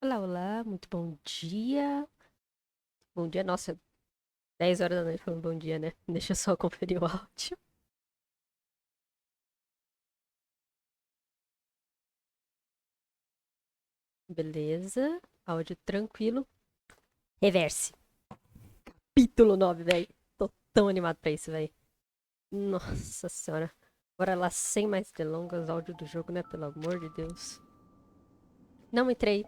Olá, olá, muito bom dia. Bom dia, nossa, 10 horas da noite falando bom dia, né? Deixa eu só conferir o áudio. Beleza, áudio tranquilo. Reverse. Capítulo 9, velho. Tô tão animado pra isso, velho. Nossa senhora. Bora lá, sem mais delongas, áudio do jogo, né? Pelo amor de Deus. Não entrei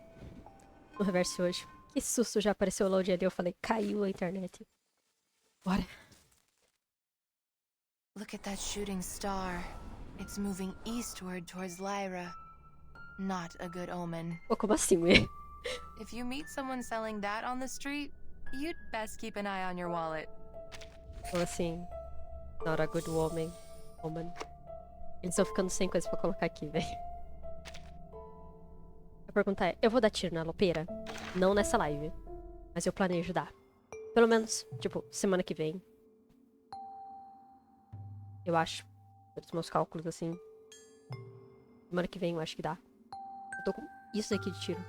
no reverse hoje. Que susto, já apareceu o load ali. Eu falei, caiu a internet. Bora. Look at that shooting star. It's moving eastward towards Lyra. Not a good omen. Pô, como assim, velho? If you meet someone selling that on the street, you'd best keep an eye on your wallet. Como assim? Not a good woman. Woman. Eles estão ficando sem coisa pra colocar aqui, velho. A pergunta é, eu vou dar tiro na lopeira? Não nessa live. Mas eu planejo dar. Pelo menos, tipo, semana que vem. Eu acho. Pelos meus cálculos, assim. Semana que vem eu acho que dá. Eu tô com isso aqui de tiro.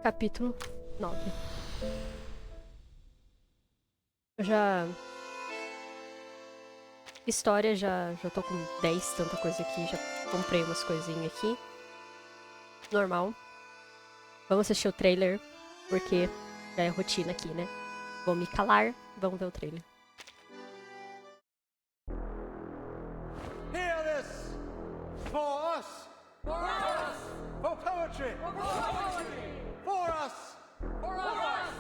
Capítulo 9. Eu já... História, já tô com 10, tanta coisa aqui. Já comprei umas coisinhas aqui. Normal. Vamos assistir o trailer, porque já é rotina aqui, né? Vou me calar, vamos ver o trailer. Hear this! For us! For us! For poetry! For poetry! For us! For us!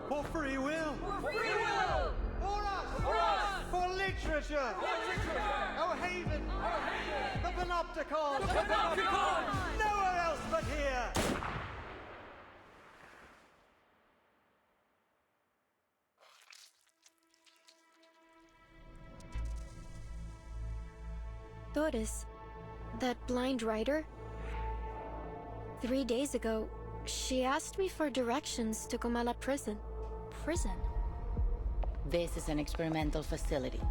For free will! For free will! For us! For us! For literature! Literature! Our haven! Our haven! The panopticon! The panopticon! Nowhere else but here! Doris, that blind writer? 3 days ago, she asked me for directions to Comala prison. Prison? This is an experimental facility.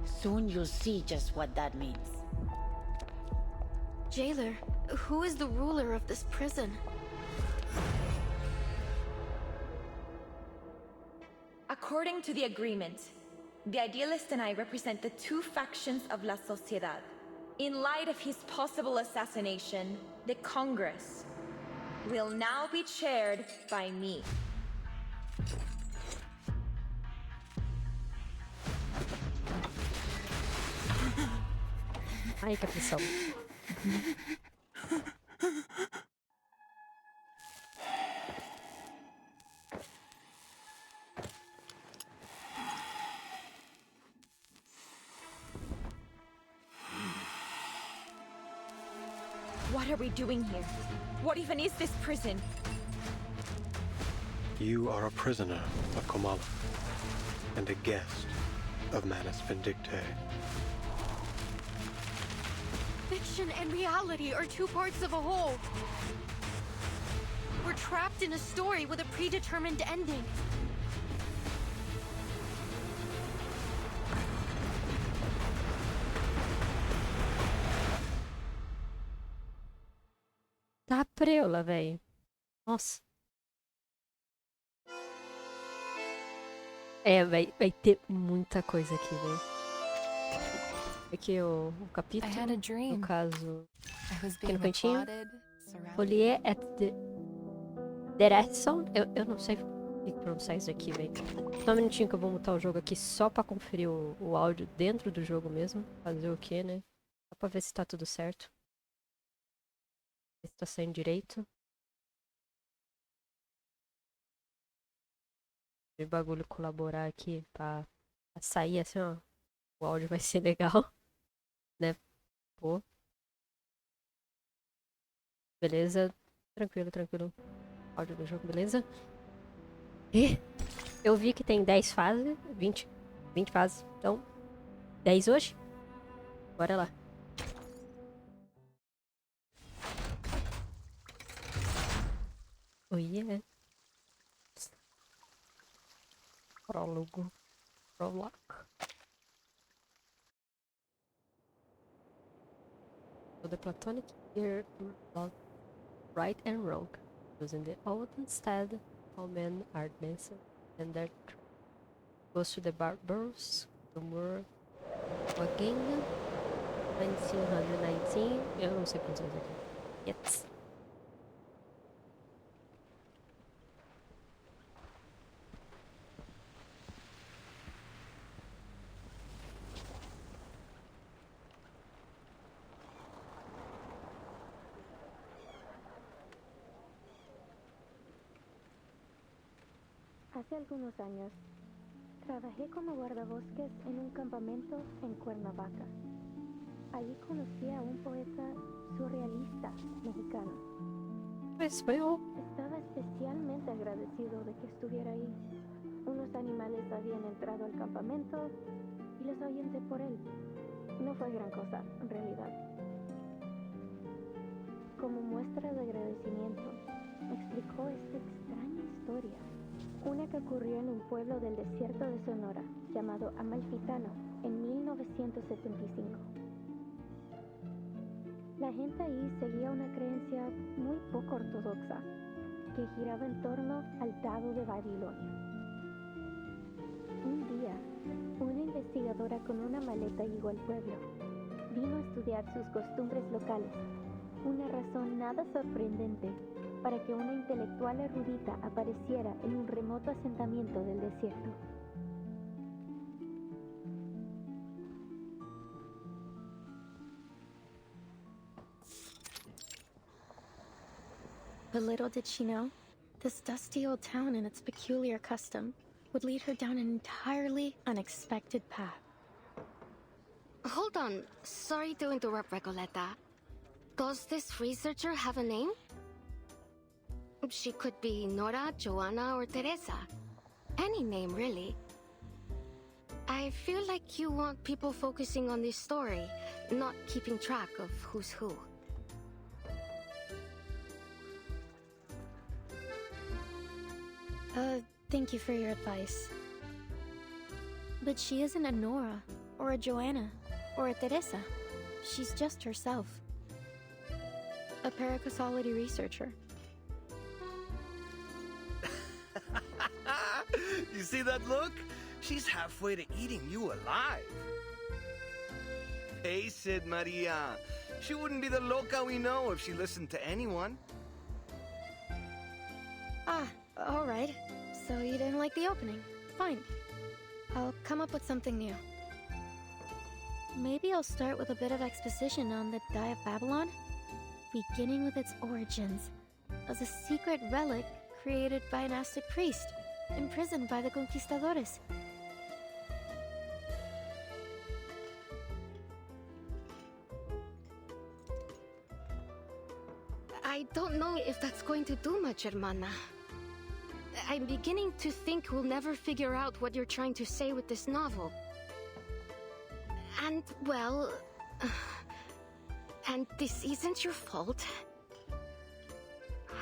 Soon you'll see just what that means. Jailer, who is the ruler of this prison? According to the agreement, the Idealist and I represent the two factions of La Sociedad. In light of his possible assassination, the Congress will now be chaired by me. Ai, que aflição. What are we doing here? What even is this prison? You are a prisoner of Comala, and a guest of Manus Vindictae. Fiction and reality are two parts of a whole. We're trapped in a story with a predetermined ending. Tá preula, velho. Nossa. É, vai ter muita coisa aqui, velho. Aqui o I capítulo, had a dream. no caso, I was aqui being no cantinho. applauded, surrounded. Collier at the direction. Eu não sei pronunciar isso aqui, velho. Só um minutinho que eu vou mutar o jogo aqui só pra conferir o áudio dentro do jogo mesmo. Fazer o que, né? Só pra ver se tá tudo certo. Ver se tá saindo direito. De bagulho colaborar aqui pra sair assim, ó. O áudio vai ser legal, né? Pô. Beleza. Tranquilo, tranquilo. Áudio do jogo, beleza? E eu vi que tem 10 fases, 20 fases. Então, 10 hoje? Bora lá. Oh, yeah. Prólogo. Prologue. So the platonic here love right and wrong, using the old instead. All men are decent and their goes to the barbarous, the more again. 1919. Eu não sei quantos anos aqui. Yes. Hace algunos años, trabajé como guardabosques en un campamento en Cuernavaca. Allí conocí a un poeta surrealista mexicano. Espanhol. Estaba especialmente agradecido de que estuviera ahí. Unos animales habían entrado al campamento y los ahuyenté por él. No fue gran cosa, en realidad. Como muestra de agradecimiento, me explicó esta extraña historia. Una que ocurrió en un pueblo del desierto de Sonora, llamado Amalfitano, en 1975. La gente ahí seguía una creencia muy poco ortodoxa, que giraba en torno al dado de Babilonia. Un día, una investigadora con una maleta llegó al pueblo. Vino a estudiar sus costumbres locales, una razón nada sorprendente para que una intelectual erudita apareciera en un remoto asentamiento del desierto. But little did she know, this dusty old town and its peculiar custom would lead her down an entirely unexpected path. Hold on. Sorry to interrupt, Recoleta. Does this researcher have a name? She could be Nora, Joanna, or Teresa. Any name, really. I feel like you want people focusing on this story, not keeping track of who's who. Thank you for your advice. But she isn't a Nora, or a Joanna, or a Teresa. She's just herself. A paracausality researcher. You see that look? She's halfway to eating you alive. Face it, Maria. She wouldn't be the loca we know if she listened to anyone. Ah, alright. So you didn't like the opening. Fine. I'll come up with something new. Maybe I'll start with a bit of exposition on the Die of Babylon, beginning with its origins as a secret relic created by an Aztec priest, imprisoned by the conquistadores. I don't know if that's going to do much, hermana. I'm beginning to think we'll never figure out what you're trying to say with this novel. And, well... and this isn't your fault.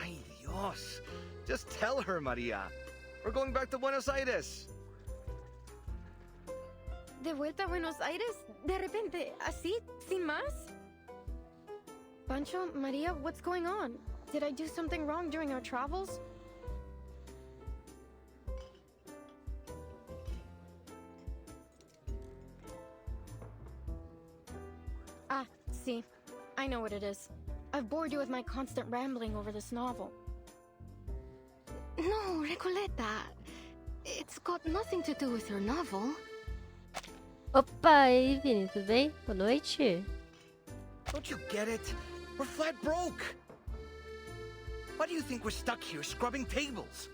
Ay, Dios. Just tell her, Maria. We're going back to Buenos Aires. ¿De vuelta a Buenos Aires? ¿De repente? ¿Así? ¿Sin más? Pancho, Maria, what's going on? Did I do something wrong during our travels? Ah, see. I know what it is. I've bored you with my constant rambling over this novel. No, Recoleta. It's got nothing to do with your novel. Opa, e aí, Vini, tudo bem? Boa noite. Don't you get it? We're flat broke. Why do you think we're stuck here scrubbing tables?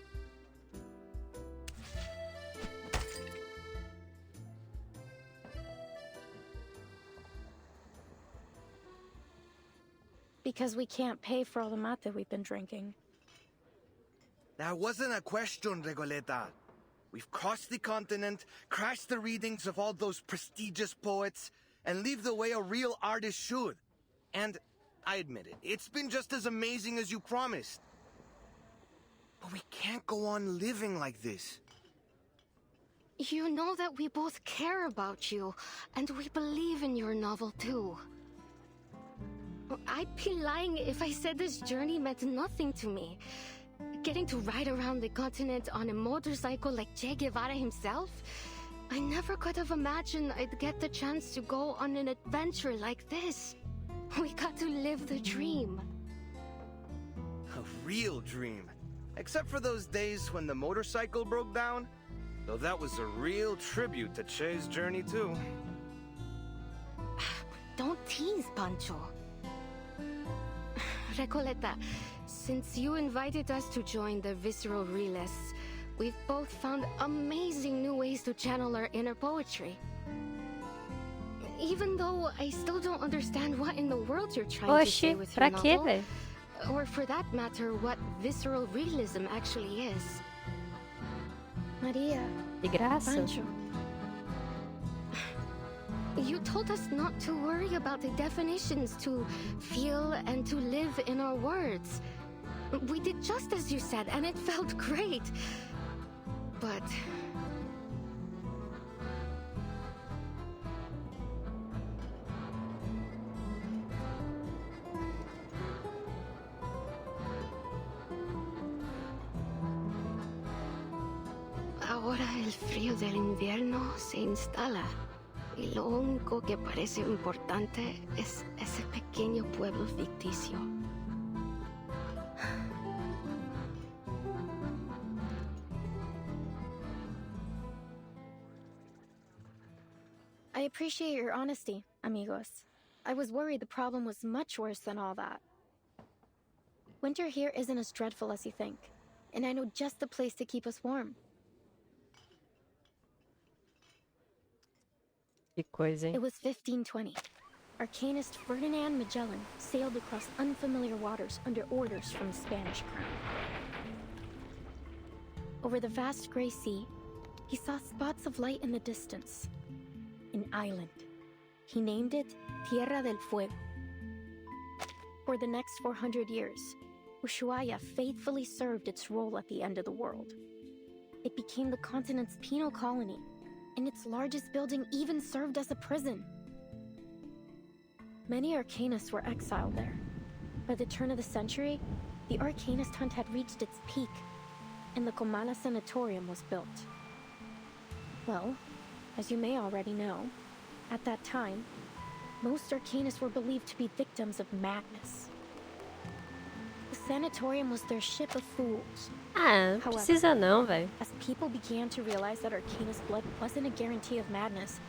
Because we can't pay for all the mate we've been drinking. That wasn't a question, Regoleta. We've crossed the continent, crashed the readings of all those prestigious poets, and leave the way a real artist should. And, I admit it, it's been just as amazing as you promised. But we can't go on living like this. You know that we both care about you, and we believe in your novel too. I'd be lying if I said this journey meant nothing to me. Getting to ride around the continent on a motorcycle like Che Guevara himself? I never could have imagined I'd get the chance to go on an adventure like this. We got to live the dream. A real dream. Except for those days when the motorcycle broke down. Though that was a real tribute to Che's journey too. Don't tease, Pancho. Recoleta, since you invited us to join the Visceral Realists, we've both found amazing new ways to channel our inner poetry. Even though I still don't understand what in the world you're trying to say Oxi, with pra your quê, novel, velho? or for that matter, what visceral realism actually is. Maria, De graça? Pancho, you told us not to worry about the definitions, to feel and to live in our words. We did just as you said, and it felt great. But ahora el frío del invierno se instala. Y lo único que parece importante es ese pequeño pueblo ficticio. I appreciate your honesty, amigos. I was worried the problem was much worse than all that. Winter here isn't as dreadful as you think, and I know just the place to keep us warm. Que coisa, hein? It was 1520. Arcanist Ferdinand Magellan sailed across unfamiliar waters under orders from the Spanish crown. Over the vast gray sea, he saw spots of light in the distance. An island. He named it Tierra del Fuego. For the next 400 years, Ushuaia faithfully served its role at the end of the world. It became the continent's penal colony, and its largest building even served as a prison. Many Arcanists were exiled there. By the turn of the century, the Arcanist hunt had reached its peak, and the Comala Sanatorium was built. Well, as you may already know, at that time, most Arcanists were believed to be victims of madness. The sanatorium was their ship of fools. Ah, não precisa não, velho. As people began to realize that Arcanist blood wasn't a guarantee of madness,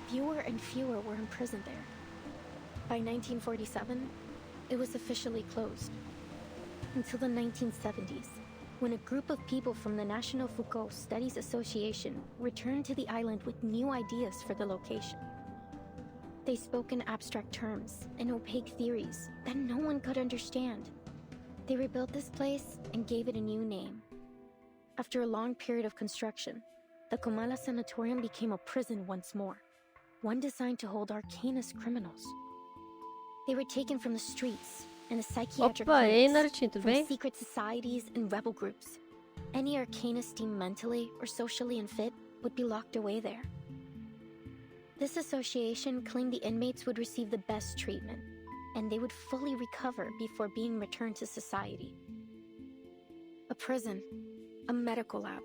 fewer and fewer were imprisoned there. By 1947, it was officially closed. Until the 1970s, when a group of people from the National Foucault Studies Association returned to the island with new ideas for the location. They spoke in abstract terms and opaque theories that no one could understand. They rebuilt this place and gave it a new name. After a long period of construction, the Comala Sanatorium became a prison once more, one designed to hold Arcanist criminals. They were taken from the streets and the psychiatric Opa, ei, clinics, Narutinho, tudo from bem? secret societies and rebel groups. Any Arcanist deemed mentally or socially unfit would be locked away there. This association claimed the inmates would receive the best treatment, and they would fully recover before being returned to society. A prison, a medical lab,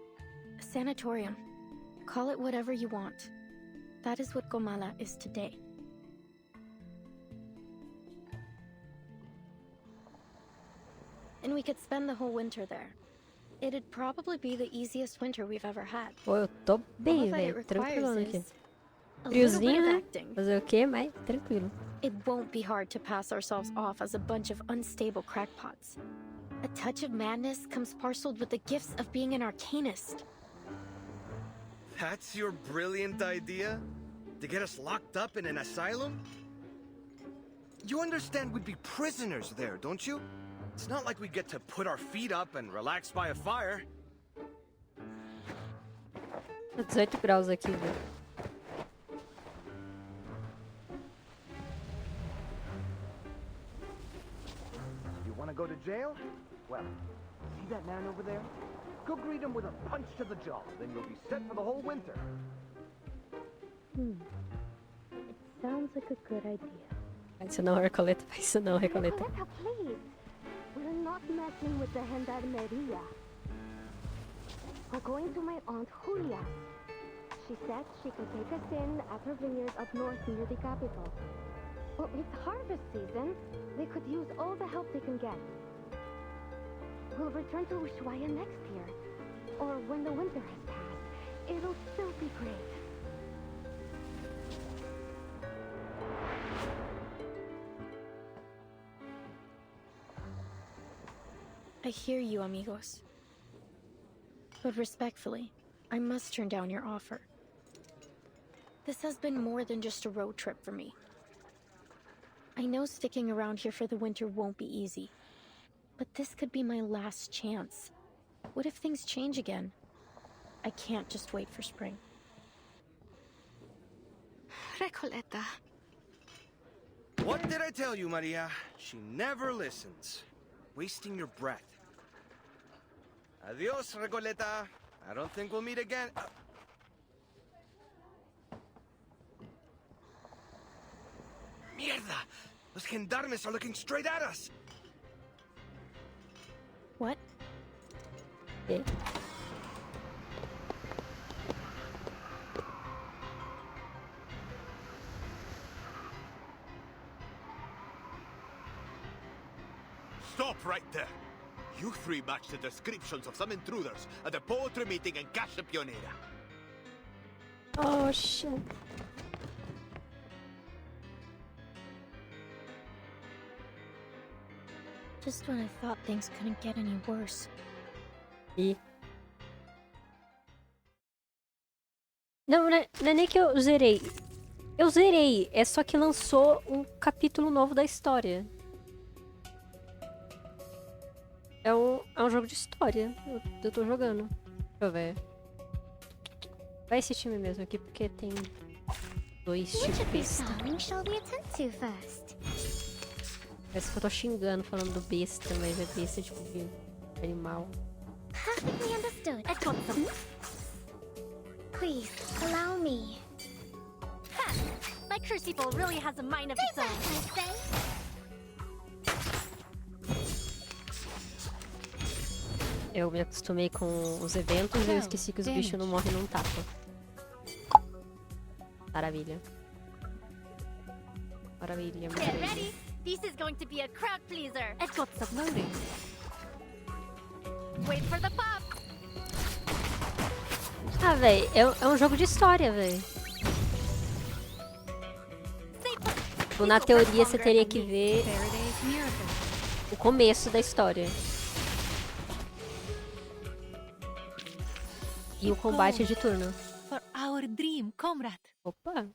a sanatorium, call it whatever you want. That is what Comala is today. And we could spend the whole winter there. It'd probably be the easiest winter we've ever had. Pô, eu tô bem, All that it velho. Tranquilo requires aqui. is a little bit Friozinho, of né? acting. Fazer o quê? Mas tranquilo. It won't be hard to pass ourselves off as a bunch of unstable crackpots. A touch of madness comes parceled with the gifts of being an Arcanist. That's your brilliant idea? To get us locked up in an asylum? You understand we'd be prisoners there, don't you? It's not like we get to put our feet up and relax by a fire. Tá 18 graus aqui, velho. You want to go to jail? Well, see that man over there? Go greet him with a punch to the jaw. Then you'll be set for the whole winter. It sounds like a good idea. Faz isso não, Recoleta. Faz isso não, Recoleta. Recoleta, please. We're not messing with the gendarmeria. We're going to my aunt Julia. She said she could take us in at her vineyard up north near the capital. Well, it's harvest season. They could use all the help they can get. We'll return to Ushuaia next year. Or when the winter has passed. It'll still be great. I hear you, amigos. But respectfully, I must turn down your offer. This has been more than just a road trip for me. I know sticking around here for the winter won't be easy, but this could be my last chance. What if things change again? I can't just wait for spring. Recoleta. What did I tell you, Maria? She never listens. Wasting your breath. Adios, Recoleta. I don't think we'll meet again. Mierda! Los gendarmes are looking straight at us! What? Yeah. Stop right there. You three match the descriptions of some intruders at the poetry meeting in Casa Pionera. Oh, shit. Just when I thought things couldn't get any worse. E... Não é nem que eu zerei. Eu zerei. É só que lançou um capítulo novo da história. É um jogo de história. Eu tô jogando. Deixa eu ver. Vai esse time mesmo aqui, porque tem 2 tipos de besta. Parece que eu tô xingando falando do besta, mas é besta tipo de animal. Perfectly understood. I got them. Please, allow me. Ha! My crucible really has a mind of its own. I say. Eu me acostumei com os eventos e eu esqueci que os bichos não morrem num tapa. Maravilha. Maravilha, Get maravilha. ready. This is going to be a crowd pleaser. It got uploading. Wait for the pop. Ah, véi, é um jogo de história, véi. Tipo, na teoria você teria que ver o começo da história. E o combate de turno. For our dream, comrade. Opa!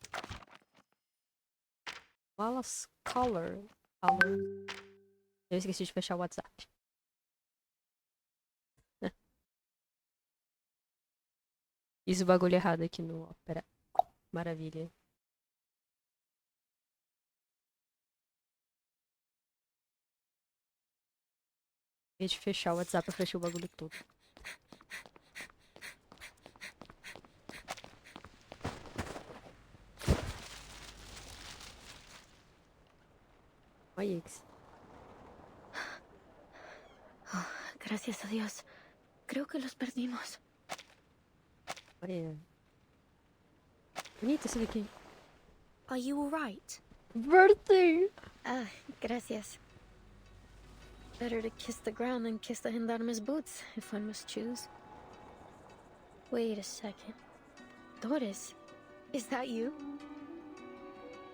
Wallace Color. Eu esqueci de fechar o WhatsApp. Fiz o bagulho errado aqui no Opera. Maravilha. Em vez de fechar o WhatsApp, eu fechei o bagulho todo. Olha isso. Oh, gracias a Dios. Creo que los perdimos. Olha. Bonito esse daqui. Are you alright? Birthday! Ah, gracias. Better to kiss the ground than kiss the gendarme's boots, if one must choose. Wait a second. Doris, is that you?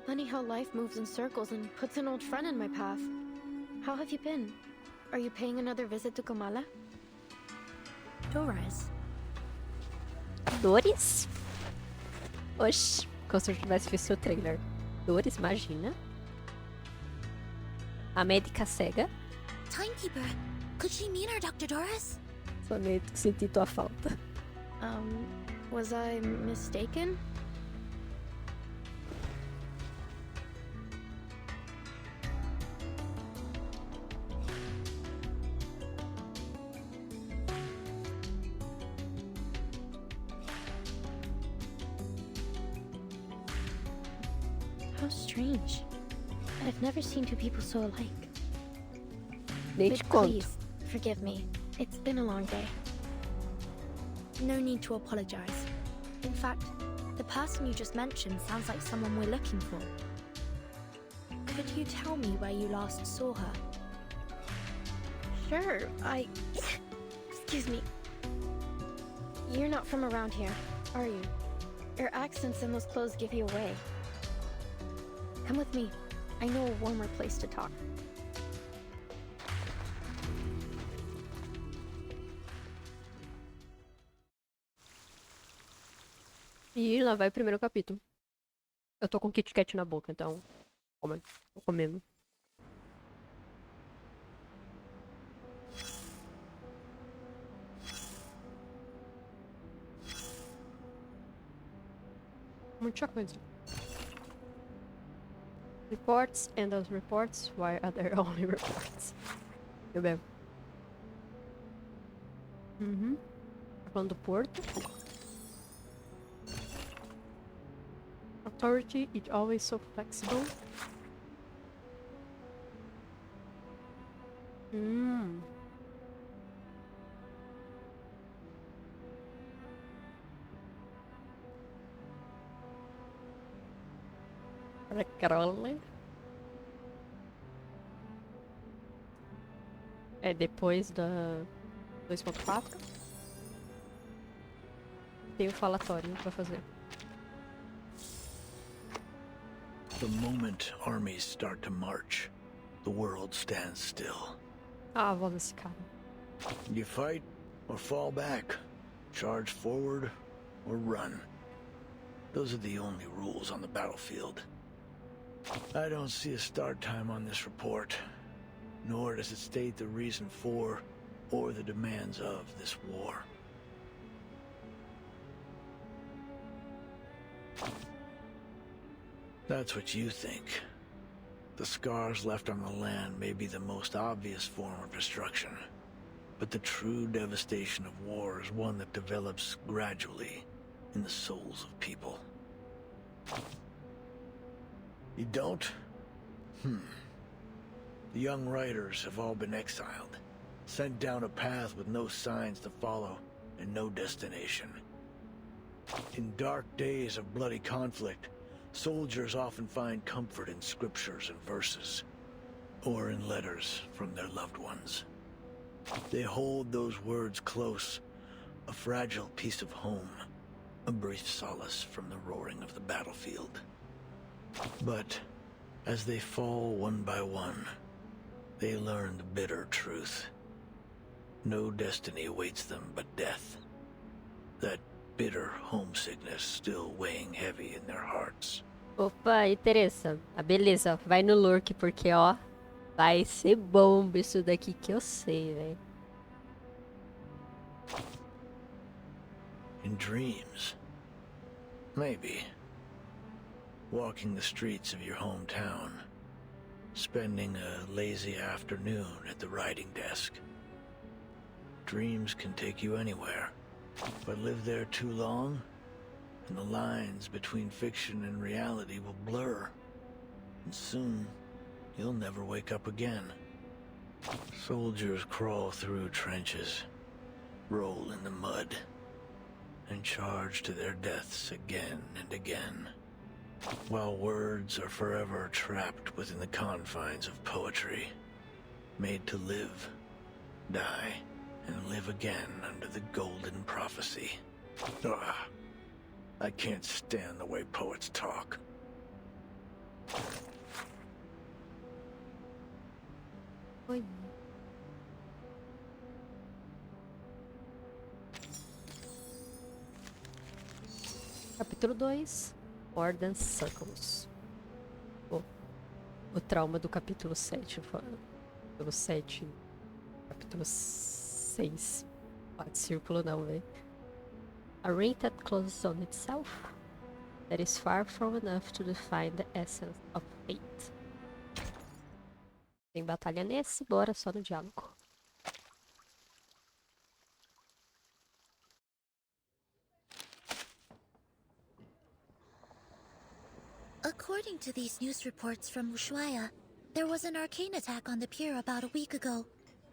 Funny how life moves in circles and puts an old friend in my path. How have you been? Are you paying another visit to Comala? Doris. Doris? Oxi, como se eu tivesse visto o trailer. Doris, imagina. A médica cega. Timekeeper, could she mean our Dr. Doris? Somente senti tua falta. Was I mistaken? How strange. I've never seen two people so alike. Nem But te conto. please, forgive me. It's been a long day. No need to apologize. In fact, the person you just mentioned sounds like someone we're looking for. Could you tell me where you last saw her? Sure, Excuse me. You're not from around here, are you? Your accents and those clothes give you away. Come with me. I know a warmer place to talk. E lá vai o primeiro capítulo. Eu tô com Kit Kat na boca, então. Tô comendo. Muita coisa. Reports, and those reports, why are there only reports? Eu bebo. Tá falando do porto. Authority is always so flexible. Recrole. É depois da 2.4. Tem o falatório pra fazer. The moment armies start to march, the world stands still. Ah, a voz desse cara. You fight or fall back, charge forward or run. Those are the only rules on the battlefield. I don't see a start time on this report, nor does it state the reason for or the demands of this war. That's what you think. The scars left on the land may be the most obvious form of destruction, but the true devastation of war is one that develops gradually in the souls of people. You don't? The young writers have all been exiled, sent down a path with no signs to follow and no destination. In dark days of bloody conflict, soldiers often find comfort in scriptures and verses, or in letters from their loved ones. They hold those words close, a fragile piece of home, a brief solace from the roaring of the battlefield. But as they fall one by one, they learn the bitter truth. No destiny awaits them but death. That bitter homesickness still weighing heavy in their hearts. Opa, e Teresa? Ah, beleza, vai no lurk, porque ó, vai ser bomba isso daqui que eu sei, velho. In dreams, maybe. Walking the streets of your hometown, spending a lazy afternoon at the writing desk. Dreams can take you anywhere, but live there too long, and the lines between fiction and reality will blur, and soon you'll never wake up again. Soldiers crawl through trenches, roll in the mud, and charge to their deaths again and again, while words are forever trapped within the confines of poetry, made to live, die, and live again under the golden prophecy. Ugh, I can't stand the way poets talk. Oi. Capítulo 2. More than Circles. O trauma do capítulo 7. Capítulo 7. Capítulo 6. Pode círculo não, velho. A ring that closes on itself. That is far from enough to define the essence of fate. Tem batalha nesse, bora só no diálogo. According to these news reports from Ushuaia, there was an arcane attack on the pier about a week ago.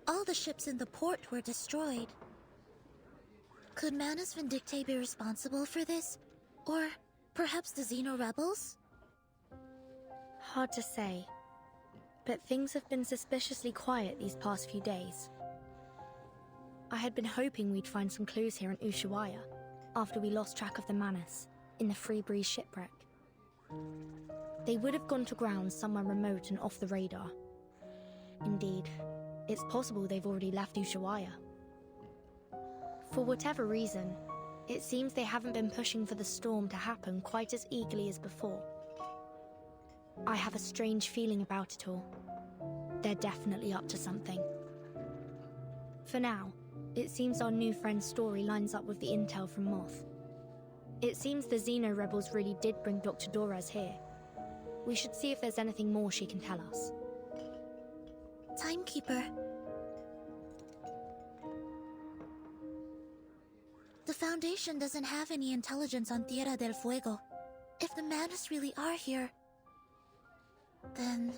All the ships in the port were destroyed. Could Manus Vindictae be responsible for this? Or perhaps the Xeno rebels? Hard to say. But things have been suspiciously quiet these past few days. I had been hoping we'd find some clues here in Ushuaia, after we lost track of the Manus, in the Free Breeze shipwreck. They would have gone to ground somewhere remote and off the radar. Indeed, it's possible they've already left Ushuaia. For whatever reason, it seems they haven't been pushing for the storm to happen quite as eagerly as before. I have a strange feeling about it all. They're definitely up to something. For now, it seems our new friend's story lines up with the intel from Moth. It seems the Xeno rebels really did bring Dr. Doraz here. We should see if there's anything more she can tell us. Timekeeper. The Foundation doesn't have any intelligence on Tierra del Fuego. If the Manus really are here, then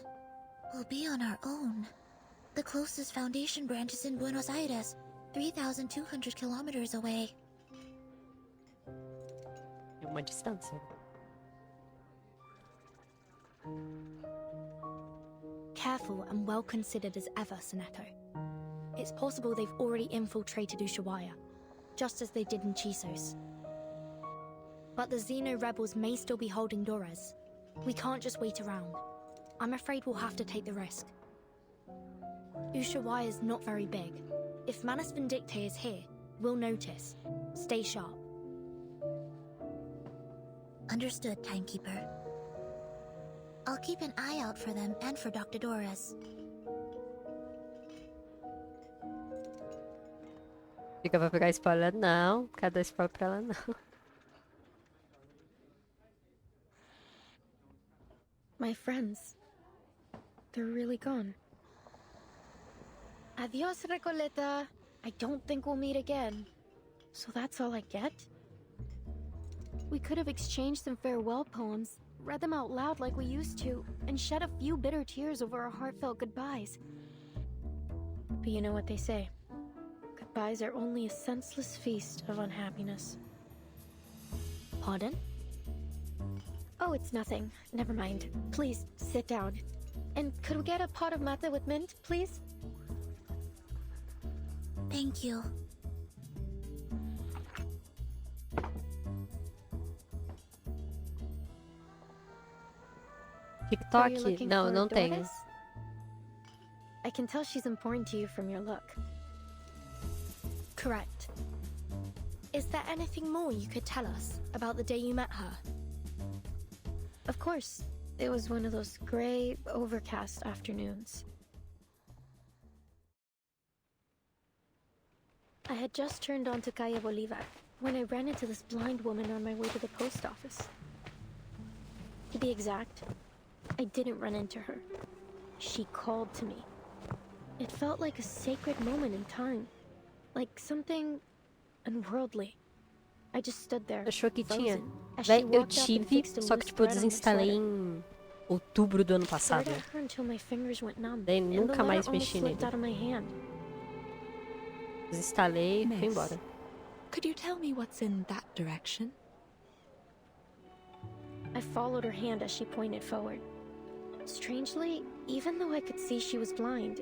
we'll be on our own. The closest Foundation branch is in Buenos Aires, 3,200 kilometers away. É uma distância. Careful and well considered as ever, Soneto. It's possible they've already infiltrated Ushuaia, just as they did in Chisos. But the Xeno rebels may still be holding Dorez. We can't just wait around. I'm afraid we'll have to take the risk. Ushuaia is not very big. If Manus Vindictae is here, we'll notice. Stay sharp. Understood, Timekeeper. I'll keep an eye out for them and for Dr. Doraz. Fica pra pegar spoiler? Não. Quero dar spoiler pra ela, não. My friends, they're really gone. Adios, Recoleta. I don't think we'll meet again. So that's all I get? We could have exchanged some farewell poems, read them out loud like we used to, and shed a few bitter tears over our heartfelt goodbyes. But you know what they say. Goodbyes are only a senseless feast of unhappiness. Pardon? Oh, it's nothing. Never mind. Please, sit down. And could we get a pot of mate with mint, please? Thank you. Are you TikTok? looking Não, for não tenho. Doris? I can tell she's important to you from your look. Correct. Is there anything more you could tell us about the day you met her? Of course, it was one of those gray, overcast afternoons. I had just turned onto Calle Bolivar when I ran into this blind woman on my way to the post office. To be exact, I didn't run into her. She called to me. It felt like a sacred moment in time. Like something unworldly. I just stood there. Achou que tinha? frozen, as Véi, she eu walked up and tive, fixed a só que loose tipo, eu thread on her desinstalei sweater. em outubro do ano passado. Stared at her until my fingers went numb, Daí and the nunca letter mais almost mexi slipped nele. out of my hand. Desinstalei e fui Miss. embora. Could you tell me what's in that direction? I followed her hand as she pointed forward. Strangely, even though I could see she was blind,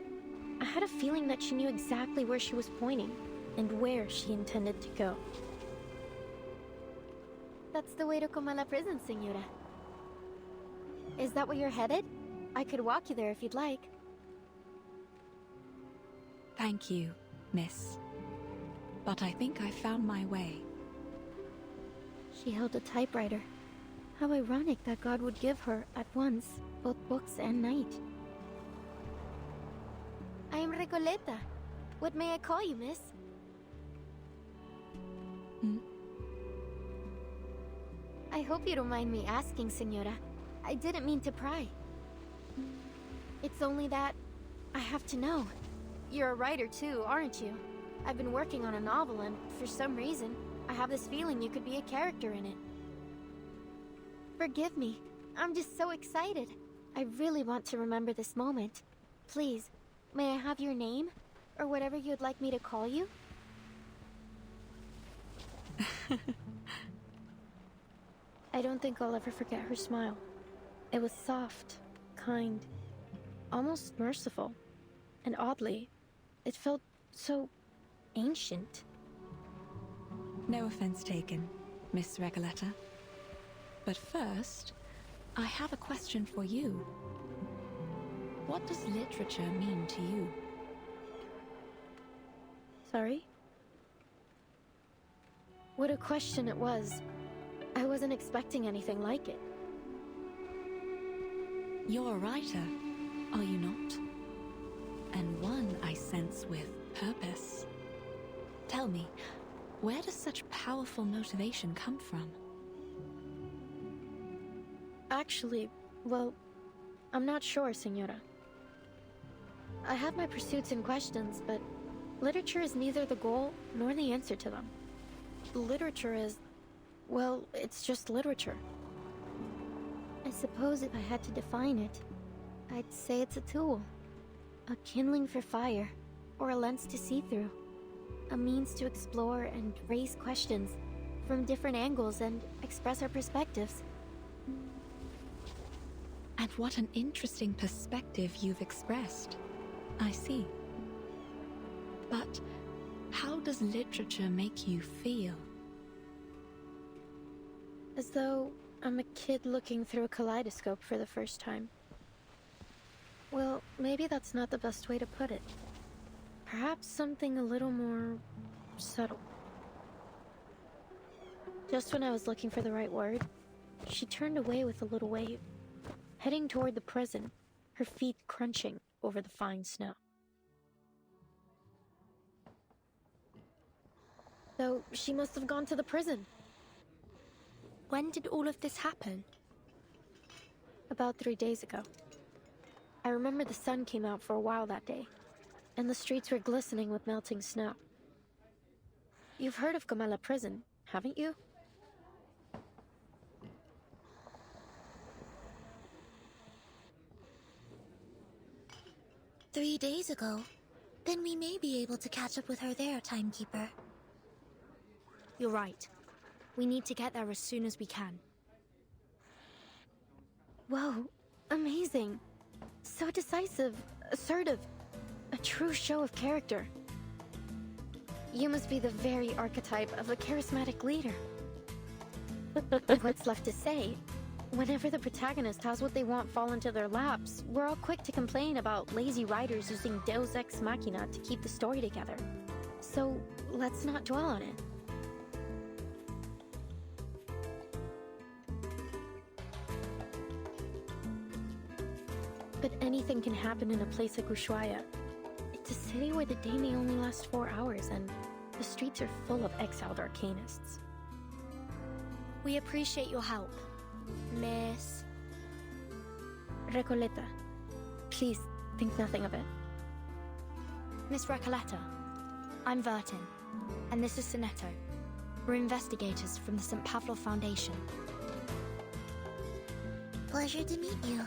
I had a feeling that she knew exactly where she was pointing and where she intended to go. That's the way to Comala prison, Senora. Is that where you're headed? I could walk you there if you'd like. Thank you, miss. But I think I found my way. She held a typewriter. How ironic that God would give her, at once, both books and night. I am Recoleta. What may I call you, miss? I hope you don't mind me asking, Senora. I didn't mean to pry. It's only that I have to know. You're a writer too, aren't you? I've been working on a novel and, for some reason, I have this feeling you could be a character in it. Forgive me. I'm just so excited. I really want to remember this moment. Please, may I have your name? Or whatever you'd like me to call you? I don't think I'll ever forget her smile. It was soft, kind, almost merciful. And oddly, it felt so ancient. No offense taken, Miss Recoleta. But first, I have a question for you. What does literature mean to you? Sorry? What a question it was. I wasn't expecting anything like it. You're a writer, are you not? And one I sense with purpose. Tell me, where does such powerful motivation come from? Actually, well, I'm not sure, Senora. I have my pursuits and questions, but literature is neither the goal nor the answer to them. Literature is, well, it's just literature. I suppose if I had to define it, I'd say it's a tool. A kindling for fire, or a lens to see through. A means to explore and raise questions from different angles and express our perspectives. And what an interesting perspective you've expressed. I see. But how does literature make you feel? As though I'm a kid looking through a kaleidoscope for the first time. Well, maybe that's not the best way to put it. Perhaps something a little more subtle. Just when I was looking for the right word, she turned away with a little wave, heading toward the prison, her feet crunching over the fine snow. So she must have gone to the prison. When did all of this happen? About 3 days ago. I remember the sun came out for a while that day, and the streets were glistening with melting snow. You've heard of Gomela Prison, haven't you? "3 days ago? Then we may be able to catch up with her there, Timekeeper." You're right. We need to get there as soon as we can. Whoa, amazing. So decisive, assertive. A true show of character. You must be the very archetype of a charismatic leader. What's left to say? Whenever the protagonist has what they want fall into their laps, we're all quick to complain about lazy writers using Deus Ex Machina to keep the story together. So let's not dwell on it. But anything can happen in a place like Ushuaia. It's a city where the day may only last 4 hours, and the streets are full of exiled arcanists. We appreciate your help, Miss Recoleta, please think nothing of it. Miss Recoleta. I'm Vertin, and this is Soneto. We're investigators from the St. Pavlo Foundation. Pleasure to meet you.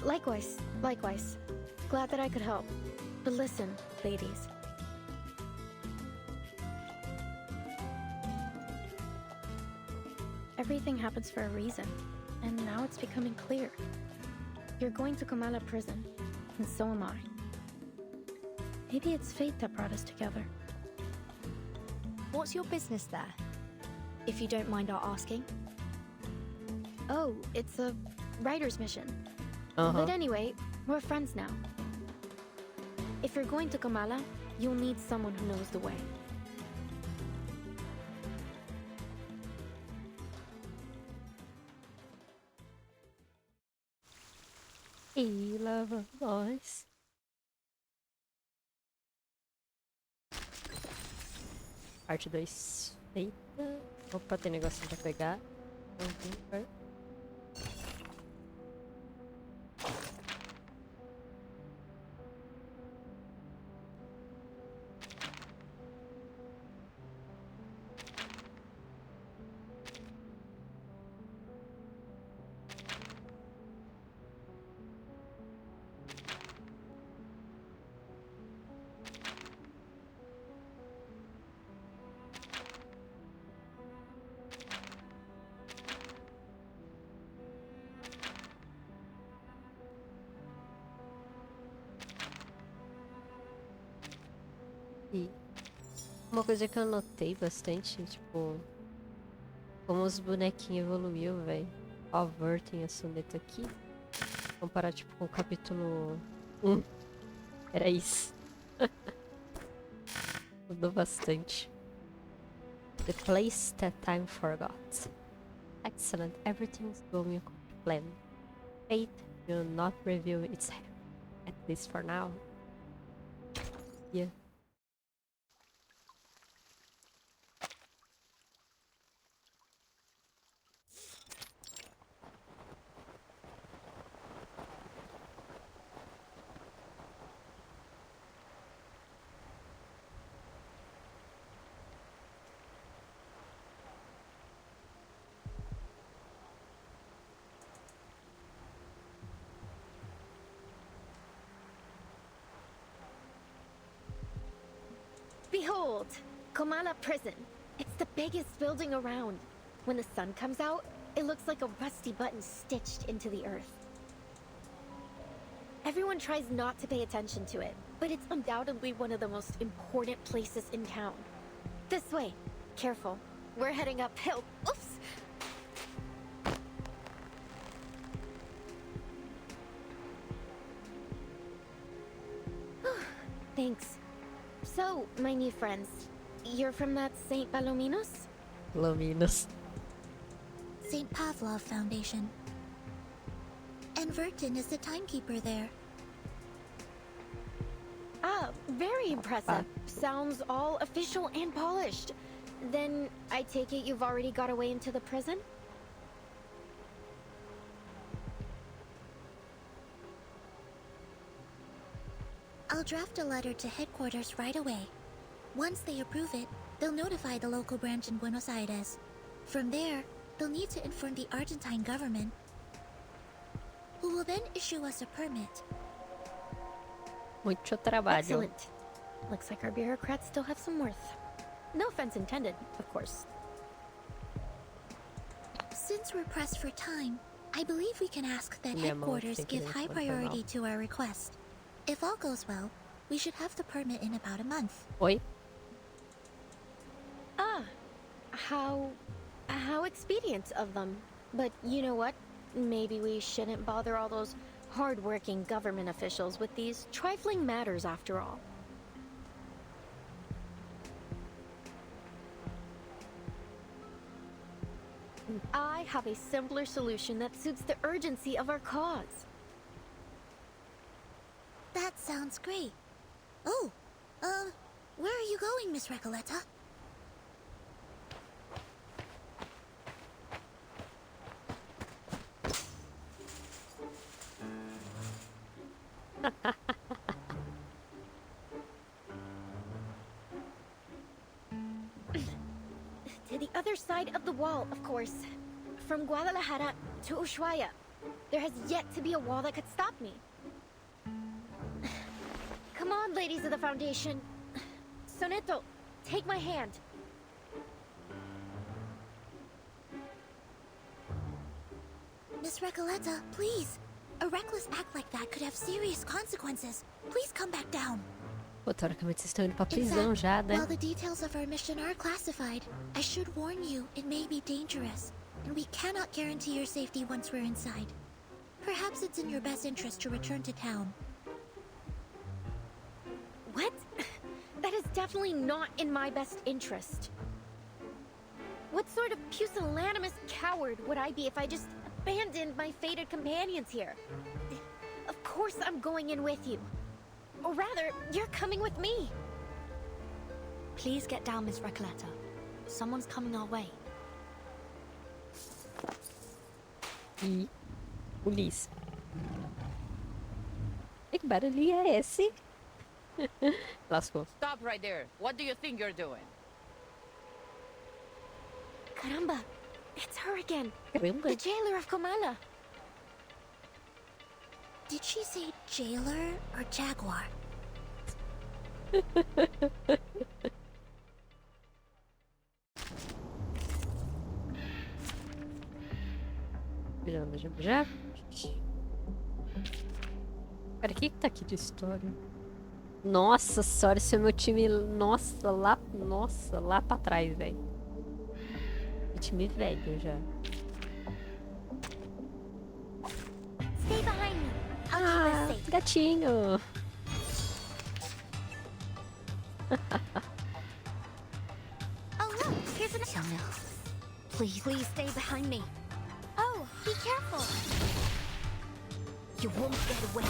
Likewise, likewise. Glad that I could help. But listen, ladies. Everything happens for a reason, and now it's becoming clear. You're going to Gomela Prison, and so am I. Maybe it's fate that brought us together. What's your business there? If you don't mind our asking. Oh, it's a writer's mission. But anyway, we're friends now. If you're going to Gomela, you'll need someone who knows the way. E leva voz. Parte 2 feita. Opa, tem negócio pra pegar. Uma coisa que eu notei bastante, tipo, como os bonequinhos evoluiu, velho. Ó, a Ver tem a soneta aqui. Comparar, tipo, com o capítulo 1. Era isso. Mudou bastante. The place that time forgot. Excellent, everything's going according to plan. Fate will not reveal its hand, at least for now. Yeah. Behold, Komala Prison. It's the biggest building around. When the sun comes out, it looks like a rusty button stitched into the earth. Everyone tries not to pay attention to it, but it's undoubtedly one of the most important places in town. This way. Careful. We're heading uphill. Oops! Thanks. So, my new friends, you're from that St. Palominos? Palominos. St. Pavlov Foundation. And Vertin is the timekeeper there. Ah, very impressive. Sounds all official and polished. Then, I take it you've already got away into the prison? I'll draft a letter to headquarters right away. Once they approve it, they'll notify the local branch in Buenos Aires. From there, they'll need to inform the Argentine government, who will then issue us a permit. Mucho trabalho. Excellent. Looks like our bureaucrats still have some worth. No offense intended, of course. Since we're pressed for time, I believe we can ask that headquarters give high priority to our request. If all goes well, we should have the permit in about a month. Oi? Ah, how expedient of them. But you know what? Maybe we shouldn't bother all those hard-working government officials with these trifling matters after all. I have a simpler solution that suits the urgency of our cause. That sounds great. Oh, where are you going, Miss Recoleta? To the other side of the wall, of course. From Guadalajara to Ushuaia. There has yet to be a wall that could stop me. Come on, ladies of the Foundation. Soneto, take my hand. Miss Recoleta, please. A reckless act like that could have serious consequences. Please come back down. Pô, teoricamente vocês estão indo pra In prisão fact, já, né? while the details of our mission are classified, I should warn you it may be dangerous, and we cannot guarantee your safety once we're inside. Perhaps it's in your best interest to return to town. What? That is definitely not in my best interest. What sort of pusillanimous coward would I be if I just abandoned my fated companions here? Of course I'm going in with you. Or rather, you're coming with me. Please get down, Miss Recoleta. Someone's coming our way. E polícia. Que barulho é esse? Lascou. Stop right there. What do you think you're doing? Caramba, it's her again. Caramba. The jailer of Komala. Did she say jailer or jaguar? Já. Cara, o que tá aqui de história? Nossa senhora, esse é o meu time. Nossa, lá pra trás, velho. Time velho já. Stay behind me. I'll keep us Ah, safe. gatinho. Oh look, here's an. Please stay behind me. Oh, be careful. You won't get away.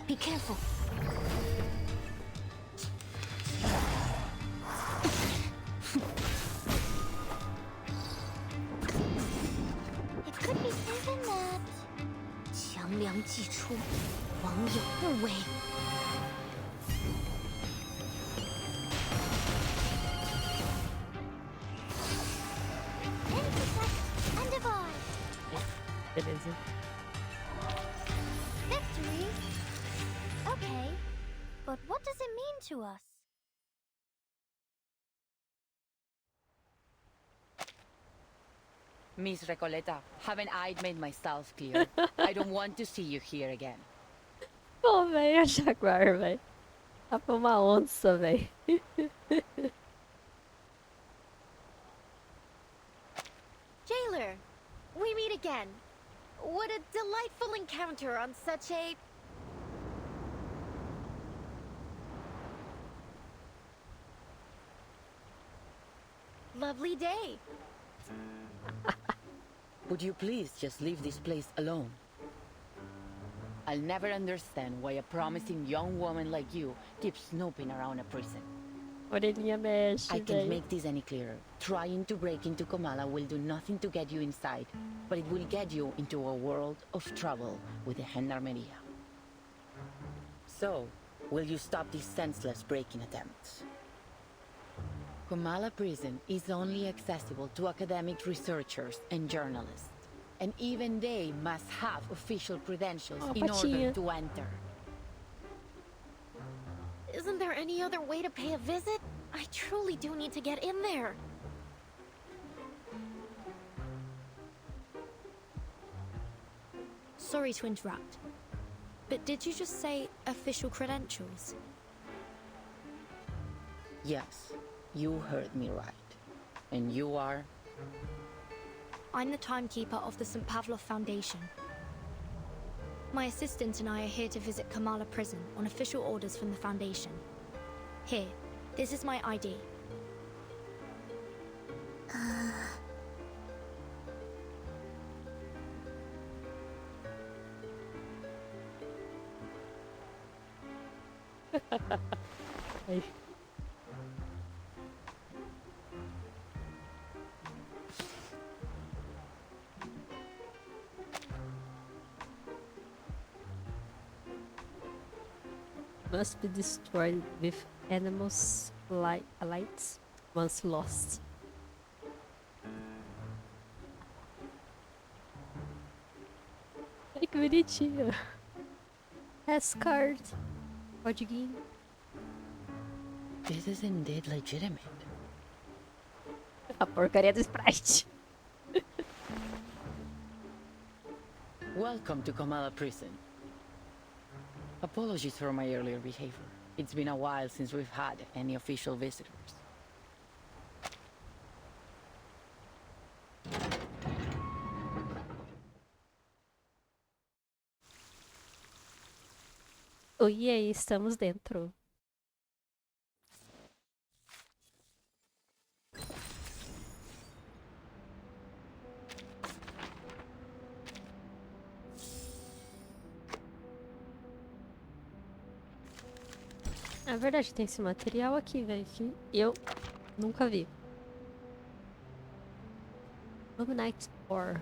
Be careful. It could be even that. 强梁既出，王有不为。Intersect and divide. Beleza. Victory? Okay, but what does it mean to us? Miss Recoleta, haven't I made myself clear? I don't want to see you here again. Pô, velho, a Jaguar, velho. Tá pra uma onça, velho. Jailer, we meet again. What a delightful encounter on such a... lovely day. Would you please just leave this place alone? I'll never understand why a promising young woman like you keeps snooping around a prison. Orelhinha mexe, I can't velho. make this any clearer. Trying to break into Comala will do nothing to get you inside, but it will get you into a world of trouble with the Gendarmeria. So, will you stop these senseless breaking attempts? Comala prison is only accessible to academic researchers and journalists, and even they must have official credentials in order to enter. Isn't there any other way to pay a visit? I truly do need to get in there. Sorry to interrupt, but did you just say official credentials? Yes, you heard me right. And you are? I'm the timekeeper of the St. Pavlov Foundation. My assistant and I are here to visit Kamala Prison on official orders from the Foundation. Here, this is my ID. Ai. Must be destroyed with animals lights once lost. Ai, que bonitinho. Has card. Codiguinho. This is indeed legitimate. A porcaria do Sprite. Welcome to Kamala Prison. Apologies for my earlier behavior. It's been a while since we've had any official visitors. Oi, aí, estamos dentro. É verdade, tem esse material aqui, velho, que eu nunca vi. Luminite Ore.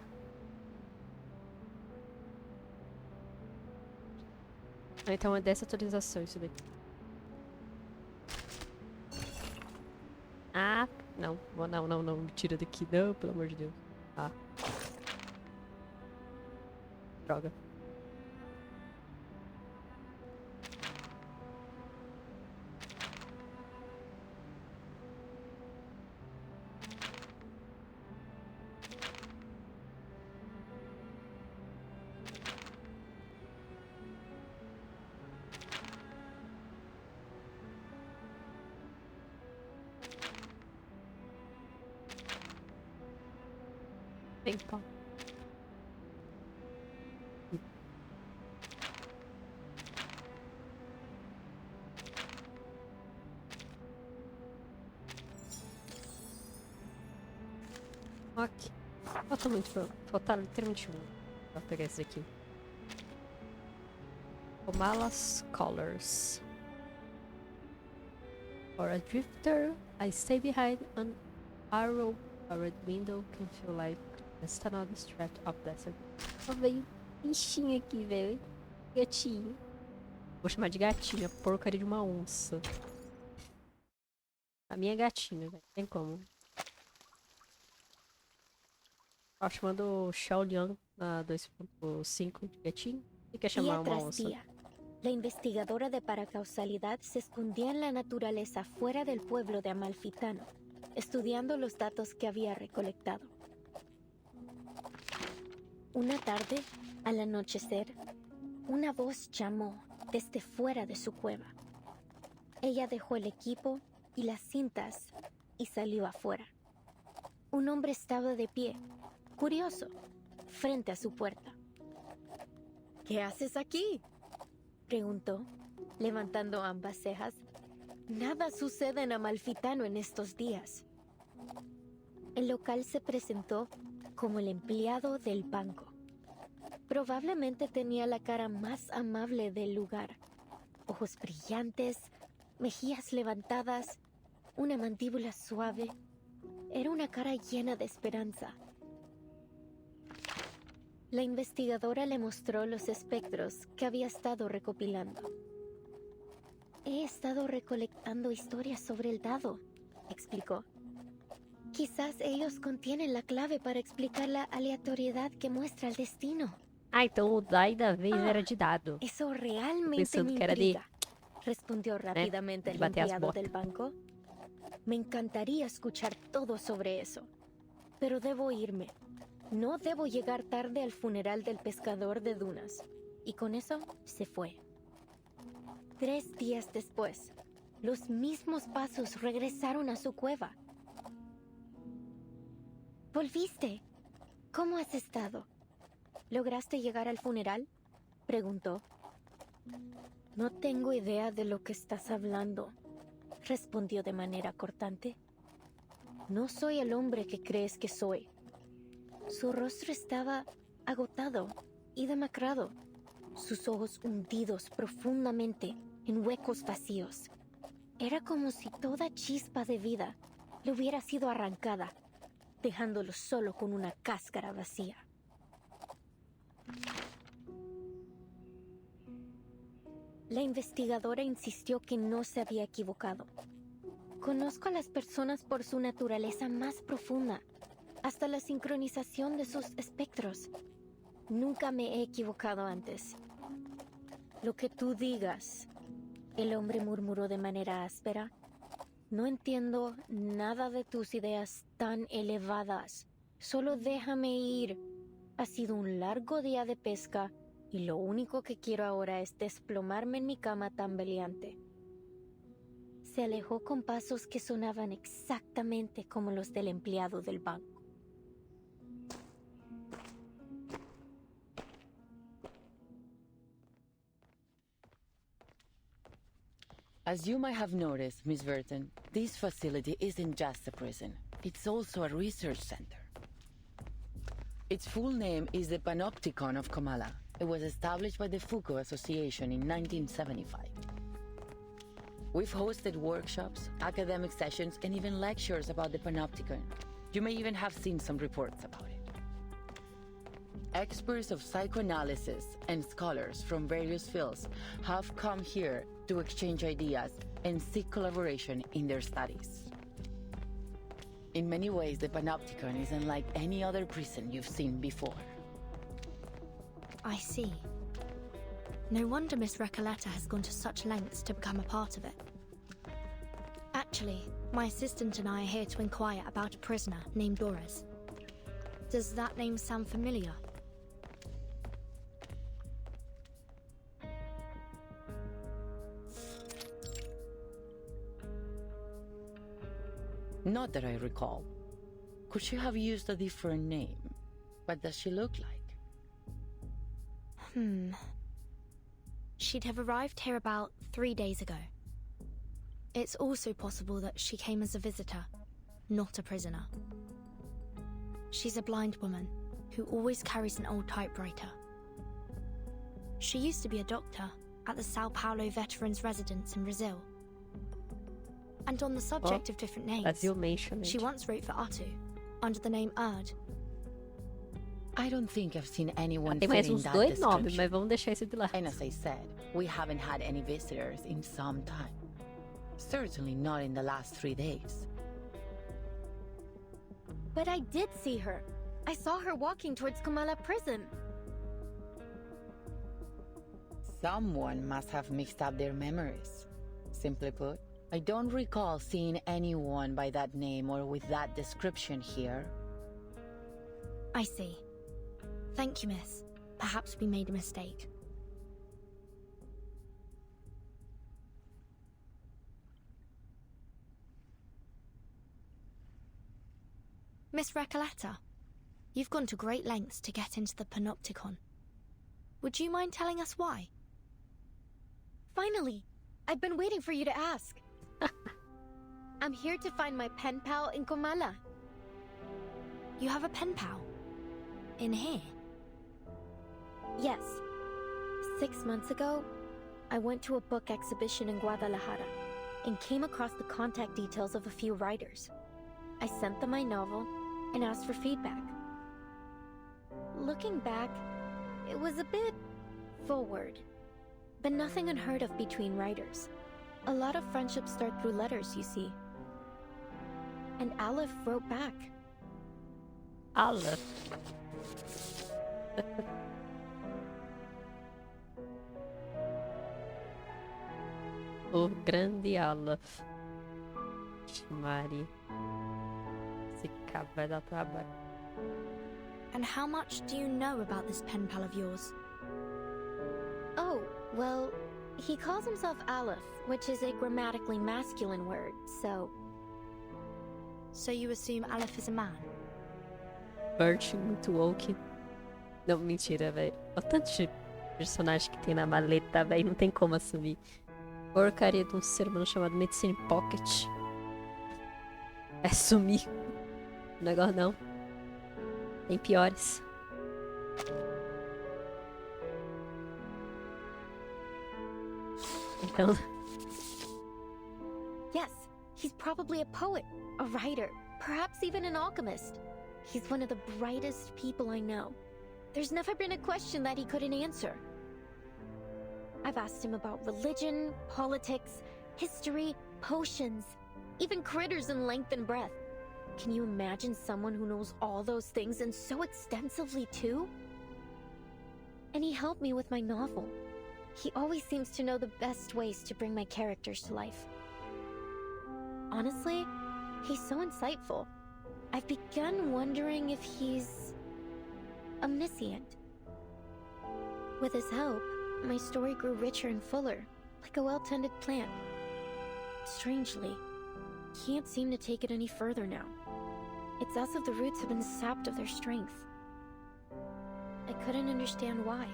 Ah, então é dessa atualização isso daqui. Ah, não. Não, me tira daqui, não, pelo amor de Deus. Ah. Droga. Bem pau. Ok. Falta muito pra... Falta literalmente um pra pegar esse aqui. Comala's Colors. For a drifter, I stay behind an arrow. A red window can feel like just another stretch of desert. Ó, veio um bichinho aqui, velho. Gatinho. Vou chamar de gatinha, porcaria de uma onça. A minha gatinha, velho. Tem como. Ó, chamando o Xiaoliang na 2.5 de gatinho. E quer chamar Día uma tras onça. día, la investigadora de paracausalidad se escondía en la naturaleza fuera del pueblo de Amalfitano, estudiando los datos que había recolectado. Una tarde, al anochecer, una voz llamó desde fuera de su cueva. Ella dejó el equipo y las cintas y salió afuera. Un hombre estaba de pie, curioso, frente a su puerta. ¿Qué haces aquí?, preguntó, levantando ambas cejas. Nada sucede en Amalfitano en estos días. El local se presentó como el empleado del banco. Probablemente tenía la cara más amable del lugar. Ojos brillantes, mejillas levantadas, una mandíbula suave. Era una cara llena de esperanza. La investigadora le mostró los espectros que había estado recopilando. He estado recolectando historias sobre el dado, explicó. Quizás ellos contienen la clave para explicar la aleatoriedad que muestra el destino. Ah, então o DAI da vez era de dado. Eso realmente Pensando me que era de... intriga, respondió rápidamente de el bater as empleado botas. del banco. Me encantaría escuchar todo sobre eso, pero debo irme. No debo llegar tarde al funeral del pescador de dunas. Y con eso se fue. 3 días después, los mismos pasos regresaron a su cueva. ¿Volviste? ¿Cómo has estado? ¿Lograste llegar al funeral?, preguntó. No tengo idea de lo que estás hablando, respondió de manera cortante. No soy el hombre que crees que soy. Su rostro estaba agotado y demacrado, sus ojos hundidos profundamente en huecos vacíos. Era como si toda chispa de vida le hubiera sido arrancada, dejándolo solo con una cáscara vacía. La investigadora insistió que no se había equivocado. Conozco a las personas por su naturaleza más profunda, hasta la sincronización de sus espectros. Nunca me he equivocado antes. Lo que tú digas, el hombre murmuró de manera áspera. No entiendo nada de tus ideas tan elevadas. Solo déjame ir. Ha sido un largo día de pesca y lo único que quiero ahora es desplomarme en mi cama tambaleante. Se alejó con pasos que sonaban exactamente como los del empleado del banco. As you might have noticed, Miss Burton, this facility isn't just a prison. It's also a research center. Its full name is the Panopticon of Comala. It was established by the Foucault Association in 1975. We've hosted workshops, academic sessions, and even lectures about the Panopticon. You may even have seen some reports about it. Experts of psychoanalysis and scholars from various fields have come here to exchange ideas and seek collaboration in their studies. In many ways, the Panopticon is unlike any other prison you've seen before. I see. No wonder Miss Recoleta has gone to such lengths to become a part of it. Actually, my assistant and I are here to inquire about a prisoner named Doris. Does that name sound familiar? Not that I recall. Could she have used a different name? What does she look like? She'd have arrived here about 3 days ago. It's also possible that she came as a visitor, not a prisoner. She's a blind woman who always carries an old typewriter. She used to be a doctor at the Sao Paulo Veterans Residence in Brazil. And on the subject of different names, as you mentioned, she once wrote for Atu under the name Erd. I don't think I've seen anyone Tem mais fitting uns that dois nomes, description. mas vamos deixar esse de lado. And as I said, we haven't had any visitors in some time. Certainly not in the last 3 days. But I did see her. I saw her walking towards Kumala prison. Someone must have mixed up their memories. Simply put, I don't recall seeing anyone by that name or with that description here. I see. Thank you, miss. Perhaps we made a mistake. Miss Recoleta, you've gone to great lengths to get into the Panopticon. Would you mind telling us why? Finally! I've been waiting for you to ask. I'm here to find my pen pal in Komala. You have a pen pal? In here? Yes. 6 months ago, I went to a book exhibition in Guadalajara and came across the contact details of a few writers. I sent them my novel and asked for feedback. Looking back, it was a bit forward, but nothing unheard of between writers. A lot of friendships start through letters, you see. And Aleph wrote back. Aleph. O grande Aleph. Mari. Esse cara vai dar trabalho. And how much do you know about this pen pal of yours? Oh, well, he calls himself Aleph, which is a grammatically masculine word, so... So you assume Aleph is a man? Bert, muito woke. Não, mentira, velho. O tanto de personagem que tem na maleta, velho, não tem como assumir. Porcaria de um ser humano chamado Medicine Pocket. É sumir. O negócio não. Tem piores. Então... Yes, he's probably a poet, a writer, perhaps even an alchemist. He's one of the brightest people I know. There's never been a question that he couldn't answer. I've asked him about religion, politics, history, potions, even critters in length and breadth. Can you imagine someone who knows all those things and so extensively too? And he helped me with my novel. He always seems to know the best ways to bring my characters to life. Honestly, he's so insightful. I've begun wondering if he's omniscient. With his help, my story grew richer and fuller, like a well-tended plant. Strangely, can't seem to take it any further now. It's as if the roots have been sapped of their strength. I couldn't understand why,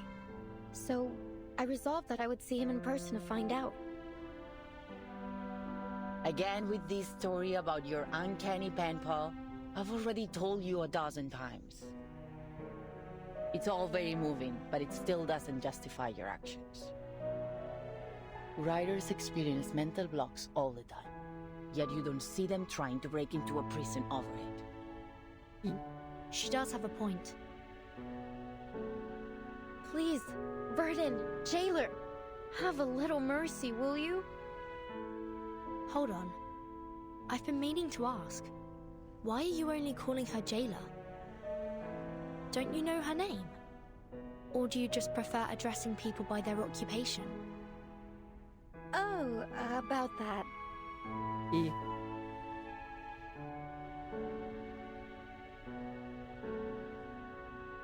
so I resolved that I would see him in person to find out. Again with this story about your uncanny pen pal, I've already told you 12 times. It's all very moving, but it still doesn't justify your actions. Writers experience mental blocks all the time, yet you don't see them trying to break into a prison over it. She does have a point. Please, Burden, jailer, have a little mercy, will you? Hold on. I've been meaning to ask. Why are you only calling her jailer? Don't you know her name? Or do you just prefer addressing people by their occupation? Oh, about that.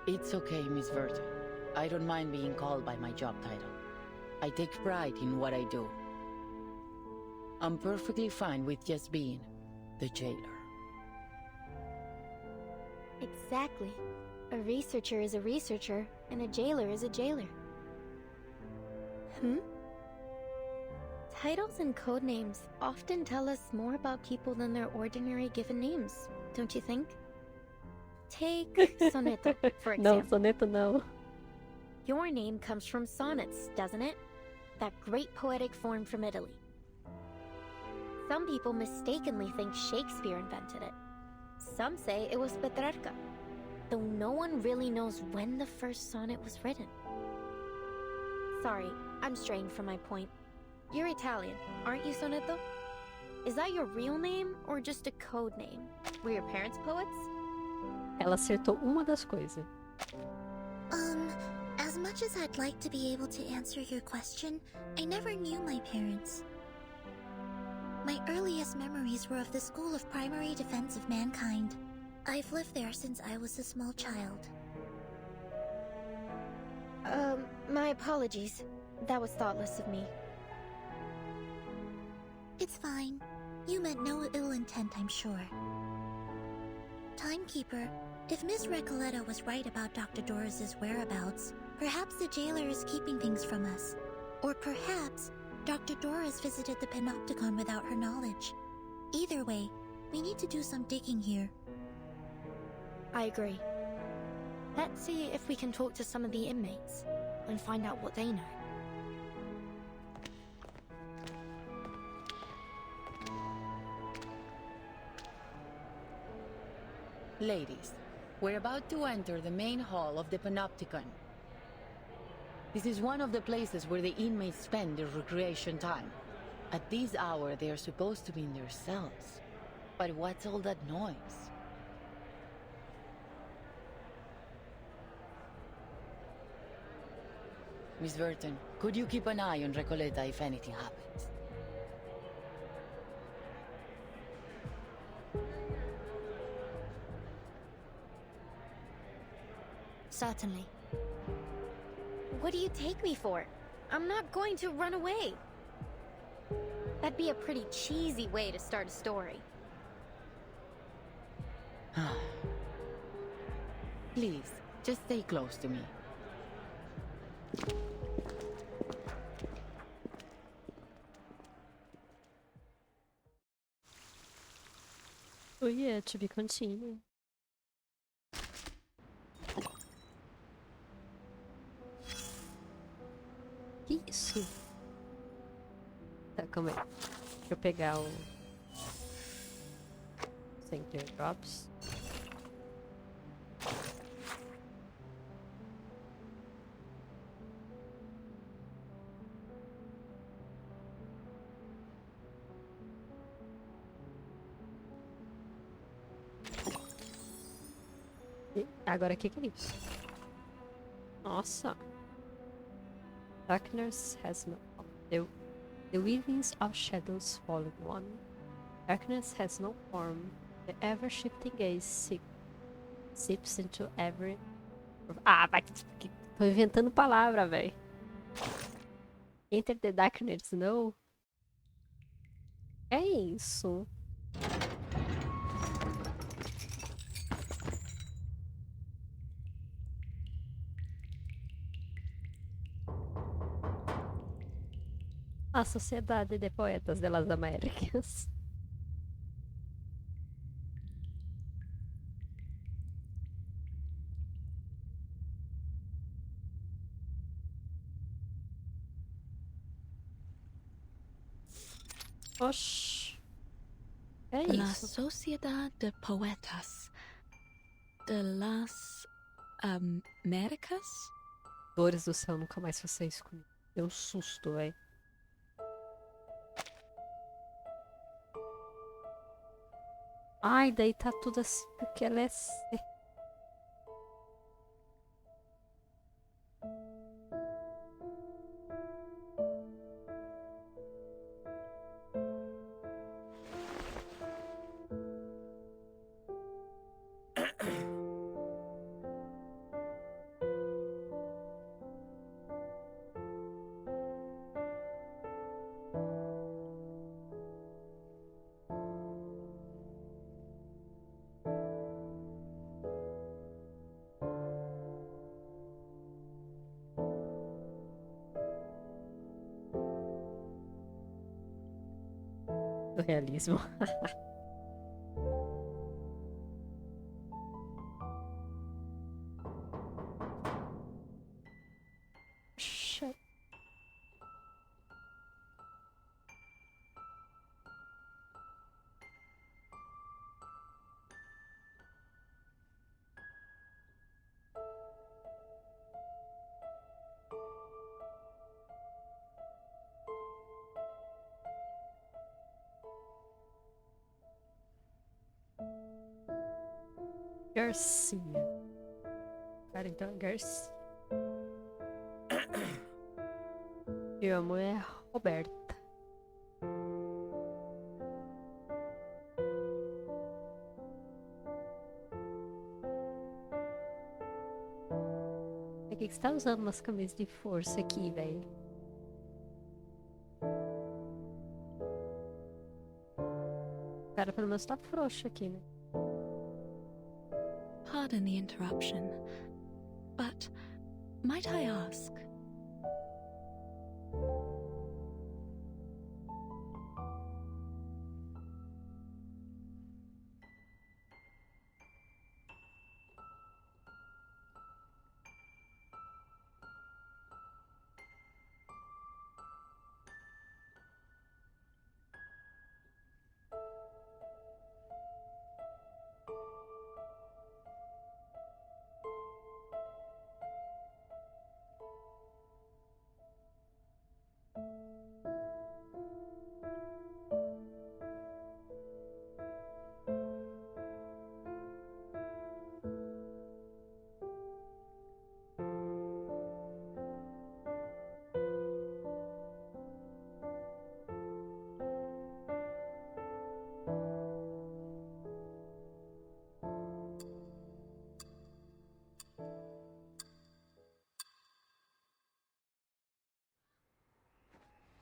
It's okay, Miss Verton. I don't mind being called by my job title. I take pride in what I do. I'm perfectly fine with just being the jailer. Exactly. A researcher is a researcher, and a jailer is a jailer. Titles and code names often tell us more about people than their ordinary given names, don't you think? Take Soneto, for Não, example. soneto não. Your name comes from sonnets, doesn't it? That great poetic form from Italy. Some people mistakenly think Shakespeare invented it. Some say it was Petrarca, though no one really knows when the first sonnet was written. Sorry, I'm straying from my point. You're Italian, aren't you, Soneto? Is that your real name or just a code name? Were your parents poets? Ela acertou uma das coisas. As much as I'd like to be able to answer your question, I never knew my parents. My earliest memories were of the School of Primary Defense of Mankind. I've lived there since I was a small child. My apologies. That was thoughtless of me. It's fine. You meant no ill intent, I'm sure. Timekeeper, if Miss Recoleta was right about Dr. Doris's whereabouts, perhaps the jailer is keeping things from us. Or perhaps Dr. Doris visited the Panopticon without her knowledge. Either way, we need to do some digging here. I agree. Let's see if we can talk to some of the inmates and find out what they know. Ladies, we're about to enter the main hall of the Panopticon. This is one of the places where the inmates spend their recreation time. At this hour, they are supposed to be in their cells. But what's all that noise? Miss Burton, could you keep an eye on Recoleta if anything happens? Certainly. What do you take me for? I'm not going to run away. That'd be a pretty cheesy way to start a story. Please, just stay close to me. Oh yeah, to be continued. Que isso? Tá, calma aí. Deixa eu pegar o... Center Drops. E agora o que é isso? Nossa! Darkness has no form. The weavings of shadows fallen one. Darkness has no form. The ever-shifting gaze seeps into every... Ah, vai... Tô inventando palavra, velho. Enter the darkness, no? É isso. A Sociedade de Poetas de las Américas. Oxi. É La isso. Sociedad de Poetas de las Américas? Dores do céu, nunca mais faça isso comigo. Deu um susto, velho. Ai, daí tá tudo assim porque ela é... Do realismo. Shit. Garcia. Cara, então é Garcia. Meu amor é Roberta. Por que você tá usando umas camisas de força aqui, velho? O cara pelo menos tá frouxo aqui, né? Pardon the interruption, but might I ask?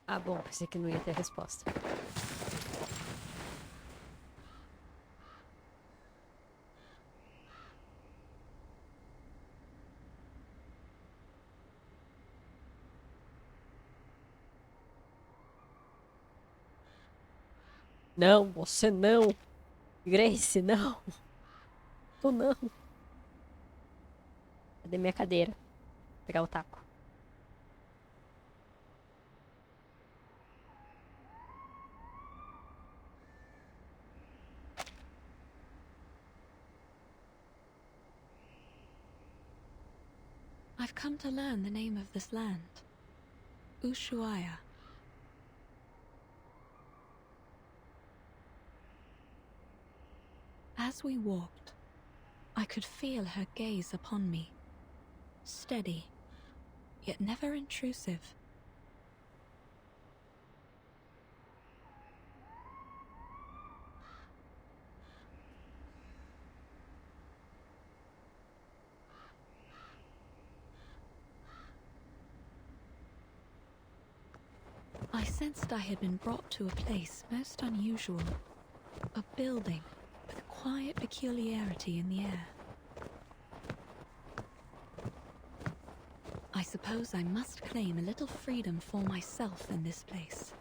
Ah, bom, pensei que não ia ter resposta. Não, você não. Grace, não. Tu não. Cadê minha cadeira? Vou pegar o taco. I've come to learn the name of this land. Ushuaia. As we walked, I could feel her gaze upon me. Steady, yet never intrusive. I sensed I had been brought to a place most unusual. A building with a quiet peculiarity in the air. I suppose I must claim a little freedom for myself in this place.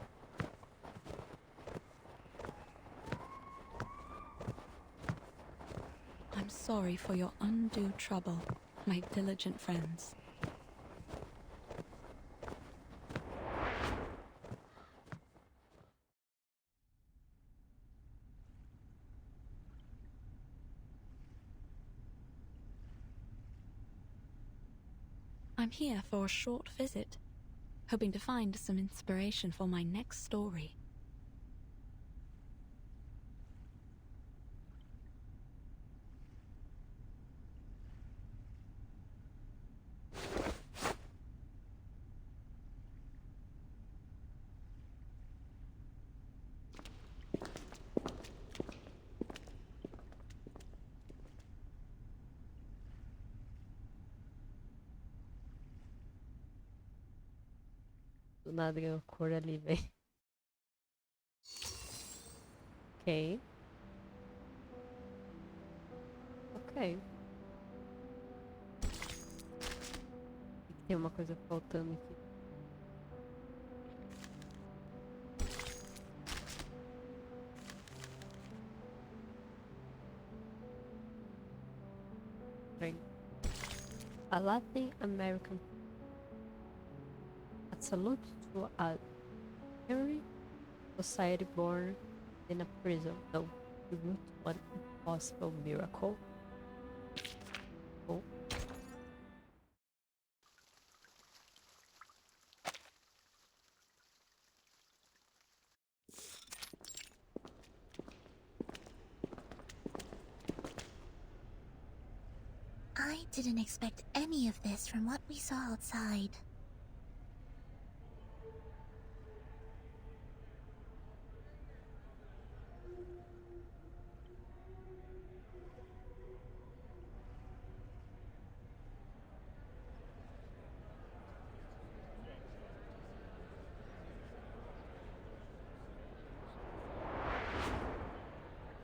I'm sorry for your undue trouble, my diligent friends. I'm here for a short visit, hoping to find some inspiration for my next story. Do nada ganhou cor ali, velho. Ok. Ok. Tem uma coisa faltando aqui. drink. A Latin American. A salute to a hairy society born in a prison. No, we root one impossible miracle. Oh. I didn't expect any of this from what we saw outside.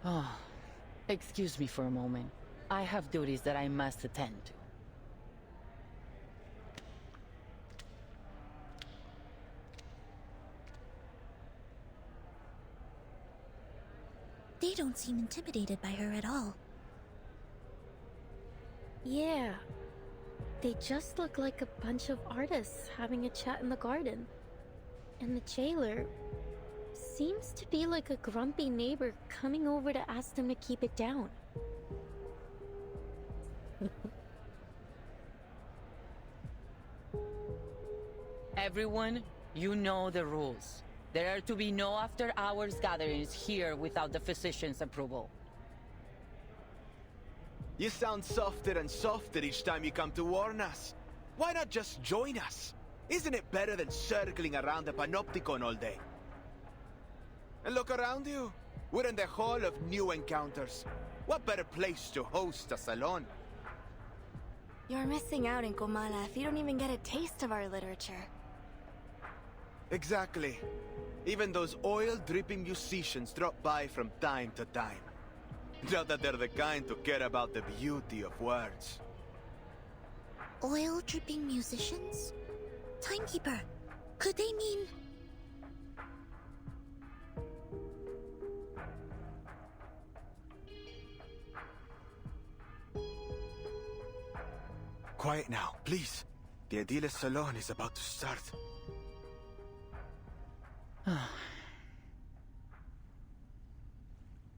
Oh, excuse me for a moment. I have duties that I must attend to. They don't seem intimidated by her at all. Yeah. They just look like a bunch of artists having a chat in the garden. And the jailer seems to be like a grumpy neighbor coming over to ask them to keep it down. Everyone, you know the rules. There are to be no after-hours gatherings here without the physician's approval. You sound softer and softer each time you come to warn us. Why not just join us? Isn't it better than circling around the Panopticon all day? And look around you. We're in the Hall of New Encounters. What better place to host a salon? You're missing out in Comala if you don't even get a taste of our literature. Exactly. Even those oil-dripping musicians drop by from time to time. Not that they're the kind to care about the beauty of words. Oil-dripping musicians? Timekeeper, could they mean... Quiet now, please. The Edile's salon is about to start.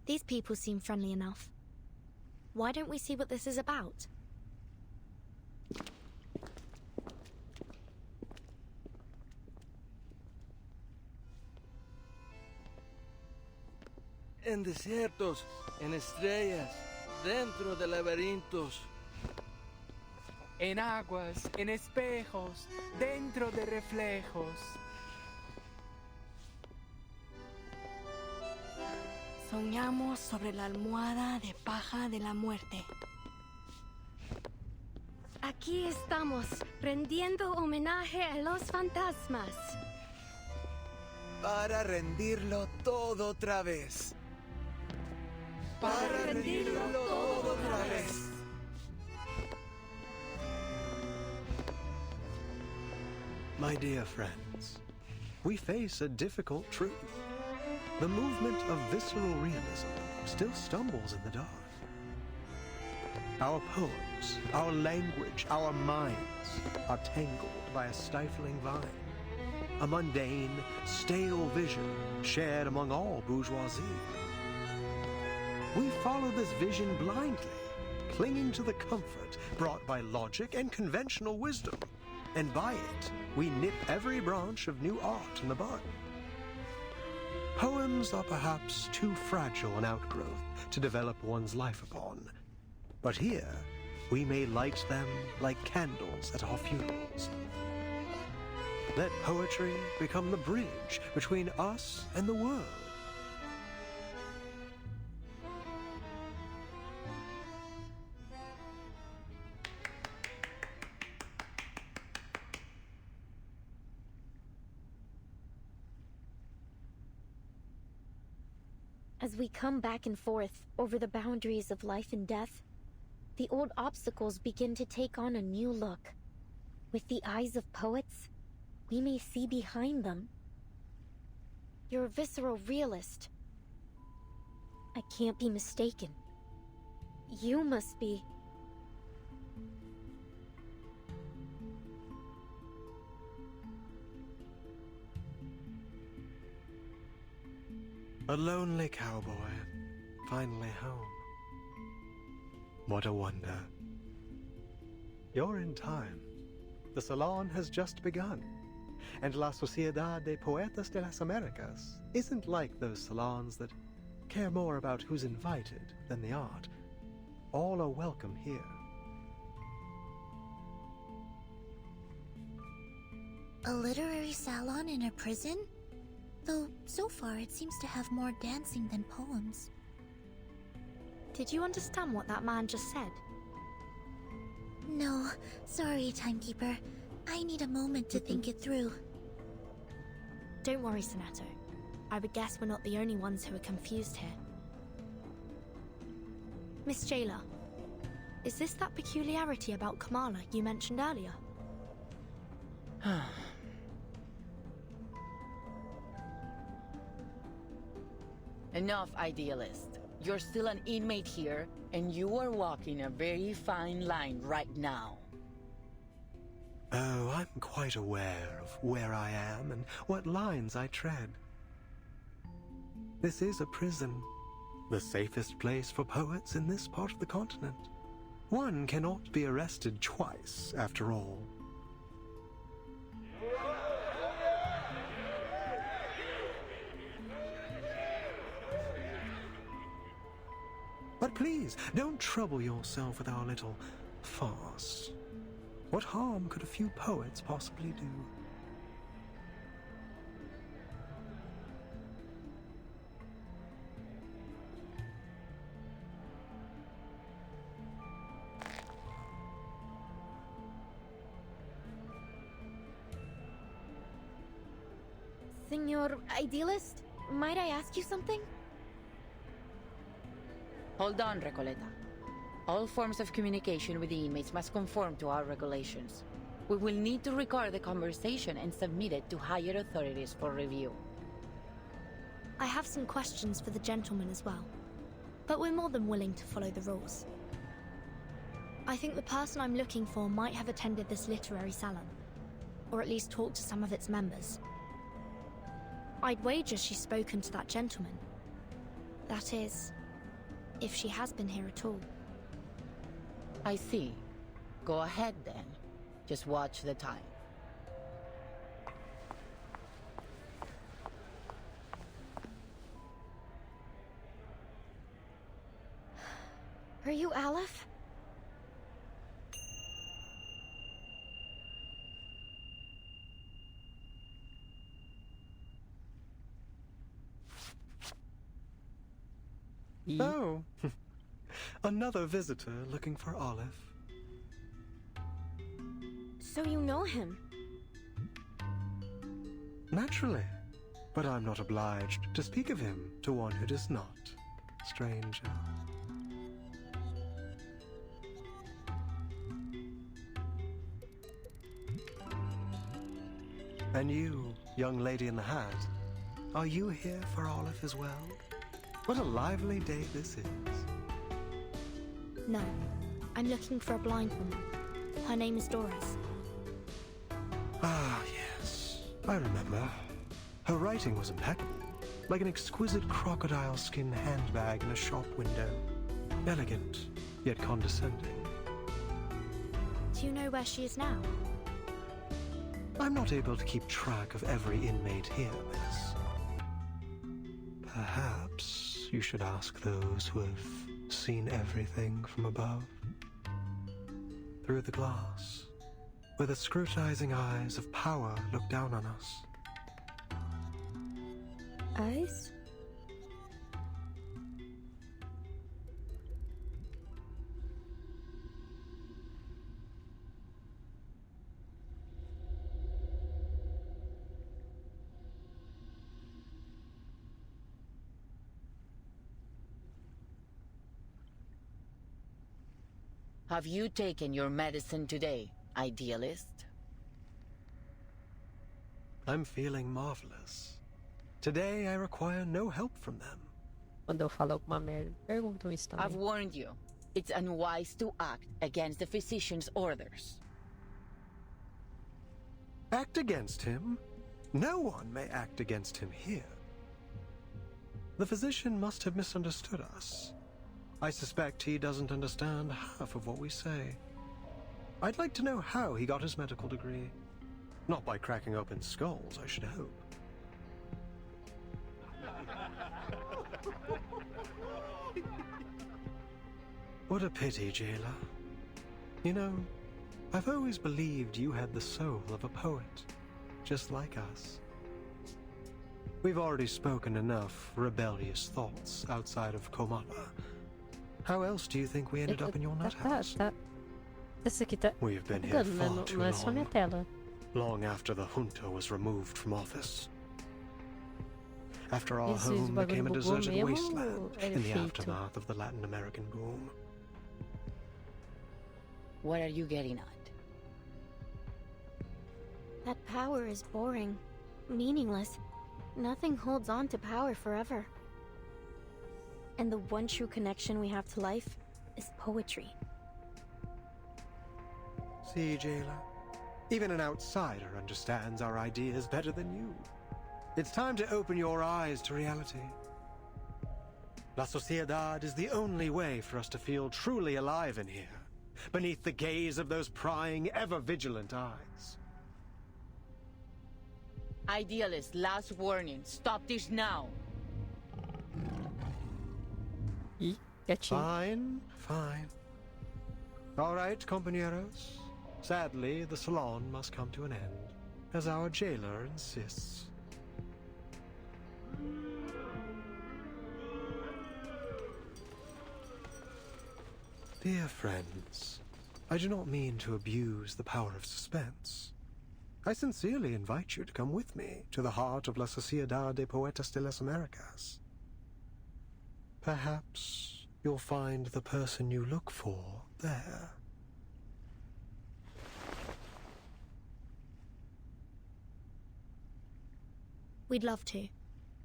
These people seem friendly enough. Why don't we see what this is about? En desiertos, en estrellas, dentro de laberintos. En aguas, en espejos, dentro de reflejos. Soñamos sobre la almohada de paja de la muerte. Aquí estamos, rendiendo homenaje a los fantasmas. Para rendirlo todo otra vez. Para rendirlo todo otra vez. My dear friends, we face a difficult truth. The movement of visceral realism still stumbles in the dark. Our poems, our language, our minds are tangled by a stifling vine. A mundane, stale vision shared among all bourgeoisie. We follow this vision blindly, clinging to the comfort brought by logic and conventional wisdom. And by it, we nip every branch of new art in the bud. Poems are perhaps too fragile an outgrowth to develop one's life upon. But here, we may light them like candles at our funerals. Let poetry become the bridge between us and the world. As we come back and forth over the boundaries of life and death, the old obstacles begin to take on a new look. With the eyes of poets, we may see behind them. You're a visceral realist. I can't be mistaken. You must be... A lonely cowboy, finally home. What a wonder. You're in time. The salon has just begun. And La Sociedad de Poetas de las Americas isn't like those salons that care more about who's invited than the art. All are welcome here. A literary salon in a prison? Though, so far it seems to have more dancing than poems. Did you understand what that man just said? No, sorry, timekeeper. I need a moment to think it through. Don't worry, Sonato. I would guess we're not the only ones who are confused here. Miss Jailer, is this that peculiarity about Kamala you mentioned earlier? Enough, idealist. You're still an inmate here, and you are walking a very fine line right now. Oh, I'm quite aware of where I am and what lines I tread. This is a prison, the safest place for poets in this part of the continent. One cannot be arrested twice, after all. But please, don't trouble yourself with our little farce. What harm could a few poets possibly do? Senor Idealist, might I ask you something? Hold on, Recoleta. All forms of communication with the inmates must conform to our regulations. We will need to record the conversation and submit it to higher authorities for review. I have some questions for the gentleman as well, but we're more than willing to follow the rules. I think the person I'm looking for might have attended this literary salon, or at least talked to some of its members. I'd wager she's spoken to that gentleman. That is, if she has been here at all. I see. Go ahead then. Just watch the time. Are you Aleph? Oh, another visitor looking for Olive. So you know him? Naturally, but I'm not obliged to speak of him to one who does not, stranger. And you, young lady in the hat, are you here for Olive as well? What a lively day this is. No, I'm looking for a blind woman. Her name is Doris. Ah, yes, I remember. Her writing was impeccable, like an exquisite crocodile skin handbag in a shop window. Elegant, yet condescending. Do you know where she is now? I'm not able to keep track of every inmate here, miss. Perhaps you should ask those who have seen everything from above. Through the glass, where the scrutinizing eyes of power look down on us. Eyes? Have you taken your medicine today, idealist? I'm feeling marvelous. Today I require no help from them. Quando eu falo alguma merda, perguntam isso também. I've warned you. It's unwise to act against the physician's orders. Act against him? No one may act against him here. The physician must have misunderstood us. I suspect he doesn't understand half of what we say. I'd like to know how he got his medical degree. Not by cracking open skulls, I should hope. What a pity, jailer. You know, I've always believed you had the soul of a poet, just like us. We've already spoken enough rebellious thoughts outside of Komala. How else do you think we ended up in your nut house? Essa aqui tá We've been here bugando, far too não é só minha long. tela. Long after the junta was removed from office. After our Esse home bagulho became a bugou deserted mesmo wasteland ou é in the efeito? aftermath of the Latin American boom. What are you getting at? That power is boring, meaningless. Nothing holds on to power forever. And the one true connection we have to life is poetry. See, jailer? Even an outsider understands our ideas better than you. It's time to open your eyes to reality. La Sociedad is the only way for us to feel truly alive in here, beneath the gaze of those prying, ever-vigilant eyes. Idealist, last warning. Stop this now. Fine, fine. All right, compañeros. Sadly, the salon must come to an end, as our jailer insists. Dear friends, I do not mean to abuse the power of suspense. I sincerely invite you to come with me to the heart of La Sociedad de Poetas de las Americas. Perhaps you'll find the person you look for there. We'd love to.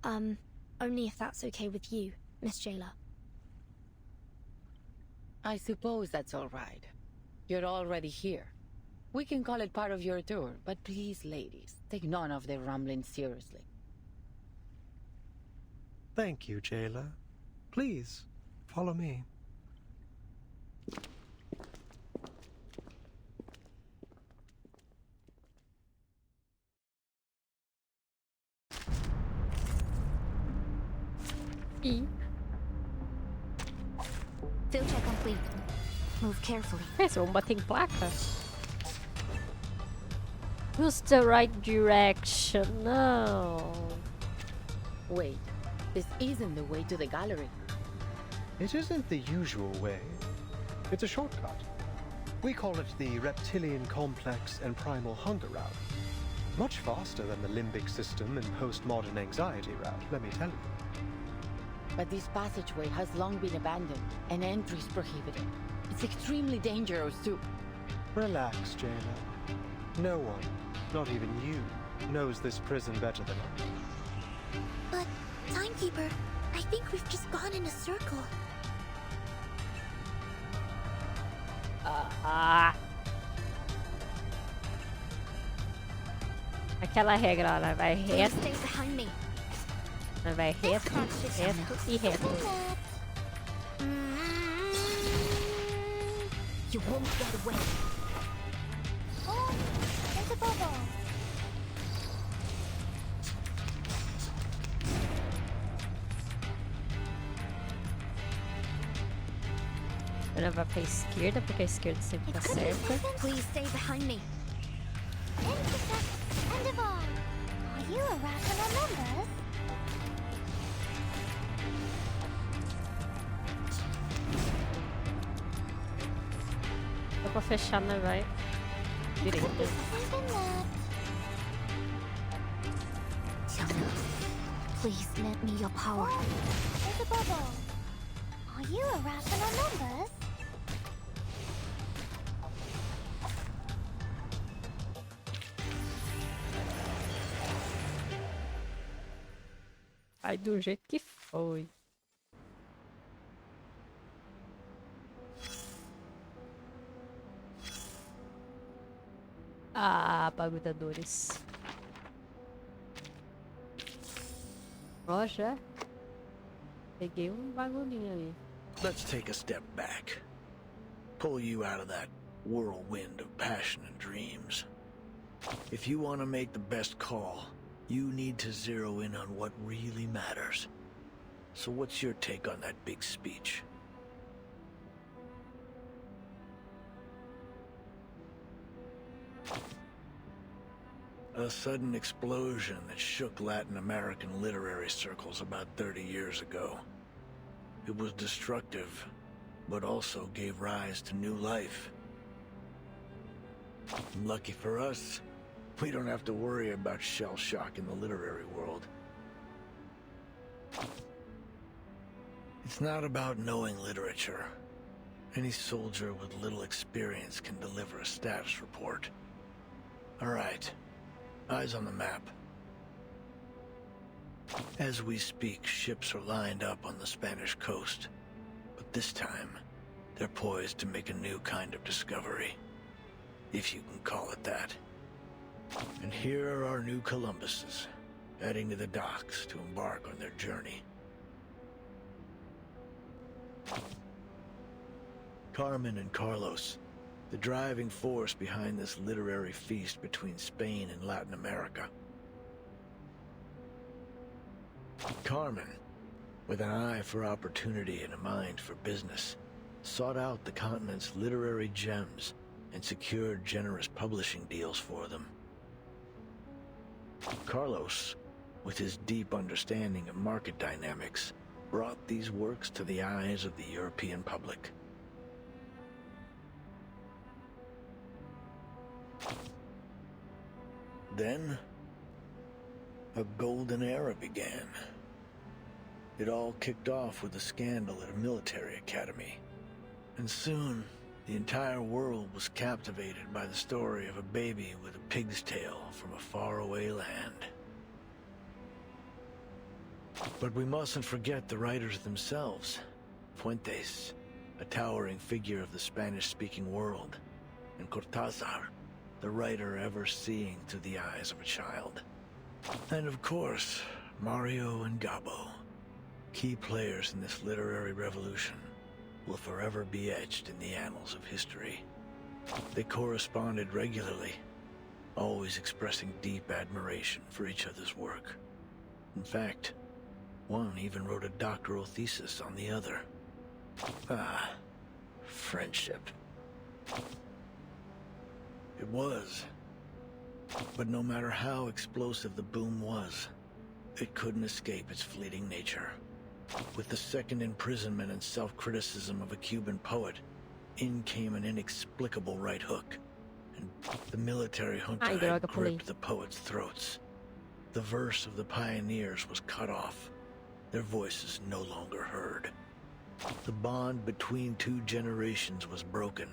Only if that's okay with you, Miss Jailer. I suppose that's all right. You're already here. We can call it part of your tour, but please, ladies, take none of their rumblings seriously. Thank you, jailer. Please, follow me. Filter complete. Move carefully. Esse vamos bater em placa? Use the right direction. No. Wait, this isn't the way to the gallery. It isn't the usual way. It's a shortcut. We call it the reptilian complex and primal hunger route. Much faster than the limbic system and postmodern anxiety route, let me tell you. But this passageway has long been abandoned, and entry is prohibited. It's extremely dangerous too. Relax, jailer. No one, not even you, knows this prison better than I. But, Timekeeper, I think we've just gone in a circle. Aquela regra, ela vai reto, Stay behind me. ela vai reto, reto e reto. You won't get away. Oh, there's a bubble. Ela vai pra esquerda, porque a esquerda sempre tá certa. Please stay behind me. Endeavor, are you a rational members? Dá pra fechar, né? Vai direita. Please lend me your power. There's a bubble. Are you a rational members? Vai do jeito que foi. Ah, bagulhadores. Ó, já. Peguei bagulhinho ali. Let's take a step back. Pull you out of that whirlwind of passion and dreams. If you want to make the best call, you need to zero in on what really matters. So what's your take on that big speech? A sudden explosion that shook Latin American literary circles about 30 years ago. It was destructive, but also gave rise to new life. Lucky for us, we don't have to worry about shell shock in the literary world. It's not about knowing literature. Any soldier with little experience can deliver a status report. All right. Eyes on the map. As we speak, ships are lined up on the Spanish coast. But this time, they're poised to make a new kind of discovery. If you can call it that. And here are our new Columbuses, heading to the docks to embark on their journey. Carmen and Carlos, the driving force behind this literary feast between Spain and Latin America. Carmen, with an eye for opportunity and a mind for business, sought out the continent's literary gems and secured generous publishing deals for them. Carlos, with his deep understanding of market dynamics, brought these works to the eyes of the European public. Then, a golden era began. It all kicked off with a scandal at a military academy. And soon, the entire world was captivated by the story of a baby with a pig's tail from a faraway land. But we mustn't forget the writers themselves. Fuentes, a towering figure of the Spanish-speaking world, and Cortázar, the writer ever seeing through the eyes of a child. And of course, Mario and Gabo, key players in this literary revolution, will forever be etched in the annals of history. They corresponded regularly, always expressing deep admiration for each other's work. In fact, one even wrote a doctoral thesis on the other. Ah, friendship. It was. But no matter how explosive the boom was, it couldn't escape its fleeting nature. With the second imprisonment and self-criticism of a Cuban poet, in came an inexplicable right hook, and the military junta had gripped the poets' throats. The verse of the pioneers was cut off, their voices no longer heard. The bond between two generations was broken,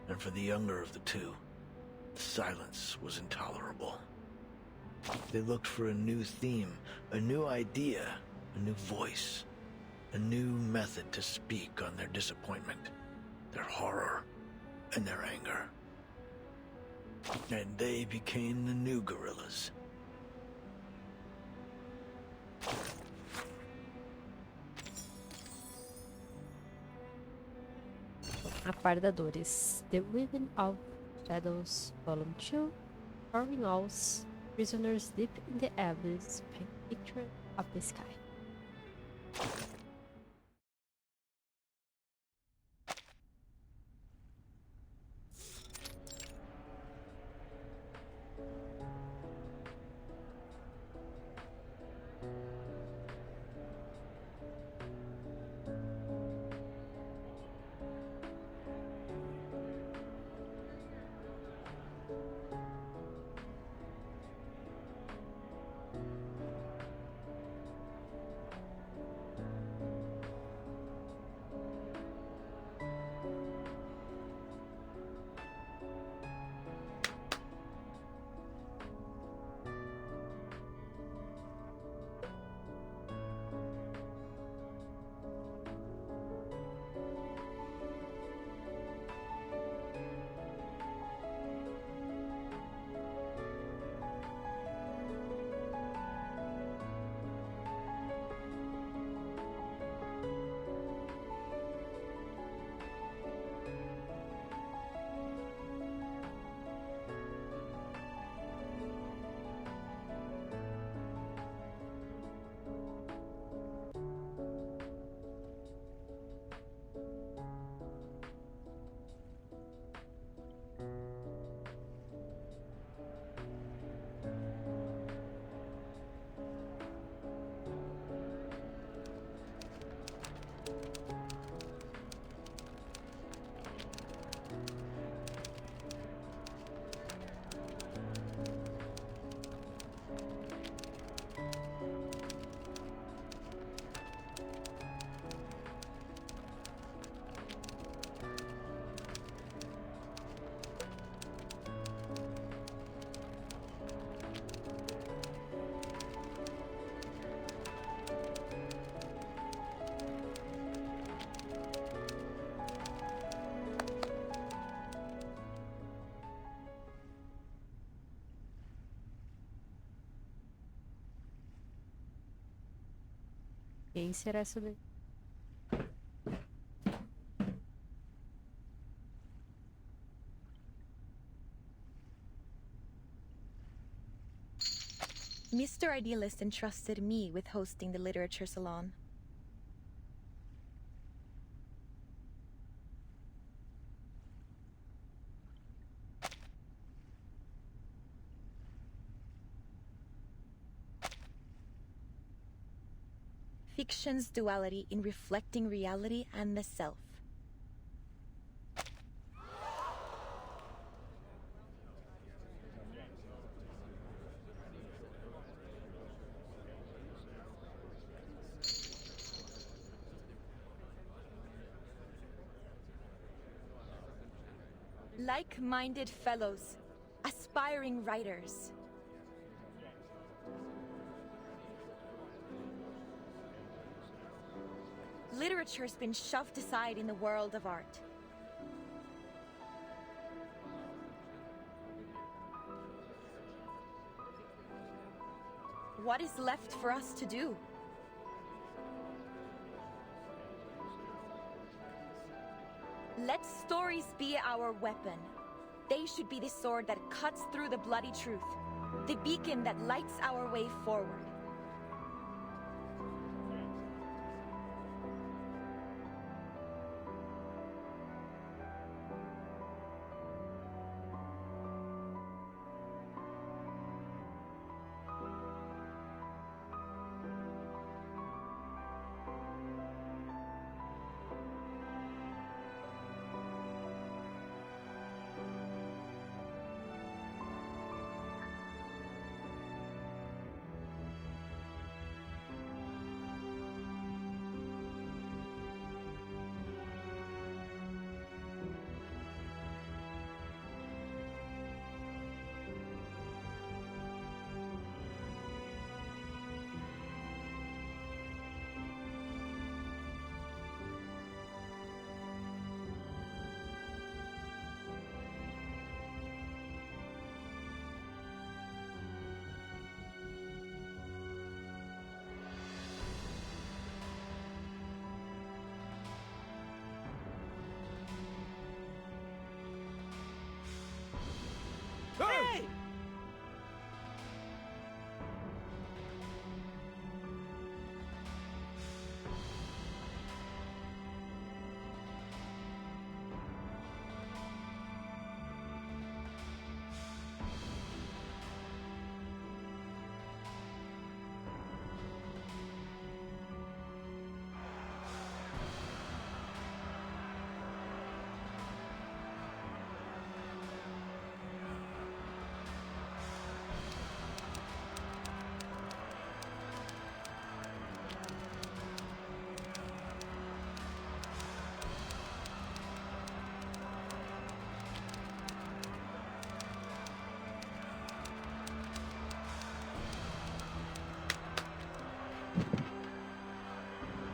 and for the younger of the two, the silence was intolerable. They looked for a new theme, a new idea, a new voice, a new method to speak on their disappointment, their horror, and their anger. And they became the new guerrillas. Apardadores. The Weaving of Shadows, Volume 2. Carving Owls. Prisoners deep in the abyss. Paint picture of the sky. Quem será essa daí? Mr. Idealist entrusted me with hosting the literature salon. Fiction's duality in reflecting reality and the self. Like-minded fellows, aspiring writers. Literature's been shoved aside in the world of art. What is left for us to do? Let stories be our weapon. They should be the sword that cuts through the bloody truth, the beacon that lights our way forward. Hey!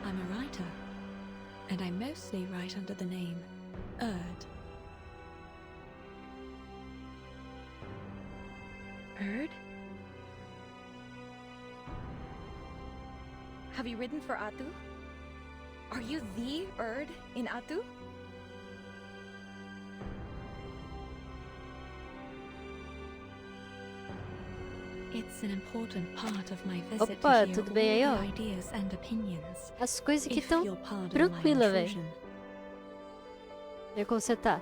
I'm a writer, and I mostly write under the name Erd. Erd? Have you written for Atu? Are you the Erd in Atu? It's an important part of my visit Opa, to hear tudo all bem aí, the ó? ideas and opinions. As coisas aqui If estão you'll pardon my tranquilas, velho. intrusion. E como você tá?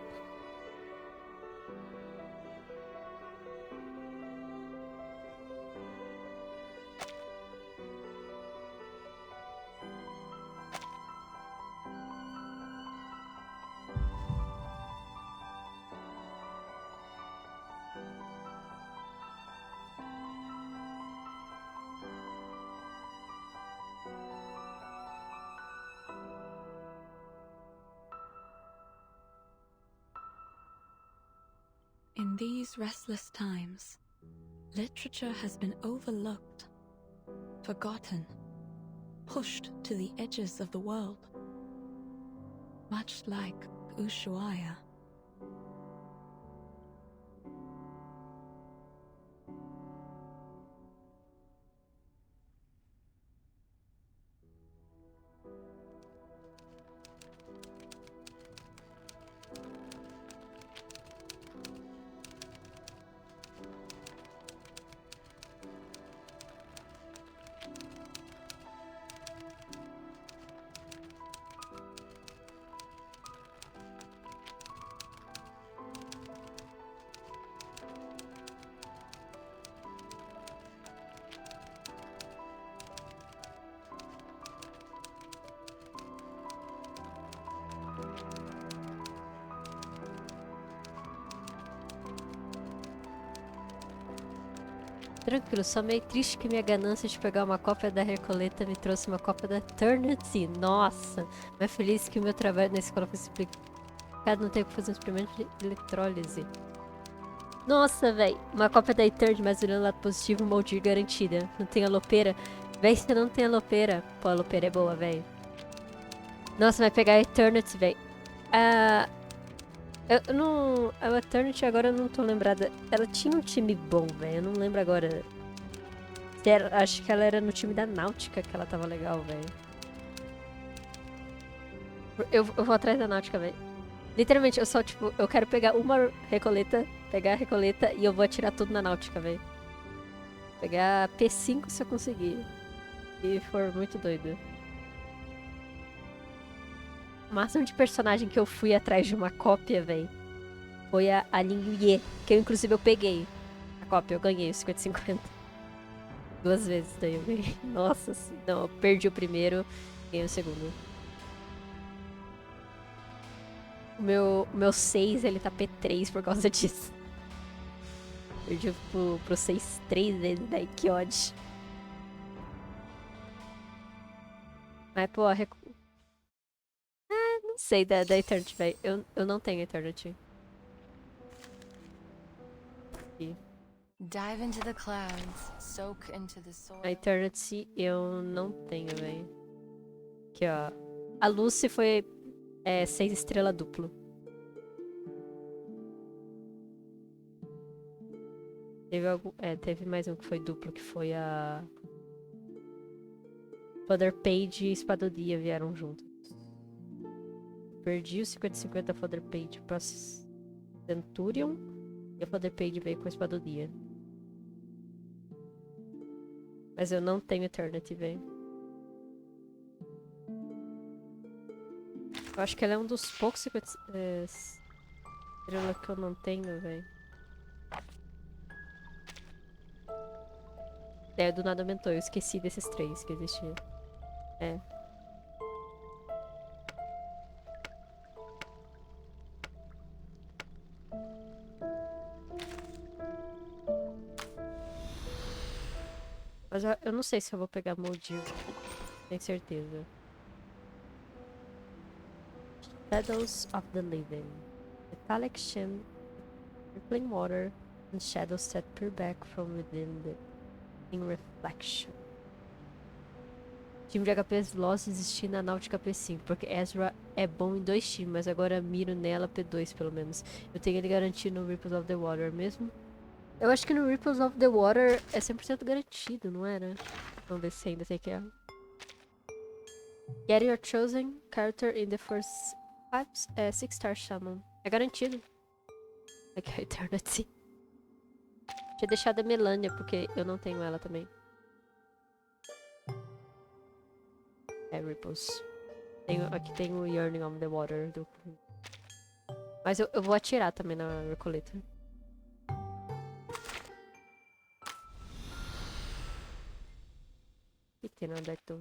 In these restless times, literature has been overlooked, forgotten, pushed to the edges of the world, much like Ushuaia. Tranquilo, só meio triste que minha ganância de pegar uma cópia da Recoleta me trouxe uma cópia da Eternity. Nossa, mas feliz que o meu trabalho na escola foi explicado, não tenho que fazer um experimento de eletrólise. Nossa, velho, uma cópia da Eternity, mas olhando o lado positivo, molde garantida. Não tem alopeira. Véi, você não tem alopeira. Pô, a alopeira é boa, velho. Nossa, vai pegar a Eternity, velho. Eu não... A Eternity agora eu não tô lembrada. Ela tinha um time bom, velho. Eu não lembro agora. Acho que ela era no time da Náutica que ela tava legal, velho. Eu vou atrás da Náutica, velho. Literalmente, eu só, tipo, eu quero pegar uma Recoleta, pegar a Recoleta e eu vou atirar tudo na Náutica, velho. Pegar P5 se eu conseguir. E for muito doido. O máximo de personagem que eu fui atrás de uma cópia, velho, foi a Linguier, que eu inclusive eu peguei. A cópia, eu ganhei, 50-50. 2 vezes daí eu ganhei. Nossa, não, eu perdi o primeiro, ganhei o segundo. O meu 6, ele tá P3 por causa disso. Perdi pro 6 3 vezes, daí que ódio. Mas, pô, não sei da Eternity, velho. Eu não tenho Eternity. Aqui. Dive into the clouds, soak into the soil. A Eternity eu não tenho, velho. Aqui, ó. A Lucy foi 6 estrela duplo. Teve mais um que foi duplo, que foi a Father Page e Espadodia vieram juntos. Perdi o 50-50 Father Page pra Centurion e a Father Page veio com a Espadodia. Mas eu não tenho Eternity, velho. Eu acho que ela é um dos poucos 50 estrelas que eu não tenho, velho. Do nada aumentou, eu esqueci desses 3 que existiam. Mas eu não sei se eu vou pegar Moldiv. Tenho certeza. Shadows of the Living. Metallic shim, rippling water, and shadows that peer back from within in reflection. Time de HPs Lost existir na Náutica P5, porque Ezra é bom em 2 times, mas agora miro nela P2 pelo menos. Eu tenho ele garantido no Ripples of the Water mesmo. Eu acho que no Ripples of the Water é 100% garantido, não era? Vamos ver se ainda tem que errar. Get your chosen character in the first 6-star summon. É garantido. Aqui a Eternity. Tinha deixado a Melania, porque eu não tenho ela também. Ripples. Aqui tem o Yearning of the Water. Mas eu vou atirar também na Recoleta. E tem nada aqui.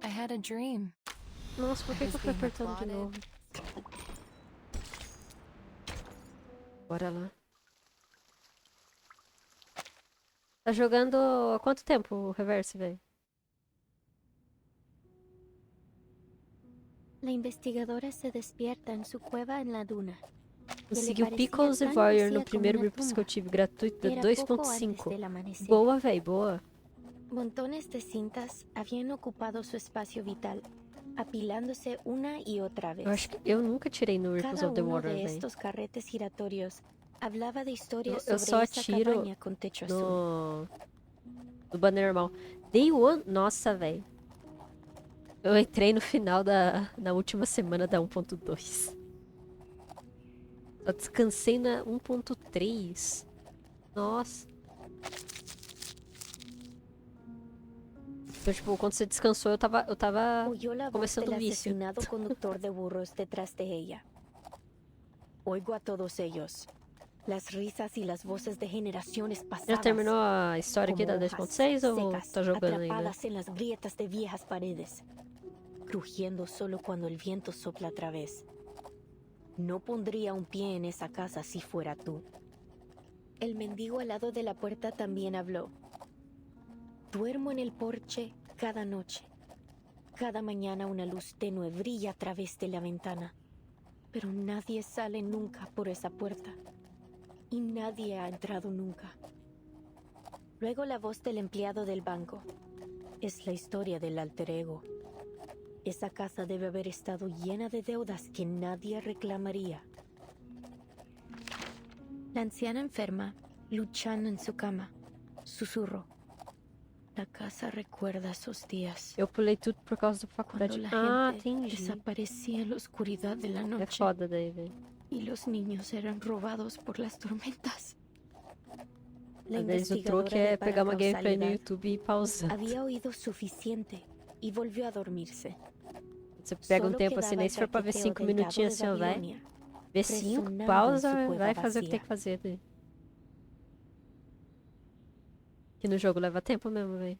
I had a dream. Nossa, por que eu fui apertando de novo? Bora lá. Tá jogando há quanto tempo o Reverse, velho? La investigadora se despierta en su cueva en la duna. Conseguiu Pickles e Warrior no primeiro Ripples que eu tive, gratuito da 2.5. Boa, véi, boa. Montones de cintas habían ocupado su espacio vital, apilándose una y otra vez. Eu acho que eu nunca tirei no Ripples of the Water, de véi. estos carretes giratorios hablaba de historias Eu só sobre esa atiro cabaña con techo azul. no banner normal. Day One, nossa, véi. Eu entrei no final na última semana da 1.2. Só descansei na 1.3. Nossa. Então, tipo, quando você descansou, eu tava começando o vício. Asesinado conductor de burros detrás de ella. Oigo a todos ellos. Las risas y las voces de generaciones pasadas. Já terminou a história aqui da 10.6 ou tá jogando ainda? Atrapadas en las grietas de viejas paredes, crujiendo solo cuando el viento sopla otra vez. No pondría un pie en esa casa si fuera tú. El mendigo al lado de la puerta también habló. Duermo en el porche cada noche. Cada mañana una luz tenue brilla a través de la ventana. Pero nadie sale nunca por esa puerta. Y nadie ha entrado nunca. Luego la voz del empleado del banco. Es la historia del alter ego. Esa casa debe haber estado llena de deudas que nadie reclamaría. La anciana enferma, luchando en su cama, susurró. La casa recuerda esos días. Eu pulei tudo por causa da faculdade. La gente Entendi. desaparecía en la oscuridad de la noche. É foda daí, velho. Y los niños eran robados por las tormentas. La Às vezes o investigadora truque é de pegar uma gameplay no paracausalidad YouTube e pausar. había oído suficiente y volvió a dormirse. Você pega um Solo tempo assim, quedaba nem el se for pra ver traqueteo 5 del minutinhos gado assim, de ó, vai. Babilonia, Vê 5, resonando pausa, en su vai cueva fazer o que tem vacía. que fazer. Daí. Que no jogo leva tempo mesmo, velho.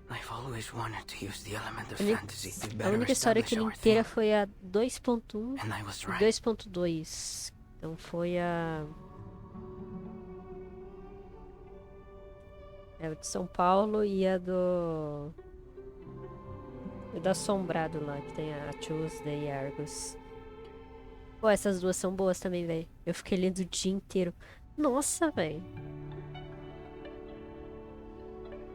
I've always wanted to use the element of A fantasy to a better única história que establish li our inteira theme. foi a 2.1 And I was e right. 2.2. Então foi a... É a de São Paulo e a do... E do Assombrado lá, que tem a Tuesday e Argus. Pô, essas duas são boas também, velho. Eu fiquei lendo o dia inteiro. Nossa, velho.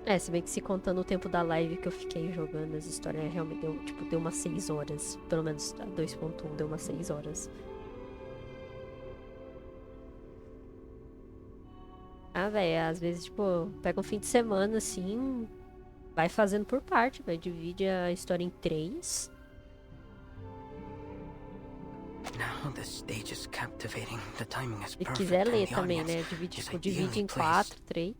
É, se bem que se contando o tempo da live que eu fiquei jogando as histórias, realmente deu, tipo, deu umas 6 horas. Pelo menos a 2.1 deu umas 6 horas. Ah, velho, às vezes, tipo, pega um fim de semana, assim, vai fazendo por parte, velho. Divide a história em 3. Now the stage is captivating. The timing is Se perfect. quiser ler and the também, audience né? Divide, is tipo, divide ideally em placed. 4, 3.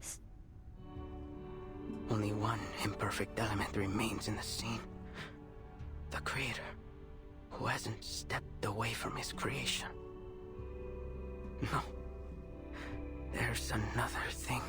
Only one imperfect element remains in the scene. The creator, who hasn't stepped away from his creation. No. There's another thing.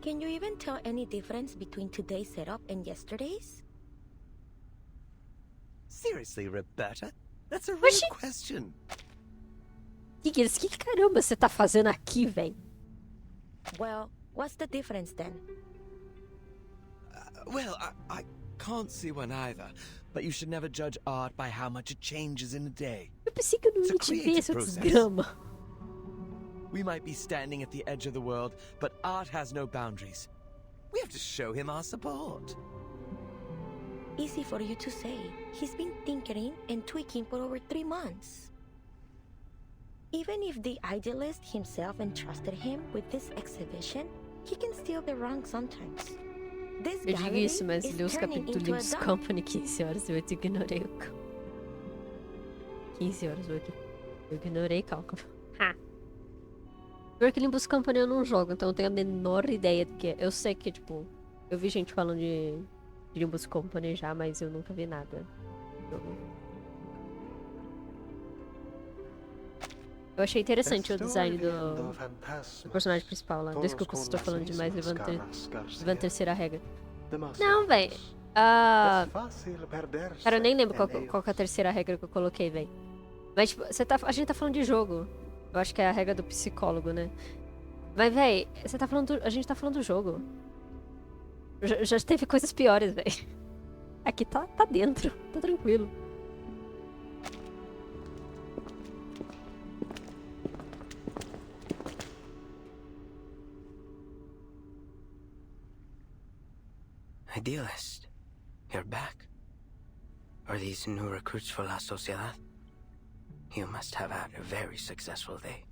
Can you even tell any difference between today's setup and yesterday's? Seriously, Roberta? That's a real question. Que caramba você tá fazendo aqui, velho? Well, what's the difference then? Well, I can't see one either. But you should never judge art by how much it changes in a day. Eu pensei que eu não ia te ver, seu desgrama. We might be standing at the edge of the world, but art has no boundaries. We have to show him our support. Easy for you to say. He's been tinkering and tweaking for over 3 months. Even if the idealist himself entrusted him with this exhibition, he can still be wrong sometimes. This Eu digo gallery isso, mas is li os turning into a capítulos dump. Company 15 horas e 8 ignorei o 15 horas, 8. Eu ignorei cálculo. Ha! Pior que Limbus Company eu não jogo, então eu tenho a menor ideia do que é. Eu sei que, tipo, eu vi gente falando de Limbus Company já, mas eu nunca vi nada. Eu achei interessante o design do personagem principal lá. Desculpa se estou falando demais, levando terceira regra. Não, velho. Cara, eu nem lembro qual que é a terceira regra que eu coloquei, velho. Mas, tipo, a gente tá falando de jogo. Eu acho que é a regra do psicólogo, né? Mas, véi, a gente tá falando do jogo. Já teve coisas piores, véi. Aqui tá dentro, tá tranquilo. Idealist, you're back. Are these new recruits for La Sociedad? You must have had a very successful day.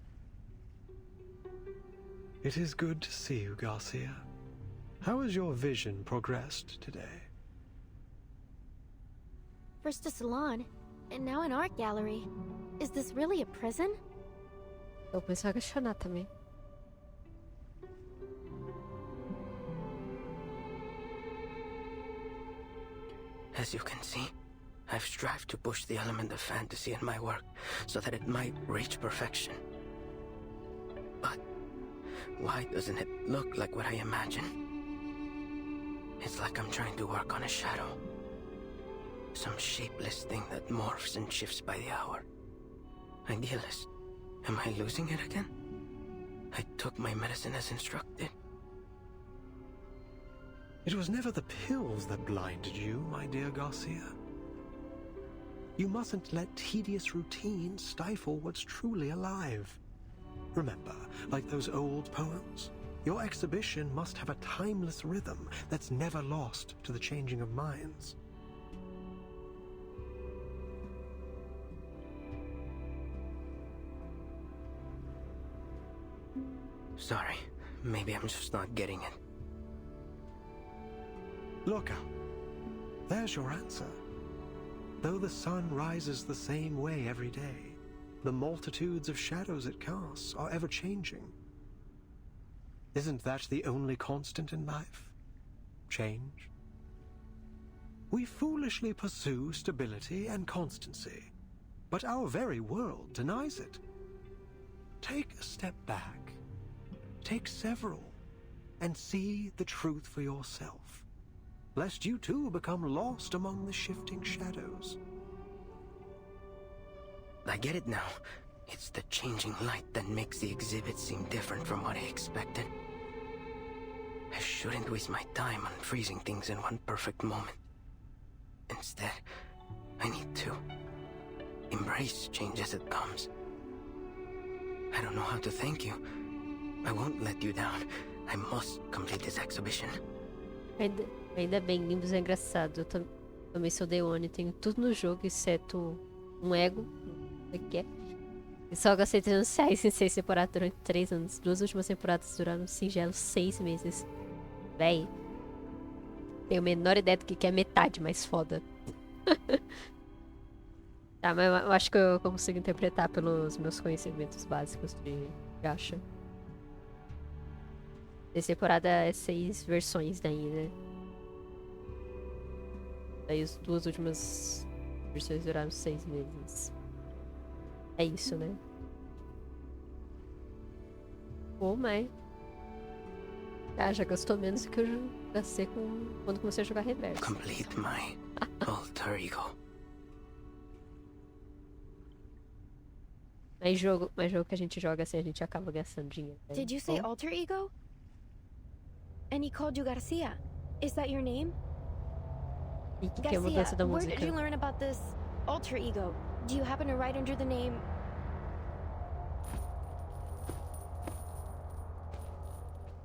It is good to see you, Garcia. How has your vision progressed today? First a salon, and now an art gallery. Is this really a prison? Eu penso em questionar também. As you can see, I've strived to push the element of fantasy in my work so that it might reach perfection. But why doesn't it look like what I imagine? It's like I'm trying to work on a shadow. Some shapeless thing that morphs and shifts by the hour. Idealist, am I losing it again? I took my medicine as instructed. It was never the pills that blinded you, my dear Garcia. You mustn't let tedious routine stifle what's truly alive. Remember, like those old poems, your exhibition must have a timeless rhythm that's never lost to the changing of minds. Sorry, maybe I'm just not getting it. Look out. There's your answer. Though the sun rises the same way every day, the multitudes of shadows it casts are ever changing. Isn't that the only constant in life? Change? We foolishly pursue stability and constancy, but our very world denies it. Take a step back. Take several, and see the truth for yourself, lest you too become lost among the shifting shadows. I get it now. It's the changing light that makes the exhibit seem different from what I expected. I shouldn't waste my time on freezing things in one perfect moment. Instead, I need to embrace change as it comes. I don't know how to thank you. I won't let you down. I must complete this exhibition. Ainda bem, Nimbus é engraçado. Eu também sou Deone, tenho tudo no jogo, exceto um ego. Qualquer. E só gastei 300 reais em 6 temporadas durante 3 anos. 2 últimas temporadas duraram singelos 6 meses. Véi. Tenho a menor ideia do que é metade mais foda. Tá, mas eu acho que eu consigo interpretar pelos meus conhecimentos básicos de gacha. Essa temporada é 6 versões daí, né? Daí as 2 últimas versões duraram 6 meses. É isso, né? Pô, mas... Ah, já gastou menos do que eu gastei quando comecei a jogar reverso. Complete my alter ego. Mas jogo que a gente joga assim, a gente acaba gastando dinheiro. Né? Did you say alter ego? And he called you Garcia. Is that your name? E que é a mudança da where música? did you learn about this alter ego? Do you happen to write under the name...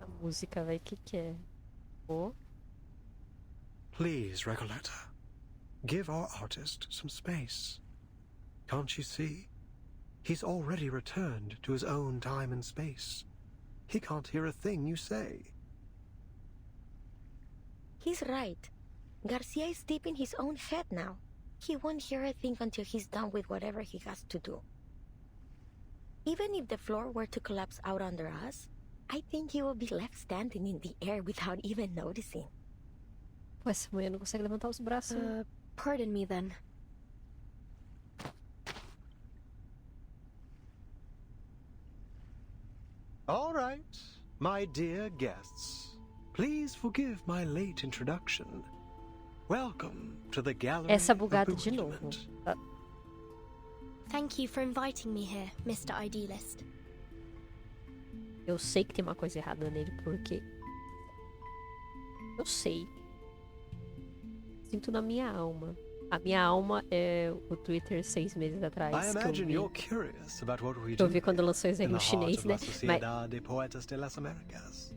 A música, vai, que é? Oh. Please, Recoleta, give our artist some space. Can't you see? He's already returned to his own time and space. He can't hear a thing you say. He's right. Garcia is deep in his own head now. He won't hear a thing until he's done with whatever he has to do. Even if the floor were to collapse out under us, I think he will be left standing in the air without even noticing. Pô, essa mulher não consegue levantar os braços. Pardon me then. All right, my dear guests, please forgive my late introduction. Welcome to the gallery Essa of bugada de novo. bewilderment. Thank you for inviting me here, Mr. Idealist. Eu sei que tem uma coisa errada nele, porque... Eu sei. Sinto na minha alma. A minha alma é o Twitter 6 meses atrás. I Que imagine you're curious about what we do eu vi quando lançou isso aí in no the heart chinês, of né? La Sociedad de Poetas de las Americas.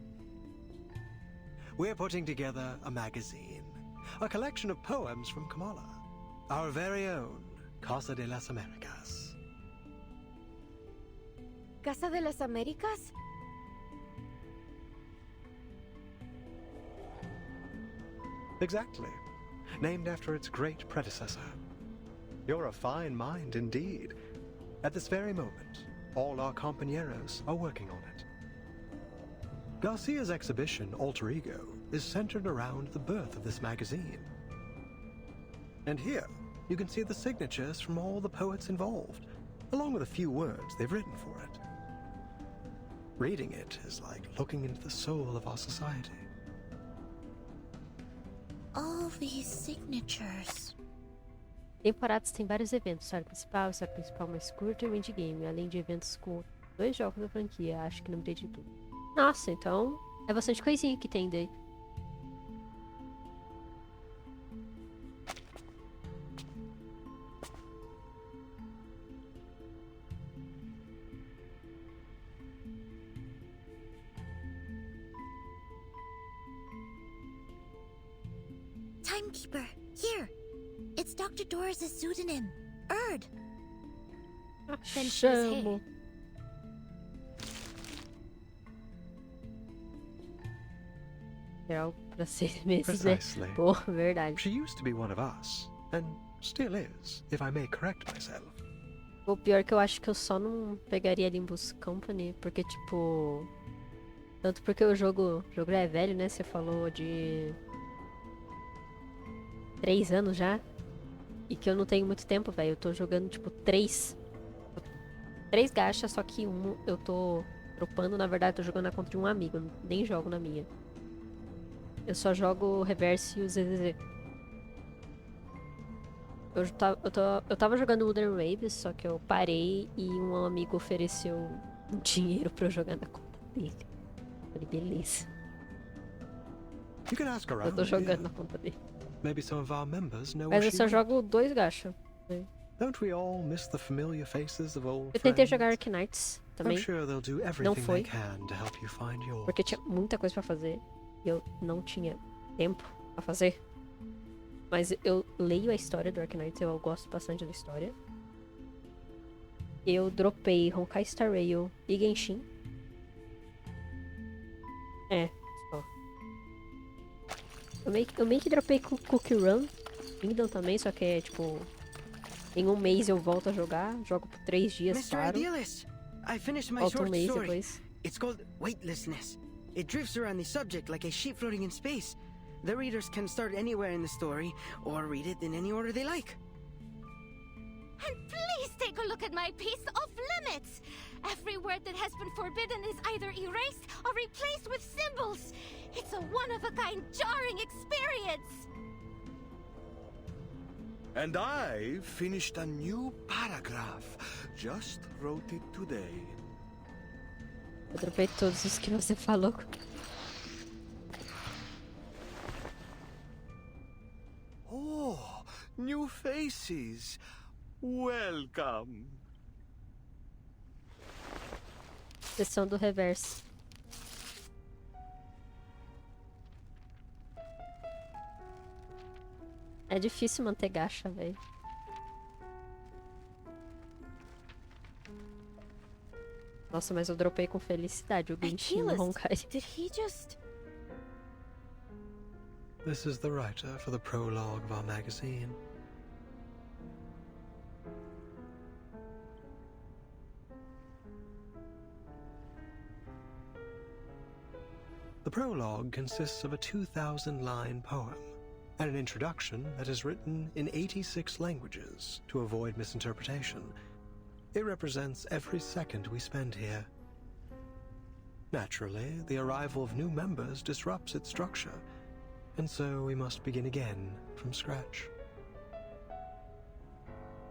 We're putting together a magazine, a collection of poems from Kamala, our very own Casa de las Americas. Casa de las Américas? Exactly. Named after its great predecessor. You're a fine mind indeed. At this very moment, all our compañeros are working on it. Garcia's exhibition, Alter Ego, is centered around the birth of this magazine. And here, you can see the signatures from all the poets involved, along with a few words they've written for it. Reading it is like looking into the soul of our society. All these signatures. Temporadas tem vários eventos, história principal mais curta e o indie game, além de eventos com 2 jogos da franquia, acho que não de tudo. Nossa, então é bastante coisinha que tem daí. Timekeeper, here. It's Dr. Doris' pseudonym, Erd. Then she was here. Chamo. É algo pra 6 meses, né? Precisely. Pô, verdade. She used to be one of us, and still is, if I may correct myself. O pior é que eu acho que eu só não pegaria Limbus Company, porque, tipo... Tanto porque o jogo já é velho, né? Você falou de... 3 anos já. E que eu não tenho muito tempo, velho. Eu tô jogando, tipo, 3 gachas, só que um eu tô dropando. Na verdade, eu tô jogando na conta de um amigo. Eu nem jogo na minha. Eu só jogo o Reverse e o ZZZ. Eu tava jogando Wooden Waves, só que eu parei e um amigo ofereceu dinheiro pra eu jogar na conta dele. Eu falei, beleza. You can ask around, Eu tô jogando yeah. na conta dele. Maybe some of our members know Mas what eu she só wrote. jogo 2 gacha. Don't we all miss the familiar faces of old Eu tentei friends? jogar Arknights também. I'm sure they'll do Não everything foi. they can to help you find yours. Porque tinha muita coisa pra fazer. E eu não tinha tempo pra fazer. Mas eu leio a história do Arknights. Eu gosto bastante da história. Eu dropei Honkai Star Rail e Genshin. Só. Eu meio que dropei Cookie Run. Kingdom também, só que é tipo... Em um mês eu volto a jogar. Jogo por 3 dias, Mr. paro. Idealist, I finished my Volto short mês story. depois. It's called Weightlessness. It drifts around the subject like a sheep floating in space. The readers can start anywhere in the story, or read it in any order they like. And please take a look at my piece of limits. Every word that has been forbidden is either erased or replaced with symbols. It's a one-of-a-kind jarring experience. And I finished a new paragraph. Just wrote it today. Eu dropei todos os que você falou. Oh, new faces. Welcome. Sessão do reverso. É difícil manter gacha, velho. Nossa, mas eu dropei com felicidade o Genshin no Honkai. Did he just... This is the writer for the prologue of our magazine. The prologue consists of a 2,000-line poem and an introduction that is written in 86 languages to avoid misinterpretation. It represents every second we spend here. Naturally, the arrival of new members disrupts its structure, and so we must begin again from scratch.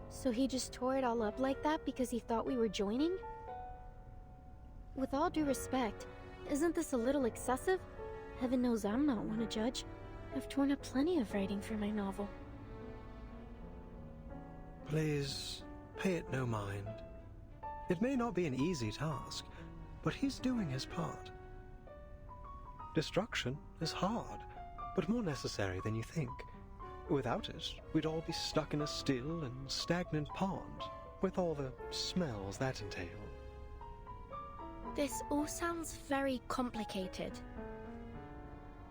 So he just tore it all up like that because he thought we were joining? With all due respect, isn't this a little excessive? Heaven knows I'm not one to judge. I've torn up plenty of writing for my novel. Please, pay it no mind. It may not be an easy task, but he's doing his part. Destruction is hard, but more necessary than you think. Without it, we'd all be stuck in a still and stagnant pond, with all the smells that entail. This all sounds very complicated.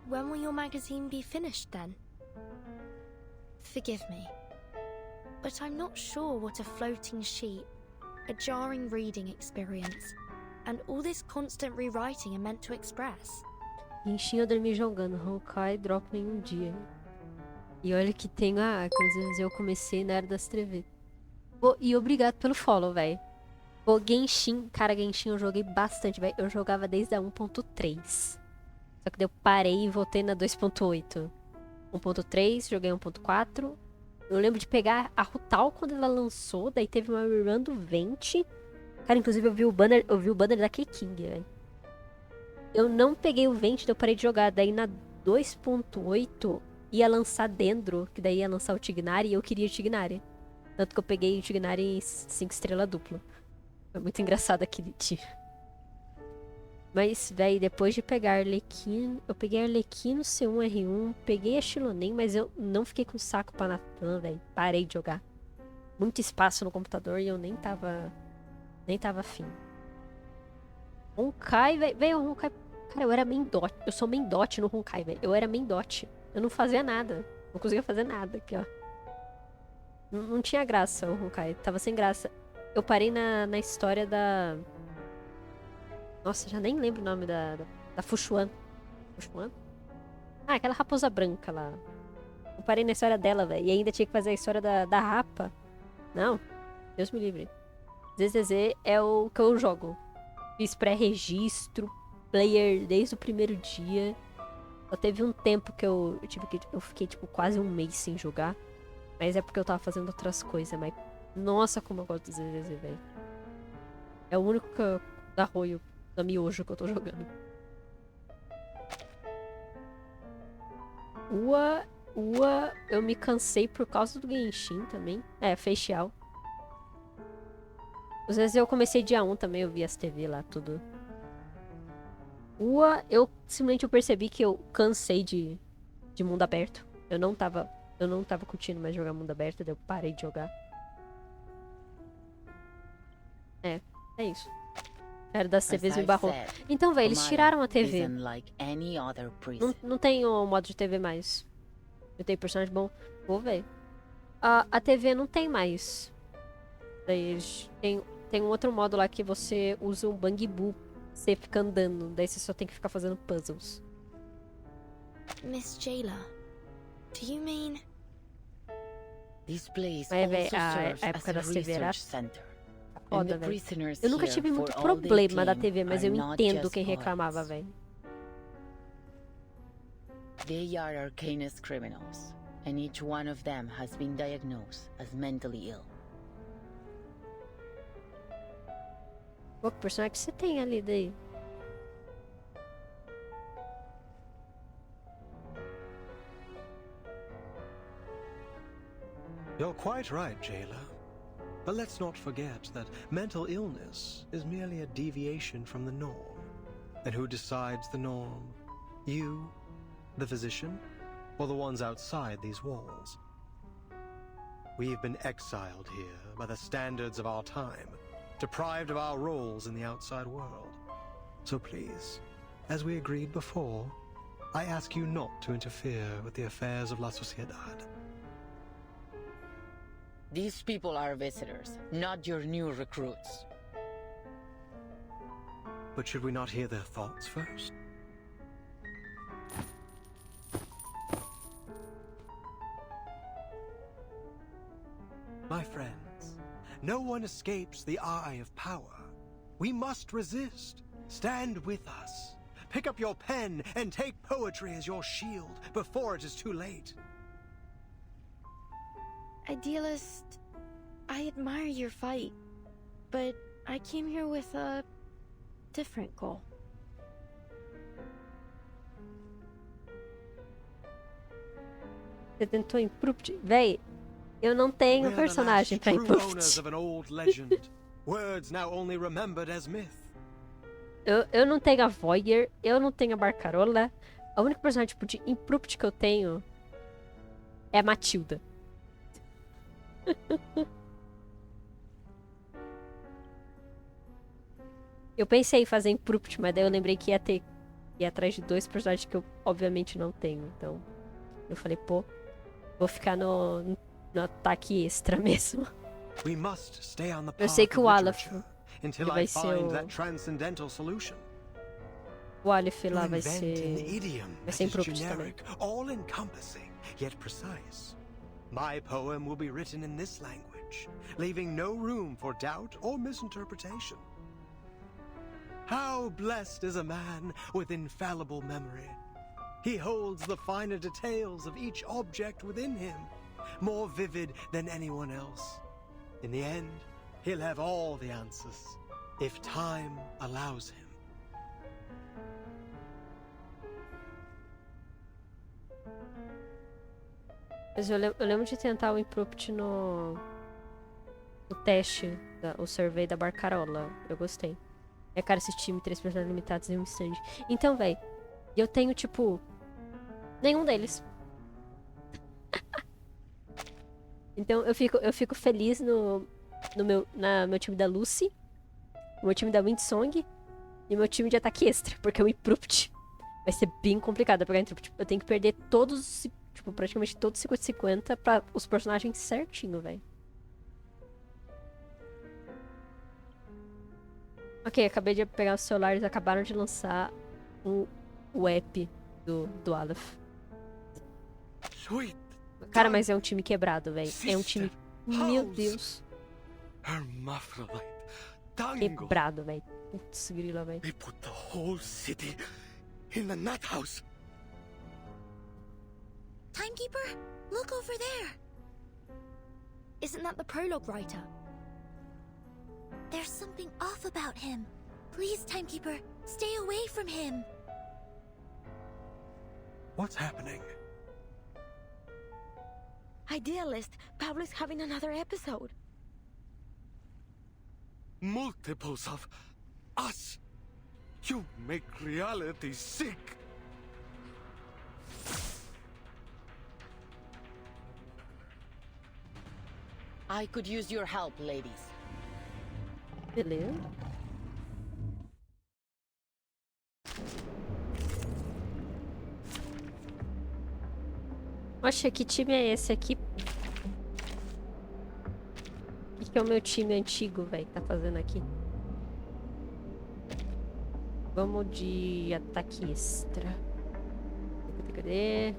When will your magazine be finished then? Forgive me, but I'm not sure what a floating sheet a jarring reading experience, and all this constant rewriting are meant to express. Genshin eu dormi jogando, Honkai dropa em um dia. E olha que tem, inclusive eu comecei na Era das Trevetas. E obrigado pelo follow, velho. Pô, Genshin, cara, Genshin eu joguei bastante, velho. Eu jogava desde a 1.3. Só que daí eu parei e voltei na 2.8. 1.3, joguei 1.4. Eu lembro de pegar a Rutal quando ela lançou, daí teve uma rerun do Venti. Cara, inclusive eu vi o banner da K-King, velho. Eu não peguei o Venti, daí eu parei de jogar. Daí na 2.8 ia lançar Dendro, que daí ia lançar o Tignari, e eu queria o Tignari. Tanto que eu peguei o Tignari 5 estrelas duplo. Foi muito engraçado aquele dia. Mas, véi, depois de pegar Arlequino... Eu peguei Arlequino, C1, R1, peguei a Shilonen, mas eu não fiquei com saco pra Natan, véi. Parei de jogar. Muito espaço no computador e eu nem tava afim. Honkai, véi, o Honkai... Cara, eu era main dot. Eu sou main dot no Honkai, véi. Eu era main dot. Eu não fazia nada. Não conseguia fazer nada aqui, ó. Não tinha graça o Honkai. Tava sem graça. Eu parei na história da... Nossa, já nem lembro o nome da Fuxuan. Fuxuan? Ah, aquela raposa branca lá. Eu parei na história dela, velho. E ainda tinha que fazer a história da rapa. Não. Deus me livre. ZZZ é o que eu jogo. Fiz pré-registro. Player desde o primeiro dia. Só teve um tempo que eu fiquei, tipo, quase um mês sem jogar. Mas é porque eu tava fazendo outras coisas, mas... Nossa, como eu gosto do ZZZ, velho. É o único da Arroio, da Miojo que eu tô jogando. Ua, eu me cansei por causa do Genshin também. É, facial. Às vezes eu comecei dia 1 também, eu vi as TV lá, tudo. Eu simplesmente percebi que eu cansei de mundo aberto. Eu não tava curtindo mais jogar mundo aberto, daí eu parei de jogar. É isso. Era das TVs me barrou. Então, velho, eles tiraram a TV. Não tem o modo de TV mais. Eu tenho personagem bom. Vou ver. A TV não tem mais. Daí eles tem um outro modo lá que você usa um Bang Boo. Você fica andando. Daí você só tem que ficar fazendo puzzles. Miss Jayla, do you mean... This place A época da TV era foda, velho. Eu nunca tive muito problema da TV, mas eu entendo quem reclamava, velho. They are Arcanus criminals, and each one of them has been diagnosed as mentally ill. Pô, que personagem que você tem ali daí? You're quite right, Jayla. But let's not forget that mental illness is merely a deviation from the norm. And who decides the norm? You, the physician, or the ones outside these walls? We've been exiled here by the standards of our time, deprived of our roles in the outside world. So please, as we agreed before, I ask you not to interfere with the affairs of La Sociedad. These people are visitors, not your new recruits. But should we not hear their thoughts first? My friends, no one escapes the eye of power. We must resist. Stand with us. Pick up your pen and take poetry as your shield before it is too late. Idealist, I admire your fight, but I came here with a different goal. Você tentou Impropt? Véi, eu não tenho personagem pra Impropt. Words now only remembered as myth. Eu não tenho a Voyager, eu não tenho a Barcarola. A única personagem tipo de Impropt que eu tenho é a Matilda. Eu pensei em fazer Impropt, mas daí eu lembrei que ia atrás de 2 personagens que eu obviamente não tenho. Então eu falei, pô, vou ficar no ataque extra mesmo. We must stay on the Eu path sei que of o Aleph literature until ele I vai ser find o... that transcendental solution. O Aleph To lá vai invent ser... an idiom Vai that ser is impromptu também. generic, all-encompassing, yet precise. My poem will be written in this language, leaving no room for doubt or misinterpretation. How blessed is a man with infallible memory. He holds the finer details of each object within him, more vivid than anyone else. In the end, he'll have all the answers, if time allows him. Mas eu lembro de tentar o impromptu no teste, o survey da Barcarola. Eu gostei. É, cara, esse time, 3 personagens limitados em um stand. Então, véi, eu tenho, tipo, nenhum deles. Então, eu fico feliz no meu time da Lucy, no meu time da Windsong e no meu time de ataque extra, porque o impromptu vai ser bem complicado pra pegar impromptu. Eu tenho que perder todos, tipo, praticamente todos 50-50 pra os personagens certinho, velho. Ok, acabei de pegar o celular, eles acabaram de lançar o app do Aleph. Cara, mas é um time quebrado, velho. É um time... Meu Deus. Quebrado, velho. Putz, grila, velho. They put the whole city in the nut house. Timekeeper, look over there. Isn't that the prologue writer? There's something off about him. Please, Timekeeper, stay away from him. What's happening? Idealist, Pablo's having another episode. Multiples of us. You make reality sick. I could use your help, ladies. Beleza. Poxa, que time é esse aqui? O que é o meu time antigo, velho, que tá fazendo aqui? Vamos de ataque extra. Cadê?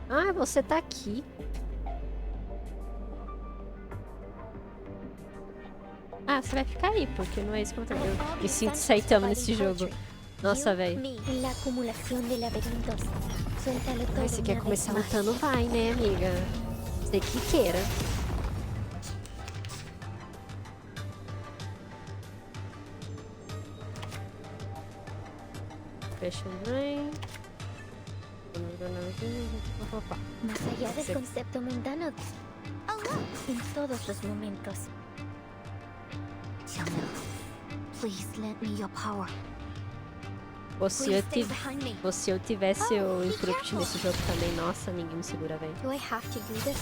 Ah, você tá aqui. Ah, você vai ficar aí, porque não é isso que eu tô... Eu me sinto Saitama nesse jogo. Nossa, velho. Mas você quer começar lutando? Vai, né, amiga? Você que queira. Fecha o brain. Más allá del concepto mundano, en todos los momentos. Please lend me your power. Se eu tivesse o impromptu nesse jogo também, nossa, ninguém me segura, velho. Do I have to do this?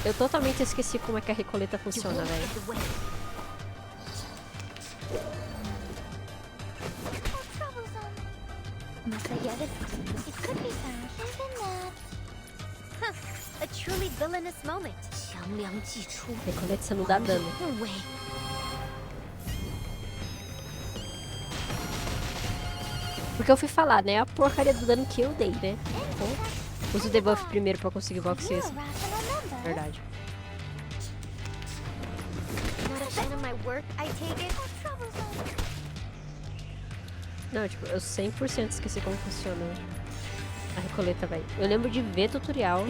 Eu totalmente esqueci como é que a recoleta funciona, velho. Más allá del... It could be found, isn't that? Huh, a truly villainous moment. Recoleta, você não dá dano. Porque eu fui falar, né? A porcaria do dano que eu dei, né? Então, uso o debuff primeiro pra conseguir box esse. Verdade. Não, tipo, eu 100% esqueci como funciona a recoleta, velho. Eu lembro de ver tutorial.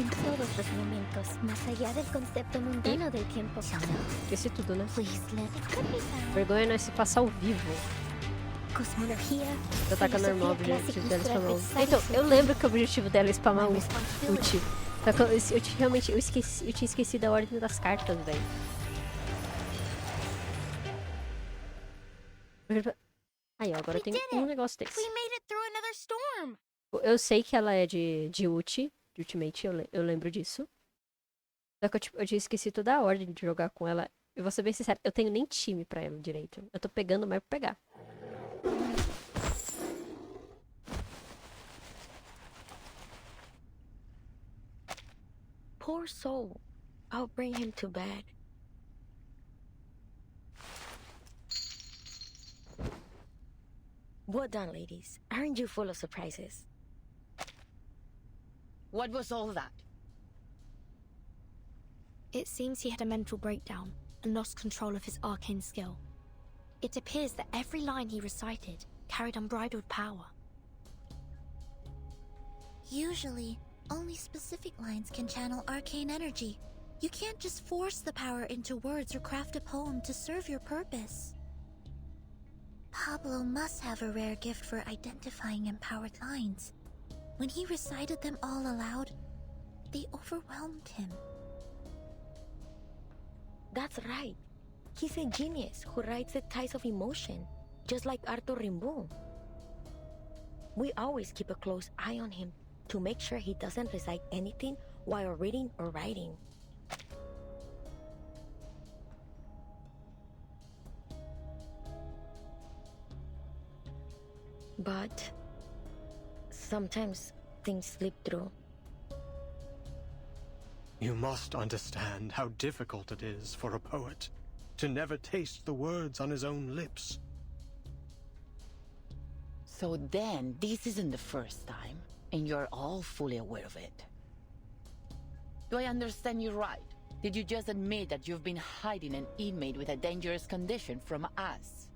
Esqueci tudo, né? Vergonha não é se passar ao vivo. Ataca normal, o objetivo dela é spamar ult. Então, eu lembro que o objetivo dela é spamar ult. Só que eu realmente eu tinha esquecido a ordem das cartas, velho. Aí, ó, agora eu tenho um negócio desse. Eu sei que ela é de ult, de ultimate, eu lembro disso. Só que eu tinha esquecido toda a ordem de jogar com ela. Eu vou ser bem sincero, eu tenho nem time pra ela direito. Eu tô pegando mais pra pegar. Poor soul. I'll bring him to bed. Well done, ladies. Aren't you full of surprises? What was all that? It seems he had a mental breakdown and lost control of his arcane skill. It appears that every line he recited carried unbridled power. Usually, only specific lines can channel arcane energy. You can't just force the power into words or craft a poem to serve your purpose. Pablo must have a rare gift for identifying empowered lines. When he recited them all aloud, they overwhelmed him. That's right. He's a genius who writes the tides of emotion, just like Arthur Rimbaud. We always keep a close eye on him to make sure he doesn't recite anything while reading or writing. But sometimes things slip through. You must understand how difficult it is for a poet to never taste the words on his own lips. So then, this isn't the first time, and you're all fully aware of it. Do I understand you right? Did you just admit that you've been hiding an inmate with a dangerous condition from us?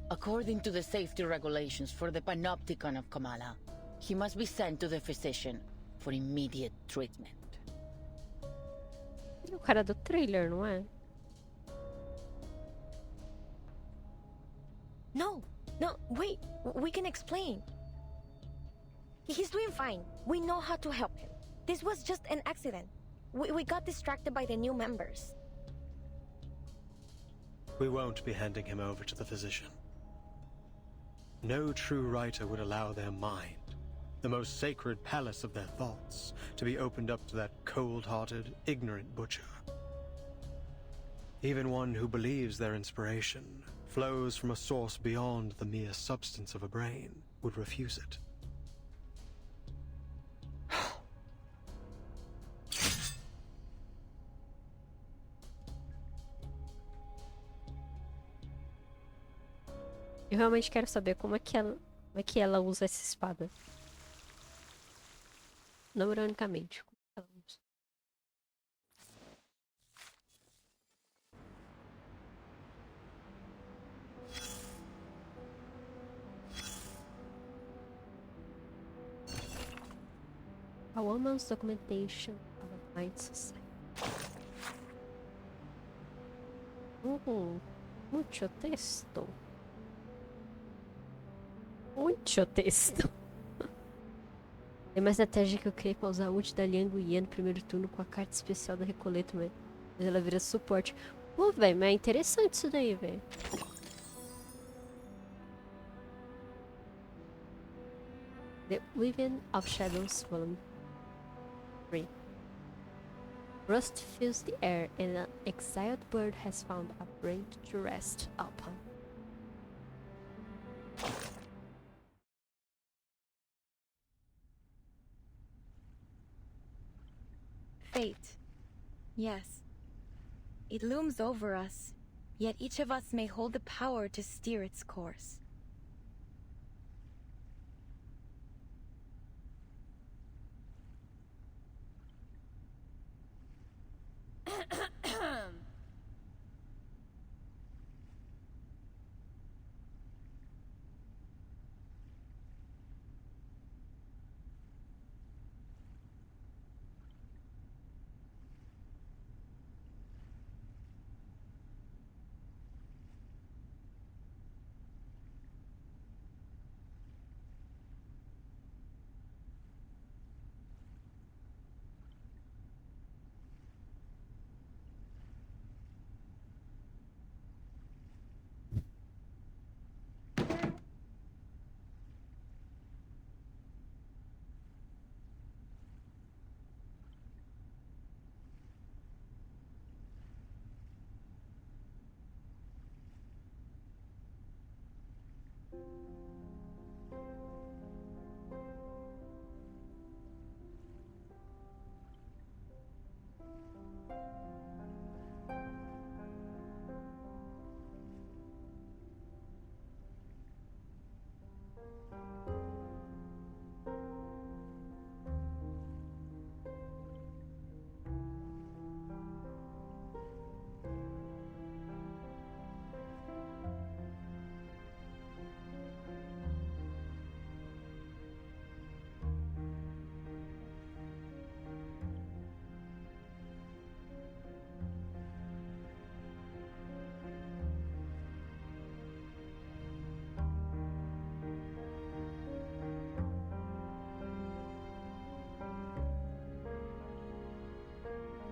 According to the safety regulations for the Panopticon of Kamala, he must be sent to the physician for immediate treatment. O cara do trailer, não é? No, wait, we can explain. He's doing fine. We know how to help him. This was just an accident. We got distracted by the new members. We won't be handing him over to the physician. No true writer would allow their mind, the most sacred palace of their thoughts, to be opened up to that cold-hearted, ignorant butcher. Even one who believes their inspiration flows from a source beyond the mere substance of a brain would refuse it. Eu realmente quero saber como é que ela usa essa espada. Não ironicamente. Como é que ela usa? A woman's documentation of a blind society. Mucho texto. Muito texto. É uma estratégia que eu criei pra usar a ult da Liang Guian no primeiro turno com a carta especial da Recoleta, mas ela vira suporte. Pô, velho, mas é interessante isso daí, velho. The Weaving of Shadows, Volume 3. Rust fills the air and an exiled bird has found a brain to rest upon. Fate. Yes. It looms over us, yet each of us may hold the power to steer its course.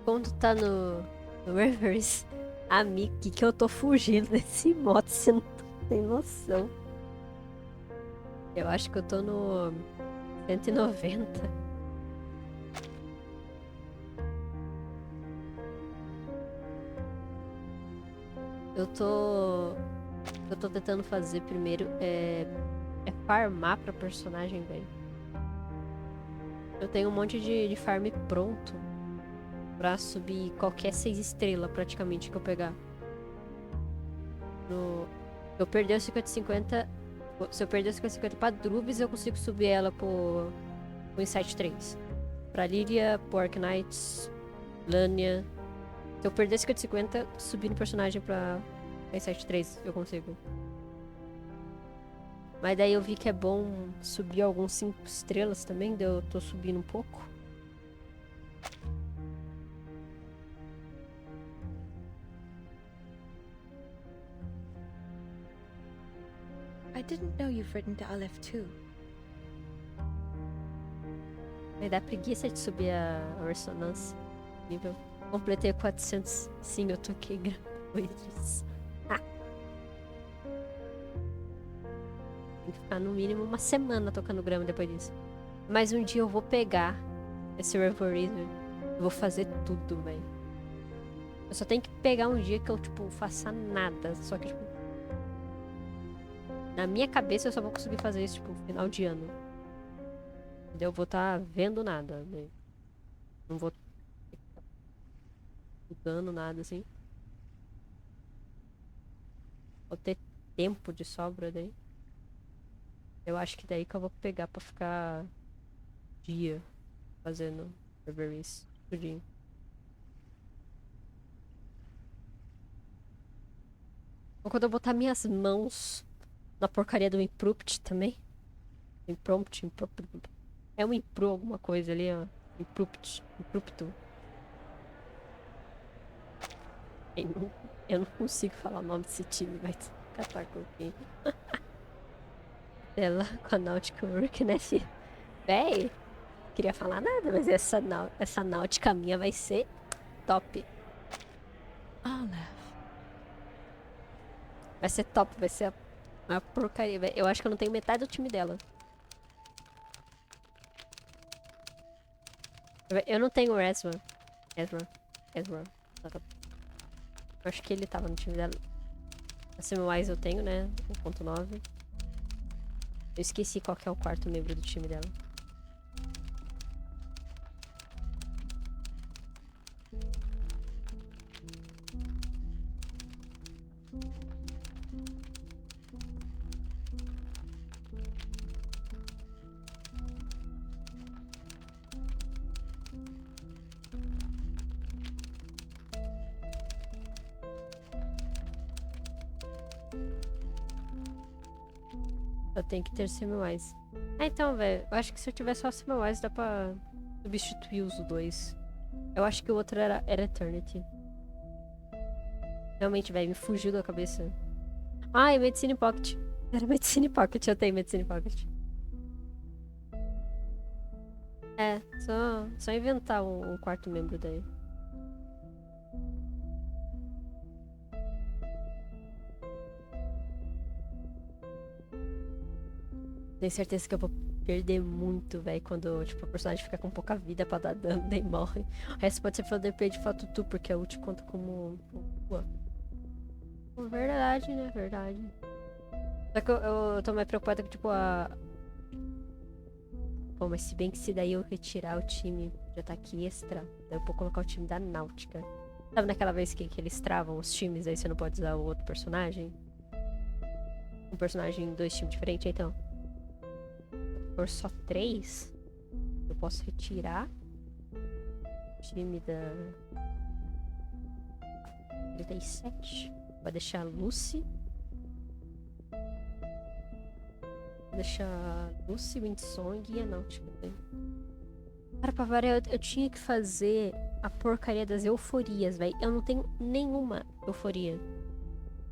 Quando tá no Reveries, amigo, que eu tô fugindo desse modo, você não tem noção. Eu acho que eu tô no 190. Eu tô tentando fazer primeiro é farmar pra personagem, velho. Eu tenho um monte de farm pronto pra subir qualquer 6 estrelas praticamente que eu pegar. Eu perder o 50-50. Se eu perder o 50-50 pra Druvis, eu consigo subir ela pro Insight 3. Pra Lilia, pro Arknights, Lania. Se eu perder 50-50, subir no personagem pra Insight 3, eu consigo. Mas daí eu vi que é bom subir alguns 5 estrelas também, daí eu tô subindo um pouco. I didn't know you've written to Aleph too. Vai dar preguiça de subir a ressonância. Nível. Completei 400. Sim, eu toquei gratuitos. Tem que ficar no mínimo uma semana tocando grama depois disso. Mas um dia eu vou pegar esse Reverie. Eu vou fazer tudo, velho. Eu só tenho que pegar um dia que eu, tipo, faça nada. Só que, tipo, na minha cabeça eu só vou conseguir fazer isso, tipo, no final de ano. Eu vou estar vendo nada, né? Não vou estudando nada, assim. Vou ter tempo de sobra daí. Eu acho que daí que eu vou pegar pra ficar dia fazendo Reveries tudinho. Ou quando eu botar minhas mãos na porcaria do Imprompt também. Imprompt. É um impro alguma coisa ali, ó. Imprupto. Eu não consigo falar o nome desse time, vai catar com quem. Ela com a Náutica Work, né, filho? Véi, queria falar nada, mas essa náutica minha vai ser top. Vai ser top, vai ser uma porcaria. Eu acho que eu não tenho metade do time dela. Eu não tenho o Ezra. Eu acho que ele tava no time dela. A Semwise eu tenho, né? 1.9. Eu esqueci qual que é o quarto membro do time dela. Eu tenho que ter Semwise. Ah, então, velho. Eu acho que se eu tiver só Semwise dá pra substituir os dois. Eu acho que o outro era Eternity. Realmente, velho, me fugiu da cabeça. Ah, é Medicine Pocket. Era Medicine Pocket, eu tenho Medicine Pocket. É, só inventar um quarto membro daí. Tenho certeza que eu vou perder muito, velho, quando, tipo, a personagem fica com pouca vida pra dar dano, daí morre. O resto pode ser pelo DP de fato tu, porque a ult conta como... Verdade, né? Verdade. Só que eu tô mais preocupada com, tipo, Pô, mas se bem que se daí eu retirar o time de ataque extra, daí eu vou colocar o time da Náutica. Sabe naquela vez que eles travam os times, aí você não pode usar o outro personagem? Um personagem em 2 times diferentes, então. Se for só 3, eu posso retirar o time da 37. Vai deixar a Lucy. Vou deixar a Lucy, Windsong e a Náutica. Cara, pra variar, eu tinha que fazer a porcaria das euforias, velho. Eu não tenho nenhuma euforia.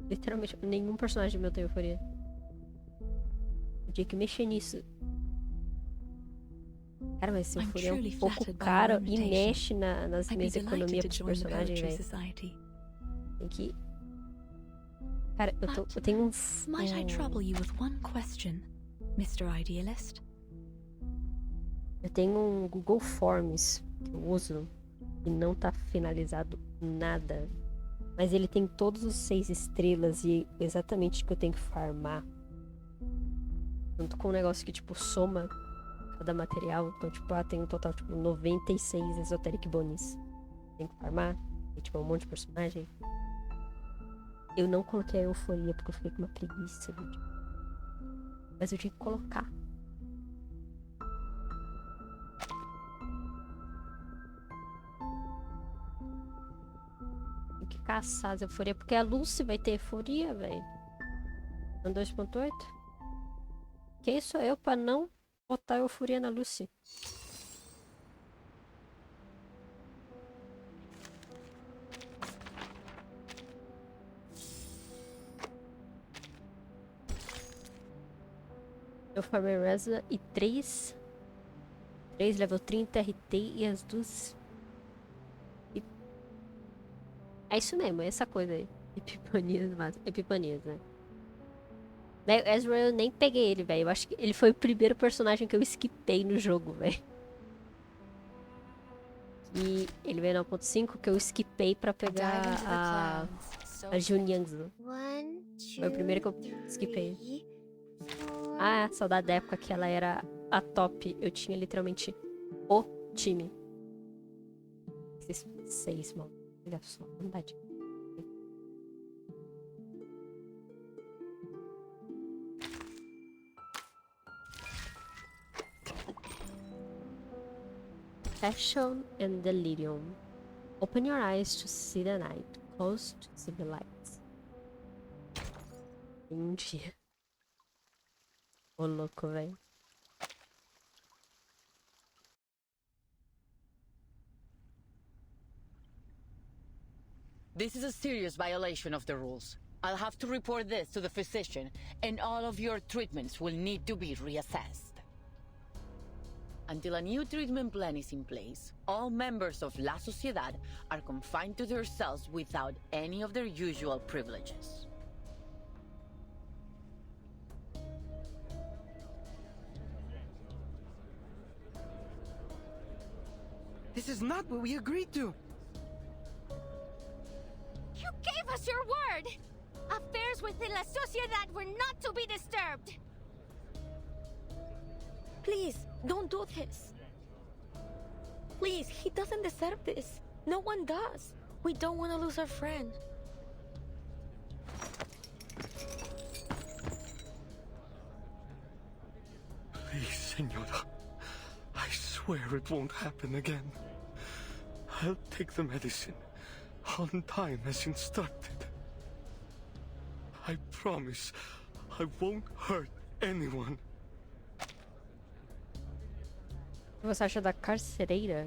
Literalmente, nenhum personagem meu tem euforia. Eu tinha que mexer nisso. Cara, mas esse I'm Fúria é truly um pouco flattered by caro your e invitation. mexe nas I'd be minhas delighted economias to pros join the personagens, Poetry velho. Society. Tem que... Cara, eu tenho Might I trouble you with one question, Mr. Idealist? Eu tenho um Google Forms que eu uso e não tá finalizado nada. Mas ele tem todos os 6 estrelas e exatamente o que eu tenho que farmar. Junto com um negócio que, tipo, soma cada material. Então, tipo, tem um total, tipo, 96 Esoteric Bonis. Tem que farmar. E, tipo, um monte de personagem. Eu não coloquei a euforia porque eu fiquei com uma preguiça. Tipo. Mas eu tinha que colocar. Tem que caçar as euforias. Porque a Lucy vai ter euforia, velho. No 2.8. Quem sou eu pra não botar euforia na Lucy? Eu farmei Reza e 3 level 30 RT e as duas... É isso mesmo, é essa coisa aí. Epifanias, mas... Epifanias, né? O Ezra eu nem peguei ele, velho. Eu acho que ele foi o primeiro personagem que eu skipei no jogo, velho. E ele veio no 1.5 que eu skipei pra pegar a Junyangsu. Foi o primeiro que eu skipei. Ah, saudade da época que ela era a top. Eu tinha literalmente o time. Esses 6, mano. Olha só, verdade. Passion and delirium. Open your eyes to see the night. Close to see the lights. Um dia. Ô louco, velho. This is a serious violation of the rules. I'll have to report this to the physician, and all of your treatments will need to be reassessed. Until a new treatment plan is in place, all members of La Sociedad are confined to their cells without any of their usual privileges. This is not what we agreed to. You gave us your word! Affairs within La Sociedad were not to be disturbed! Please, don't do this. Please, he doesn't deserve this. No one does. We don't want to lose our friend. Please, Senora. I swear it won't happen again. I'll take the medicine on time as instructed. I promise I won't hurt anyone. O que você acha da carcereira?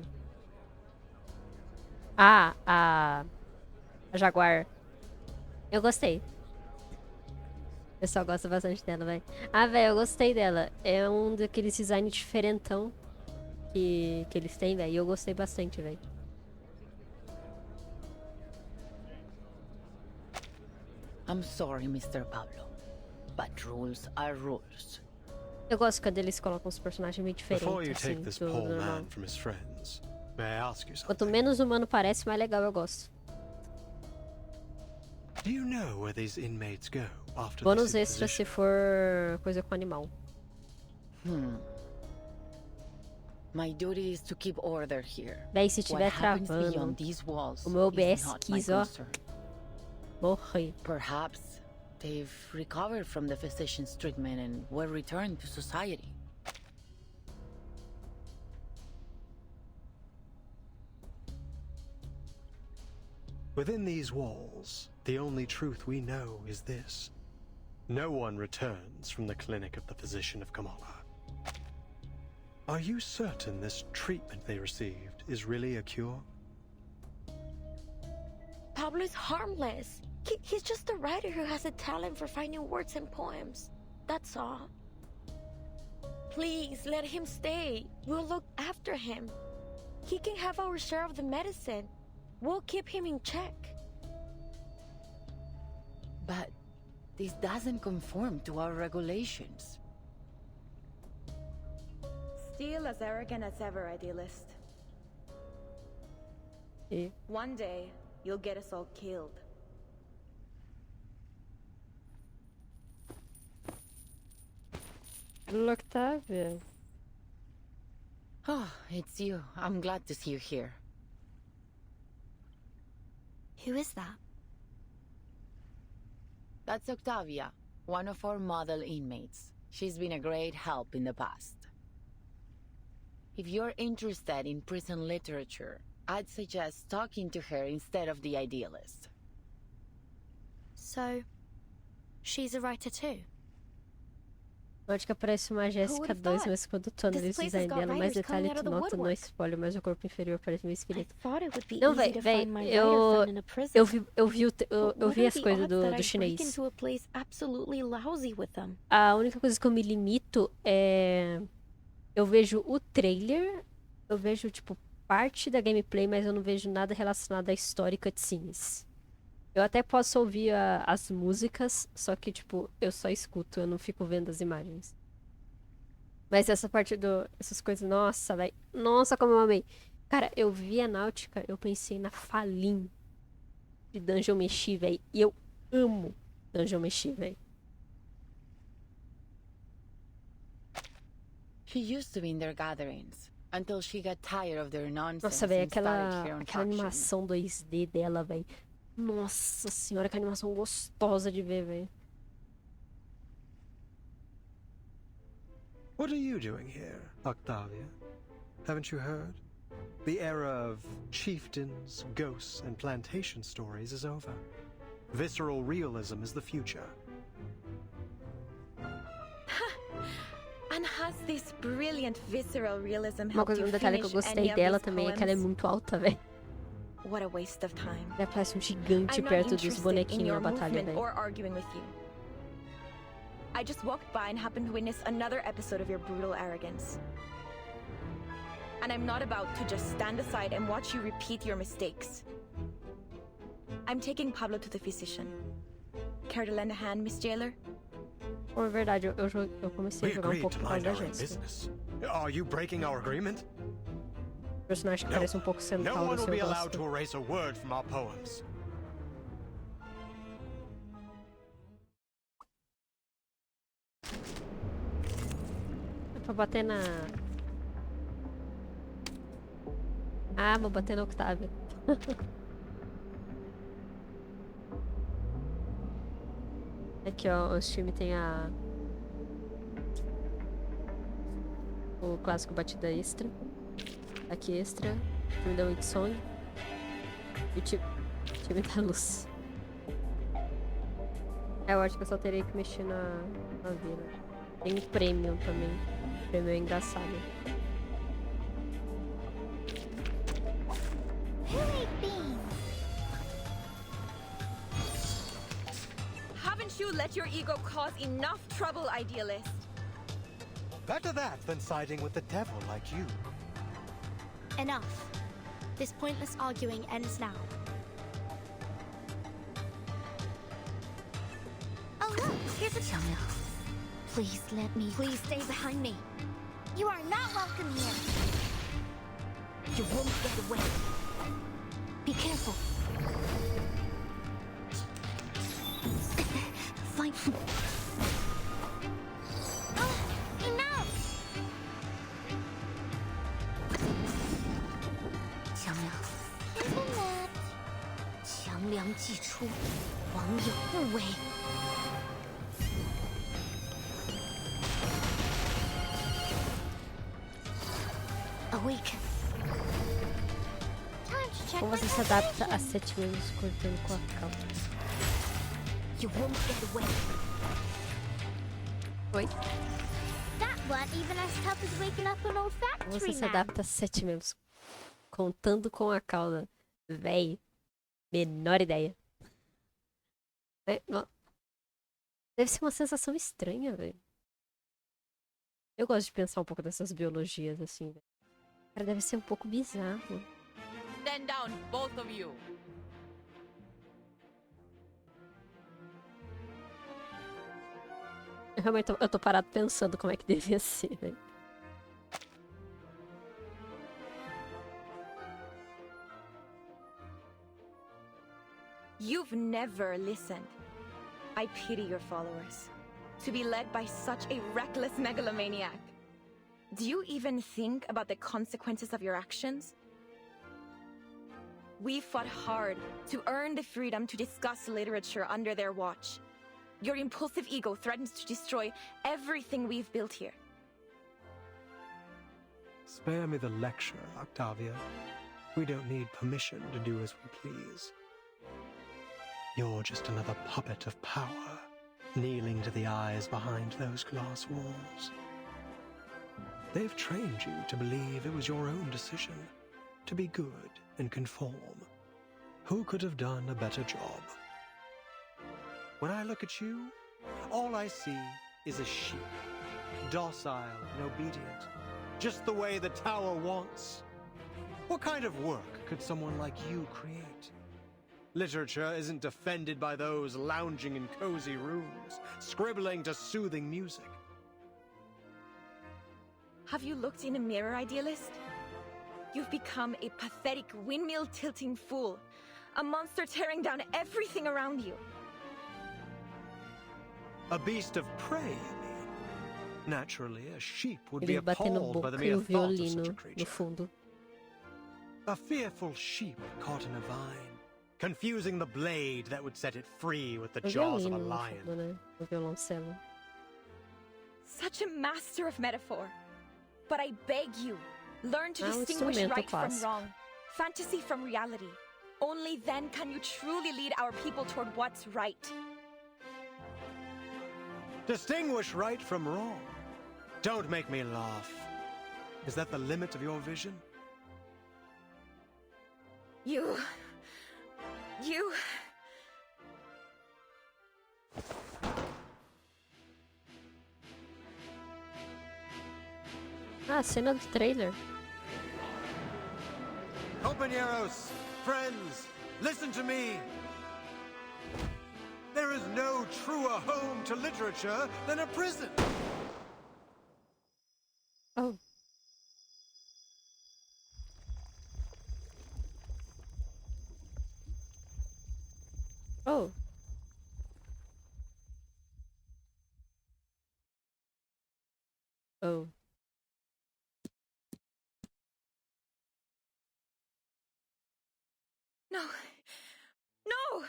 Ah, a Jaguar. Eu gostei. O pessoal gosta bastante dela, velho. Ah, velho, eu gostei dela. É um daqueles designs diferentão que eles têm, velho. E eu gostei bastante, velho. I'm sorry, Mr. Pablo, but rules are rules. Eu gosto quando eles colocam os personagens meio diferentes, assim, do normal. Quanto menos humano parece, mais legal eu gosto. Bônus extra se for coisa com animal. My duty is to keep order here. Daí se tiver travando, o meu OBS quis, ó, morrer. Perhaps they've recovered from the physician's treatment and were returned to society. Within these walls, the only truth we know is this. No one returns from the clinic of the physician of Kamala. Are you certain this treatment they received is really a cure? Pablo is harmless. He's just a writer who has a talent for finding words and poems. That's all. Please let him stay. We'll look after him. He can have our share of the medicine. We'll keep him in check. But this doesn't conform to our regulations. Still as arrogant as ever, idealist. One day, you'll get us all killed. Octavia. Oh, it's you. I'm glad to see you here. Who is that? That's Octavia, one of our model inmates. She's been a great help in the past. If you're interested in prison literature, I'd suggest talking to her instead of the idealist. So, she's a writer too? Onde que aparece uma Jéssica 2, mas quando tô analisando o design dela, mais detalhe tu nota no spoiler, mas o corpo inferior parece meu esqueleto. Não, véi, eu vi as coisas do chinês. A única coisa que eu me limito é... Eu vejo o trailer, eu vejo, tipo, parte da gameplay, mas eu não vejo nada relacionado à história e cutscenes. Eu até posso ouvir as músicas, só que, tipo, eu só escuto, eu não fico vendo as imagens. Mas essa parte essas coisas, nossa, velho. Nossa, como eu amei. Cara, eu vi a Náutica, eu pensei na Falin de Dungeon Meshi, velho. E eu amo Dungeon Meshi, velho. She used to be in their gatherings, until she got tired of their nonsense. Nossa, velho, aquela animação 2D dela, velho. Nossa senhora, que animação gostosa de ver, velho. What are you doing here, Octavia? Haven't you heard? The era of chieftains, ghosts, and plantation stories is over. Visceral realism is the future. And has this brilliant visceral realism Uma coisa, um detalhe que eu gostei dela também é que ela é muito alta, velho. What a waste of time. Ela parece um gigante perto dos bonequinhos na batalha, velho. Or arguing with you. I just walked by and happened to witness another episode of your brutal arrogance. And I'm not about to just stand aside and watch you repeat your mistakes. I'm taking Pablo to the physician. Care to lend a hand, Miss Jailer? Por verdade, eu comecei a jogar um pouco por causa da Jéssica. Are you breaking our agreement? O personagem que parece um pouco central No one do will seu be allowed gosto. to erase a word from our poems. É pra bater na... Ah, vou bater na Octavia. Aqui, ó, o time tem o clássico batida extra. Aqui extra. O time da Weak Song. E o time da luz. Eu acho que eu só terei que mexer na vila. Tem um prêmio também. O prêmio é engraçado. Haven't you let your ego cause enough trouble, idealist? Better that than siding with the devil like you. Enough. This pointless arguing ends now. Oh look, here's a Xiangmiao, please let me. Please stay behind me. You are not welcome here. You won't get away. Be careful. Fight. Enough! 强梁， Isn't that... 强梁既出，王有不为。Awaken. Time to check Como my você se adapta a 7 menos cortando com a calma? You won't get away. Oi? That wasn't even as tough as waking up an old Como factory você se man. adapta a 7 membros? Contando com a cauda. Véi. Menor ideia. Deve ser uma sensação estranha, velho. Eu gosto de pensar um pouco dessas biologias, assim, velho. Cara, deve ser um pouco bizarro. Stand down, both of you. Eu tô parado pensando como é que devia ser, velho. You've never listened. I pity your followers. To be led by such a reckless megalomaniac. Do you even think about the consequences of your actions? We fought hard to earn the freedom to discuss literature under their watch. Your impulsive ego threatens to destroy everything we've built here. Spare me the lecture, Octavia. We don't need permission to do as we please. You're just another puppet of power, kneeling to the eyes behind those glass walls. They've trained you to believe it was your own decision, to be good and conform. Who could have done a better job? When I look at you, all I see is a sheep, docile and obedient, just the way the tower wants. What kind of work could someone like you create? Literature isn't defended by those lounging in cozy rooms, scribbling to soothing music. Have you looked in a mirror, idealist? You've become a pathetic windmill-tilting fool, a monster tearing down everything around you. A beast of prey, you mean? Naturally, a sheep would be Ele batendo appalled by the boca e mere o thought of such violino a no creature. fundo. A fearful sheep caught in a vine, confusing the blade that would set it free with the O jaws of a violino no lion. fundo, né? O violoncelo. Such a master of metaphor. But I beg you, learn to distinguish instrumento right from clássico. wrong, fantasy from reality. Only then can you truly lead our people toward what's right. Distinguish right from wrong. Don't make me laugh. Is that the limit of your vision? You... Ah, cena do trailer. Compañeros, friends, listen to me. There is no truer home to literature than a prison. Oh. Oh. Oh. No. No!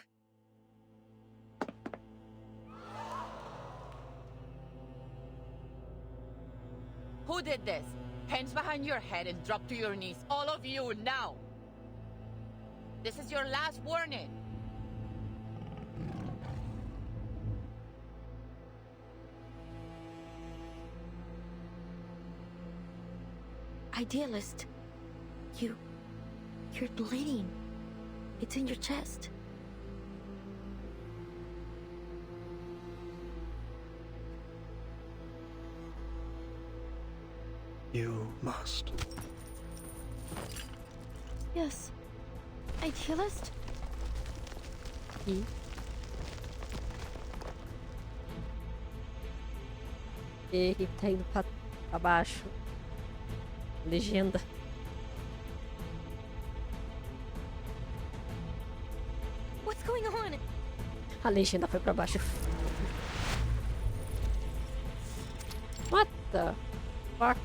Who did this? Hands behind your head and drop to your knees. All of you, now! This is your last warning. Idealist, you're bleeding. It's in your chest. You must. Yes. Idealist? E? Ele tá indo pra baixo. Legenda. What's going on? A legenda foi pra baixo. What the fuck?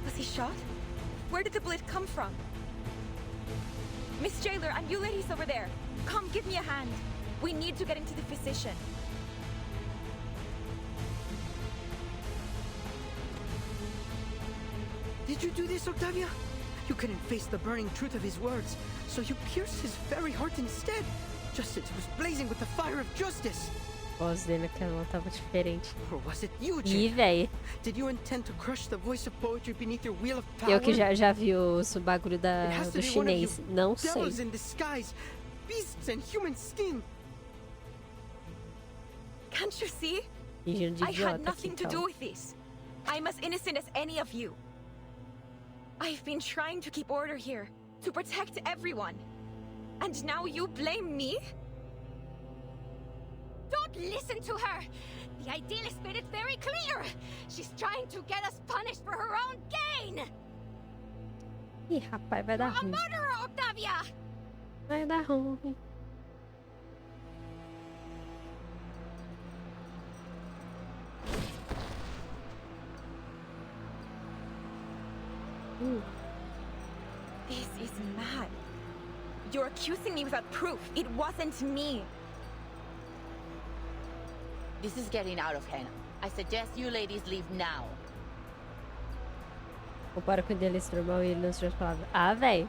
Was he shot? Where did the bleed come from? Miss Jailer, and you ladies over there, come give me a hand. We need to get into the physician. Did you do this, Octavia? You couldn't face the burning truth of his words, so you pierced his very heart instead. Justice was blazing with the fire of justice. A voz dele naquela tava diferente. Or was it you, Ih, Jane? véi. Did you intend to crush the voice of poetry beneath your wheel of power? Eu que já vi os bagulho It has to do be one of you chinês. Não sei. devils in disguise. beasts and human skin. Can't you see? Fingindo de I idiota had aqui, nothing to do então. with this. I'm as innocent as any of you. I've been trying to keep order here, to protect everyone. And now you blame me? Don't listen to her! The idealist made it very clear! She's trying to get us punished for her own gain! Ih, rapaz, vai dar A ruim. murderer, Octavia! Vai dar ruim. This is mad. You're accusing me without proof. It wasn't me. This is getting out of hand. I suggest you ladies leave now. Compara com o idealista normal e ele não se as palavras. Ah, véi.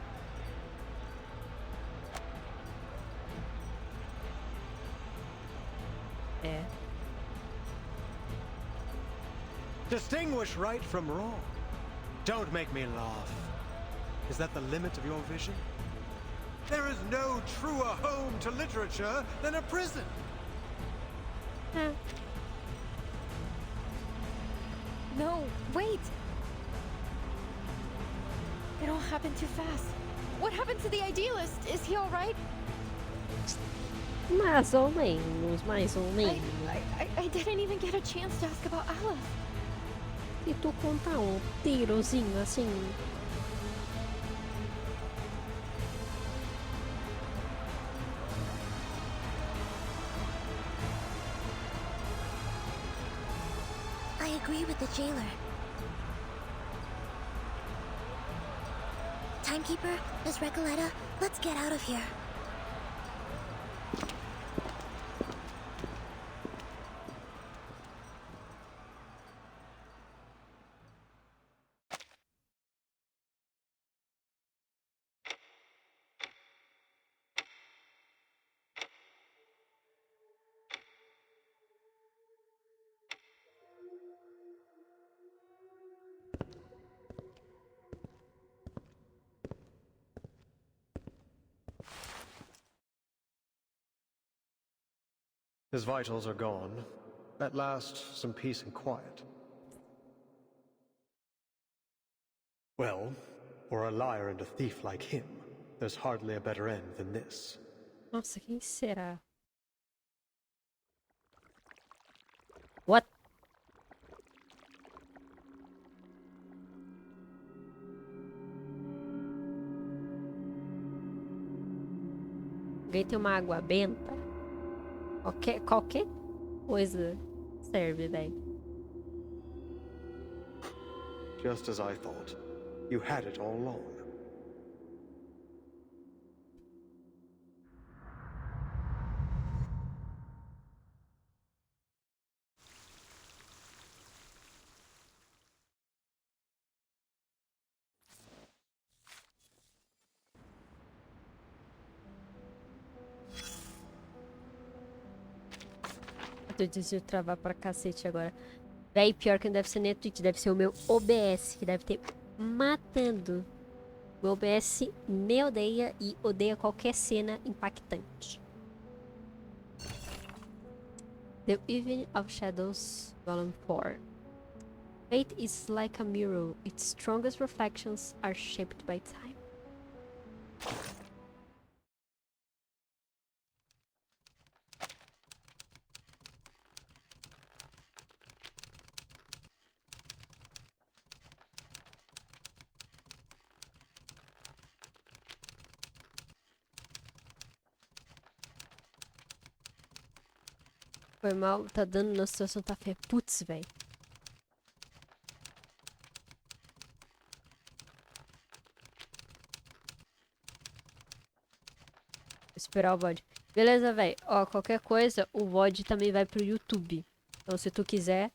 É. Distinguish right from wrong. Don't make me laugh. Is that the limit of your vision? There is no truer home to literature than a prison. No, wait! It all happened too fast. What happened to the idealist? Is he alright? Mais ou menos, mais ou menos. I didn't even get a chance to ask about Aleph. E tu contar um tirozinho assim. I agree with the jailer. Timekeeper, Miss Recoletta, let's get out of here. His vitals are gone. At last, some peace and quiet. Well, for a liar and a thief like him, there's hardly a better end than this. Nossa, quem será? What? Alguém tem uma água benta? Qualquer coisa serve, velho. Just as I thought. You had it all along. Eu disse travar pra cacete agora. Véi, pior que não deve ser nem a Twitch, deve ser o meu OBS, que deve ter matando. O OBS me odeia e odeia qualquer cena impactante. The Evening of Shadows, Volume 4. Fate is like a mirror. Its strongest reflections are shaped by time. Foi mal, tá dando, na situação tá feia. Putz, velho. Esperar o VOD. Beleza, velho. Ó, qualquer coisa, o VOD também vai pro YouTube. Então, se tu quiser,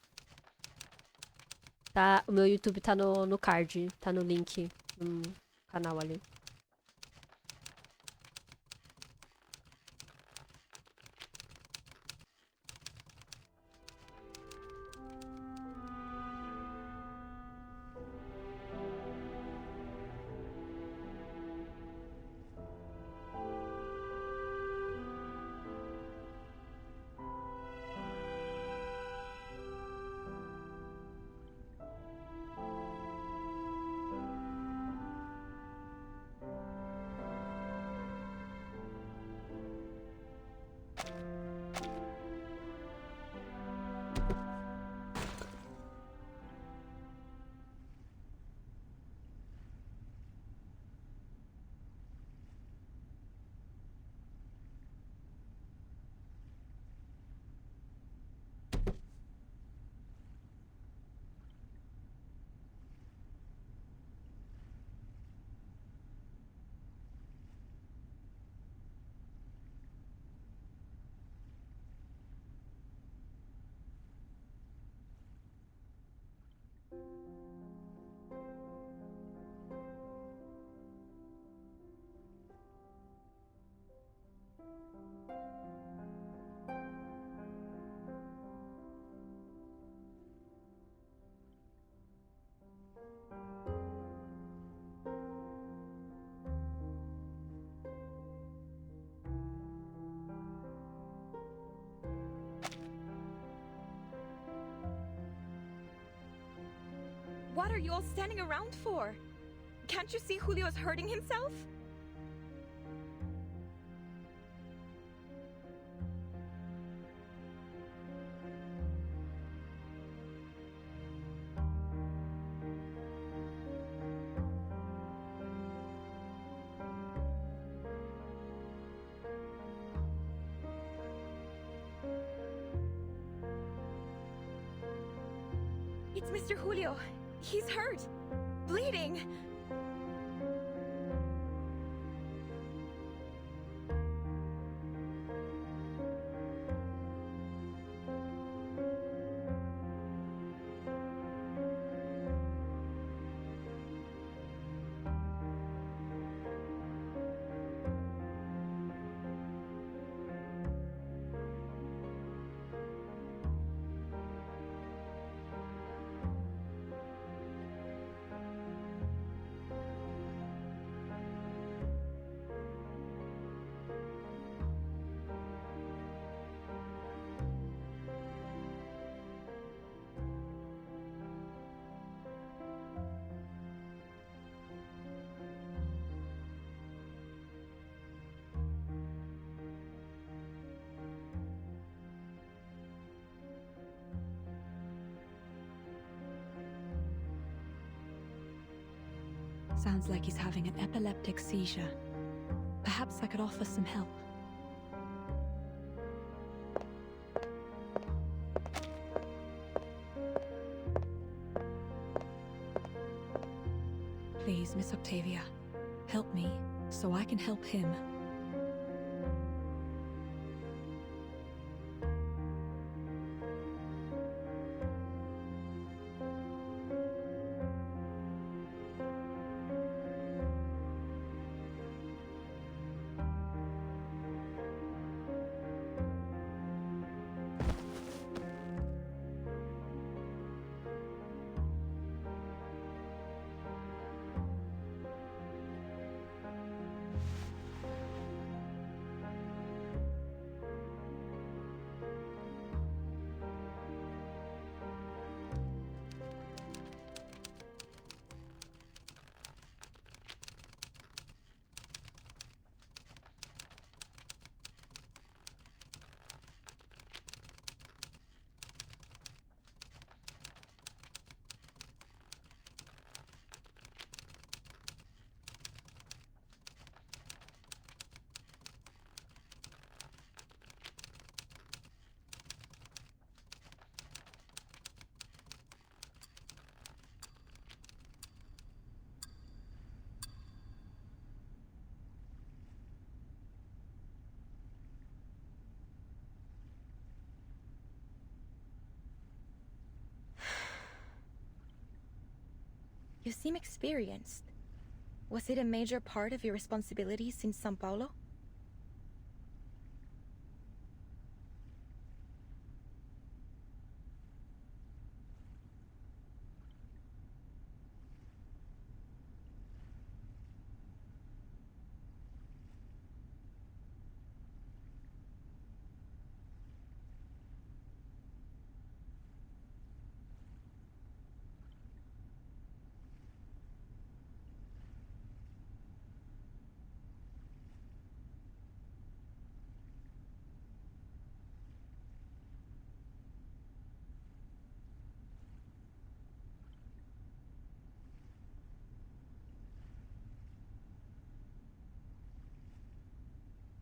tá, o meu YouTube tá no card, tá no link no canal ali. What are you all standing around for? Can't you see Julio's hurting himself? It's Mr. Julio. He's hurt. Bleeding. Sounds like he's having an epileptic seizure. Perhaps I could offer some help. Please, Miss Octavia, help me so I can help him. You seem experienced. Was it a major part of your responsibilities in São Paulo?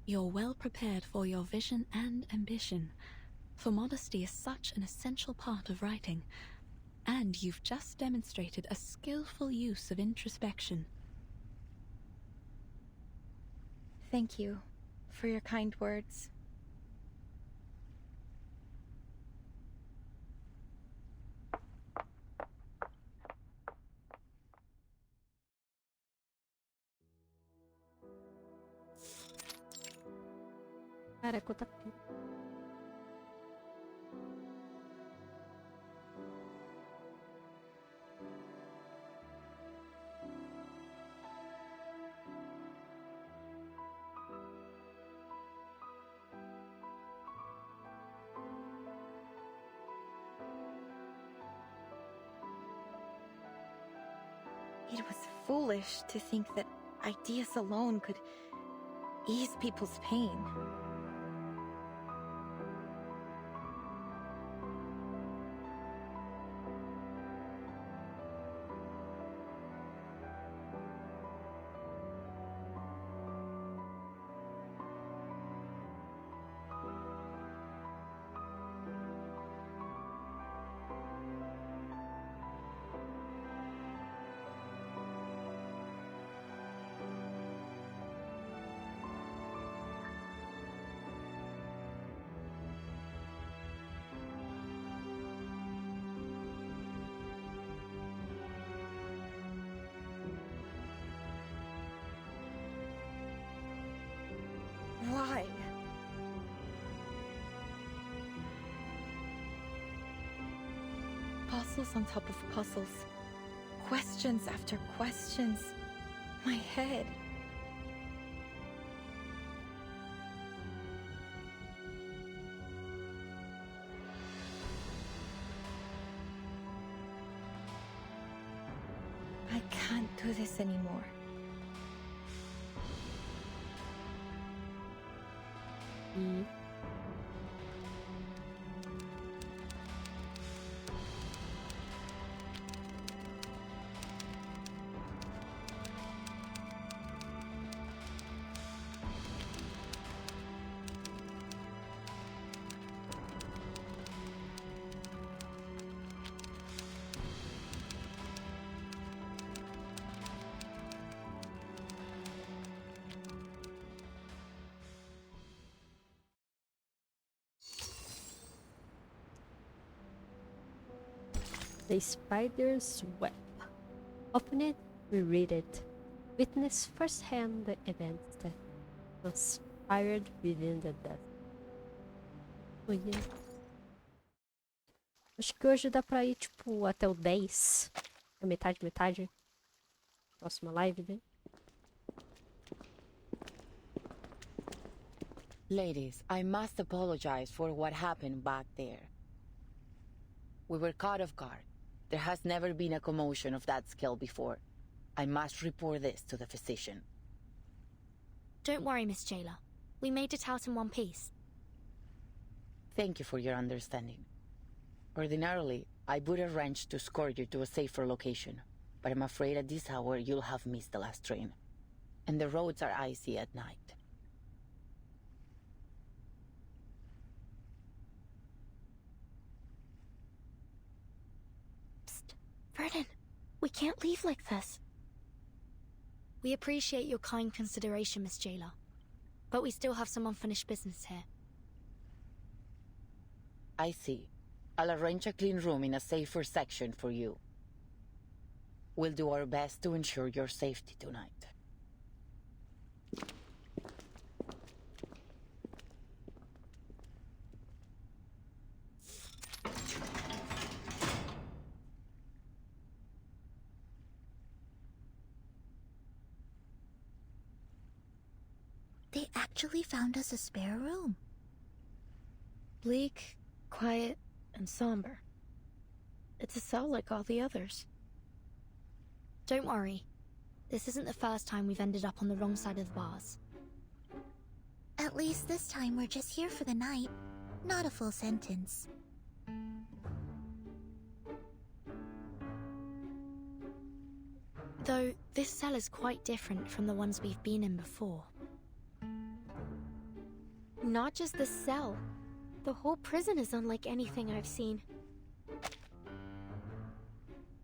You're well prepared for your vision and ambition, for modesty is such an essential part of writing, and you've just demonstrated a skillful use of introspection. Thank you for your kind words. Caraca, tá pico. It was foolish to think that ideas alone could ease people's pain. Why? Puzzles on top of puzzles. Questions after questions. My head. I can't do this anymore. The Spider's Web. Open it, reread it. Witness firsthand the events that conspired within the death. Acho que hoje dá pra ir, tipo, até o 10. A metade. Próxima live, né? Ladies, I must apologize for what happened back there. We were caught off guard. There has never been a commotion of that scale before. I must report this to the physician. Don't worry, Miss Jailer. We made it out in one piece. Thank you for your understanding. Ordinarily, I would arrange to escort you to a safer location, but I'm afraid at this hour you'll have missed the last train. And the roads are icy at night. Vernon, we can't leave like this. We appreciate your kind consideration, Miss Jailer, but we still have some unfinished business here. I see. I'll arrange a clean room in a safer section for you. We'll do our best to ensure your safety tonight. They actually found us a spare room. Bleak, quiet, and somber. It's a cell like all the others. Don't worry. This isn't the first time we've ended up on the wrong side of the bars. At least this time we're just here for the night, not a full sentence. Though, this cell is quite different from the ones we've been in before. Not just the cell. The whole prison is unlike anything I've seen.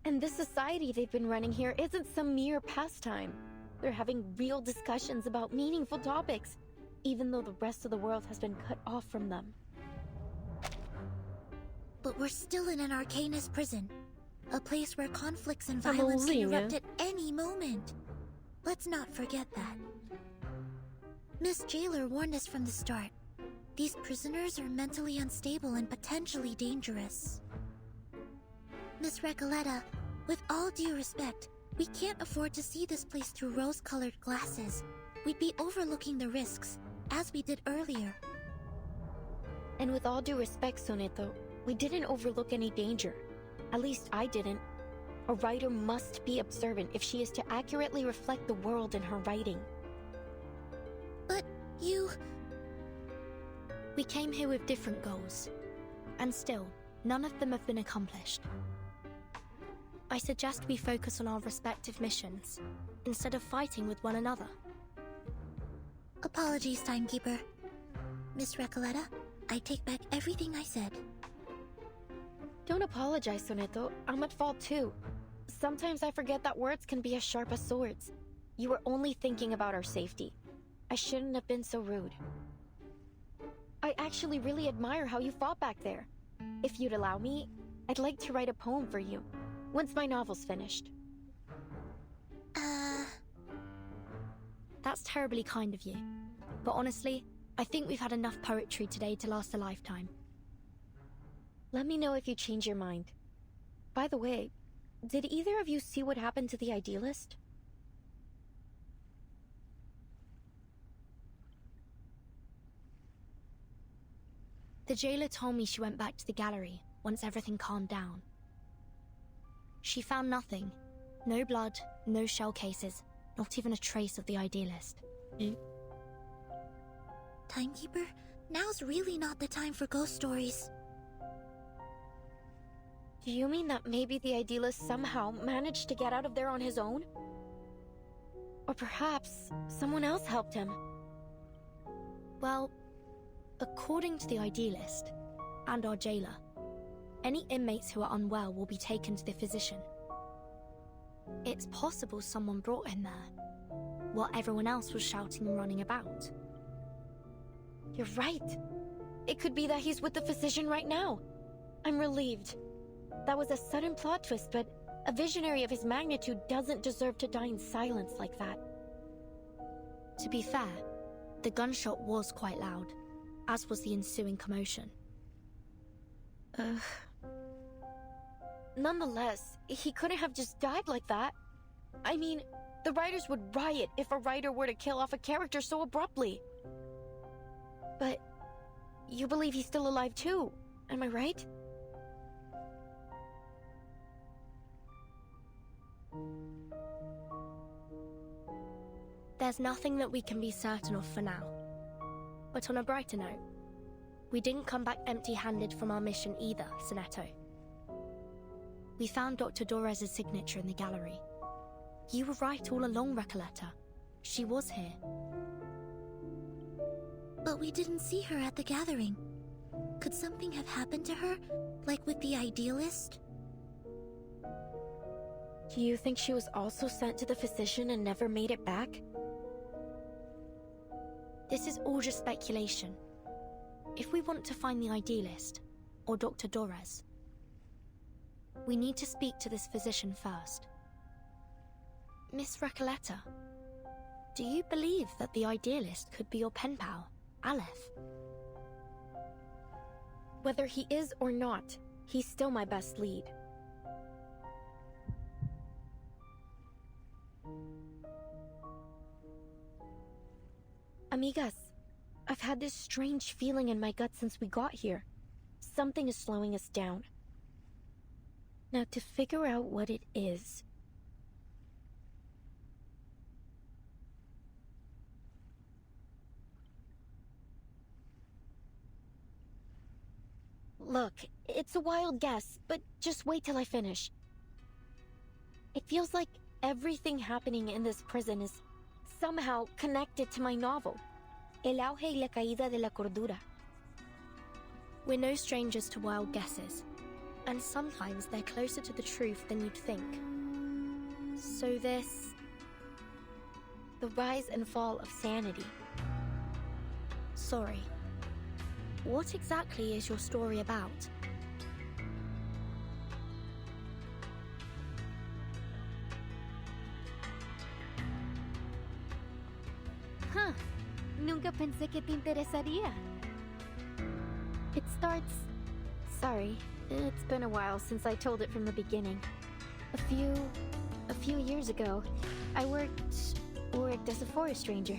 And this society they've been running here isn't some mere pastime. They're having real discussions about meaningful topics, even though the rest of the world has been cut off from them. But we're still in an Arcanist prison. A place where conflicts and violence can erupt at any moment. Let's not forget that. Miss Jailer warned us from the start. These prisoners are mentally unstable and potentially dangerous. Miss Recoleta, with all due respect, we can't afford to see this place through rose-colored glasses. We'd be overlooking the risks, as we did earlier. And with all due respect, Soneto, we didn't overlook any danger. At least I didn't. A writer must be observant if she is to accurately reflect the world in her writing. But you... We came here with different goals, and still, none of them have been accomplished. I suggest we focus on our respective missions, instead of fighting with one another. Apologies, Timekeeper. Miss Recoleta, I take back everything I said. Don't apologize, Soneto. I'm at fault too. Sometimes I forget that words can be as sharp as swords. You were only thinking about our safety. I shouldn't have been so rude. I actually really admire how you fought back there. If you'd allow me, I'd like to write a poem for you, once my novel's finished. That's terribly kind of you. But honestly, I think we've had enough poetry today to last a lifetime. Let me know if you change your mind. By the way, did either of you see what happened to the idealist? The jailer told me she went back to the gallery once everything calmed down. She found nothing. No blood, no shell cases, not even a trace of the idealist. Timekeeper, now's really not the time for ghost stories. Do you mean that maybe the idealist somehow managed to get out of there on his own? Or perhaps someone else helped him? Well, according to the idealist and our jailer, any inmates who are unwell will be taken to the physician. It's possible someone brought him there, while everyone else was shouting and running about. You're right. It could be that he's with the physician right now. I'm relieved. That was a sudden plot twist, but a visionary of his magnitude doesn't deserve to die in silence like that. To be fair, the gunshot was quite loud, as was the ensuing commotion. Nonetheless, he couldn't have just died like that. I mean, the writers would riot if a writer were to kill off a character so abruptly. But you believe he's still alive too, am I right? There's nothing that we can be certain of for now. But on a brighter note, we didn't come back empty-handed from our mission either, Soneto. We found Dr. Dorez's signature in the gallery. You were right all along, Recoleta. She was here. But we didn't see her at the gathering. Could something have happened to her, like with the idealist? Do you think she was also sent to the physician and never made it back? This is all just speculation. If we want to find the idealist, or Dr. Dorez, we need to speak to this physician first. Miss Recoleta, do you believe that the idealist could be your pen pal, Aleph? Whether he is or not, he's still my best lead. Amigas, I've had this strange feeling in my gut since we got here. Something is slowing us down. Now, to figure out what it is... Look, it's a wild guess, but just wait till I finish. It feels like everything happening in this prison is somehow connected to my novel, El auge y la caída de la cordura. We're no strangers to wild guesses, and sometimes they're closer to the truth than you'd think. So this... The rise and fall of sanity. Sorry. What exactly is your story about? Huh. Nunca pensé que te interesaría. It starts... Sorry, it's been a while since I told it from the beginning. A few years ago, I worked as a forest ranger.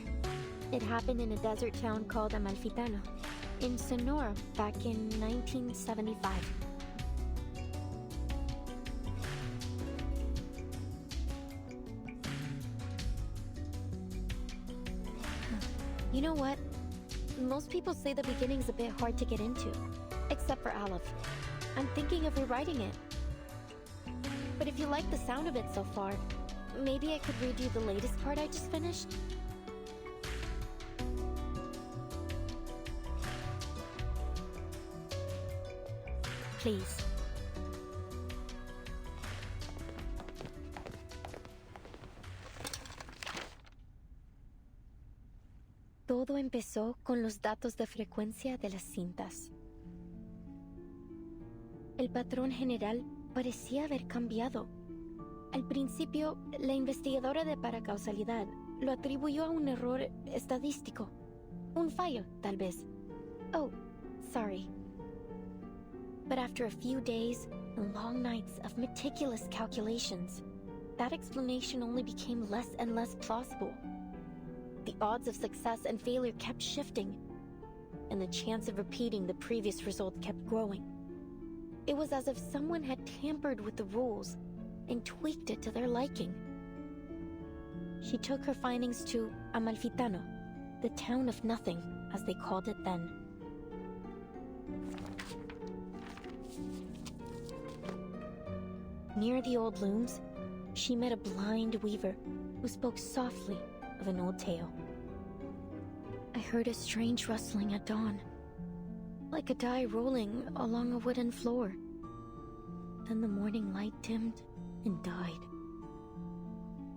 It happened in a desert town called Amalfitano, in Sonora, back in 1975. You know what? Most people say the beginning's a bit hard to get into. Except for Aleph. I'm thinking of rewriting it. But if you like the sound of it so far, maybe I could read you the latest part I just finished? Please. Todo empezó con los datos de frecuencia de las cintas. El patrón general parecía haber cambiado. Al principio, la investigadora de paracausalidad lo atribuyó a un error estadístico. Un fallo, tal vez. Oh, sorry. But after a few days and long nights of meticulous calculations, that explanation only became less and less plausible. The odds of success and failure kept shifting, and the chance of repeating the previous result kept growing. It was as if someone had tampered with the rules and tweaked it to their liking. She took her findings to Amalfitano, the town of nothing, as they called it then. Near the old looms, she met a blind weaver who spoke softly of an old tale. I heard a strange rustling at dawn, like a die rolling along a wooden floor. Then the morning light dimmed and died.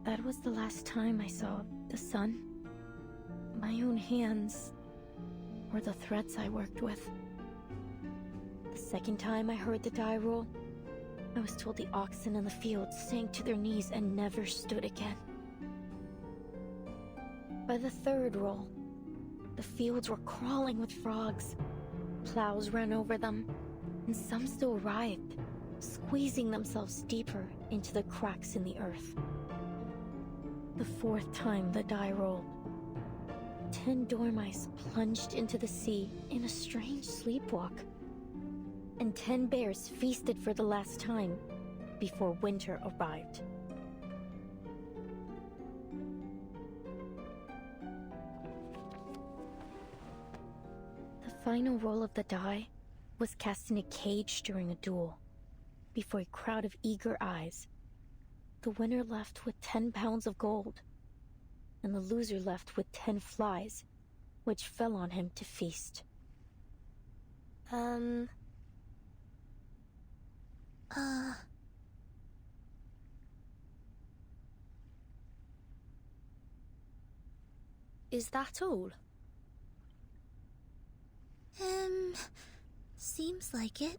That was the last time I saw the sun, my own hands, or the threads I worked with. The second time I heard the die roll, I was told the oxen in the fields sank to their knees and never stood again. By the third roll, the fields were crawling with frogs. Plows ran over them, and some still writhed, squeezing themselves deeper into the cracks in the earth. The fourth time the die rolled, 10 dormice plunged into the sea in a strange sleepwalk, and 10 bears feasted for the last time before winter arrived. The final roll of the die was cast in a cage during a duel. Before a crowd of eager eyes, the winner left with 10 pounds of gold, and the loser left with 10 flies, which fell on him to feast. Is that all? Seems like it.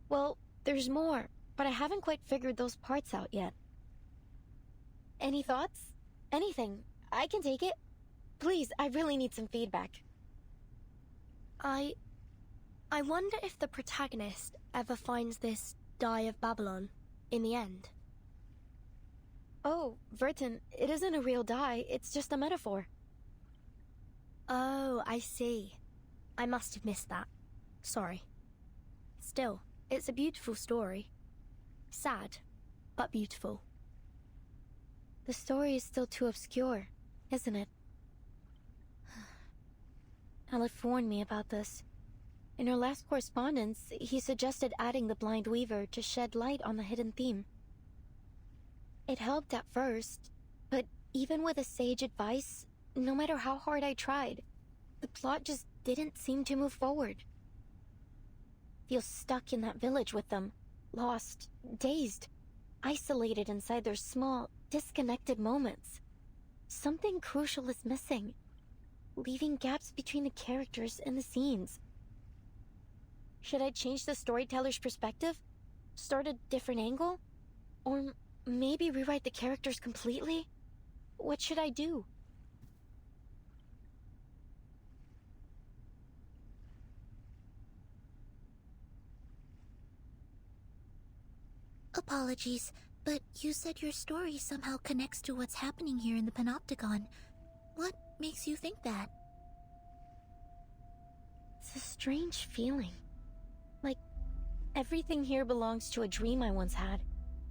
Well, there's more, but I haven't quite figured those parts out yet. Any thoughts? Anything. I can take it. Please, I really need some feedback. I wonder if the protagonist ever finds this Die of Babylon in the end. Oh, Verton, it isn't a real die, it's just a metaphor. Oh, I see. I must have missed that. Sorry. Still, it's a beautiful story. Sad, but beautiful. The story is still too obscure, isn't it? Aleph warned me about this. In our last correspondence, he suggested adding the blind weaver to shed light on the hidden theme. It helped at first, but even with a sage advice, no matter how hard I tried, the plot just didn't seem to move forward. Feel stuck in that village with them, lost, dazed, isolated inside their small, disconnected moments. Something crucial is missing, leaving gaps between the characters and the scenes. Should I change the storyteller's perspective? Start a different angle? Or maybe rewrite the characters completely? What should I do? Apologies, but you said your story somehow connects to what's happening here in the Panopticon. What makes you think that? It's a strange feeling. Like everything here belongs to a dream I once had,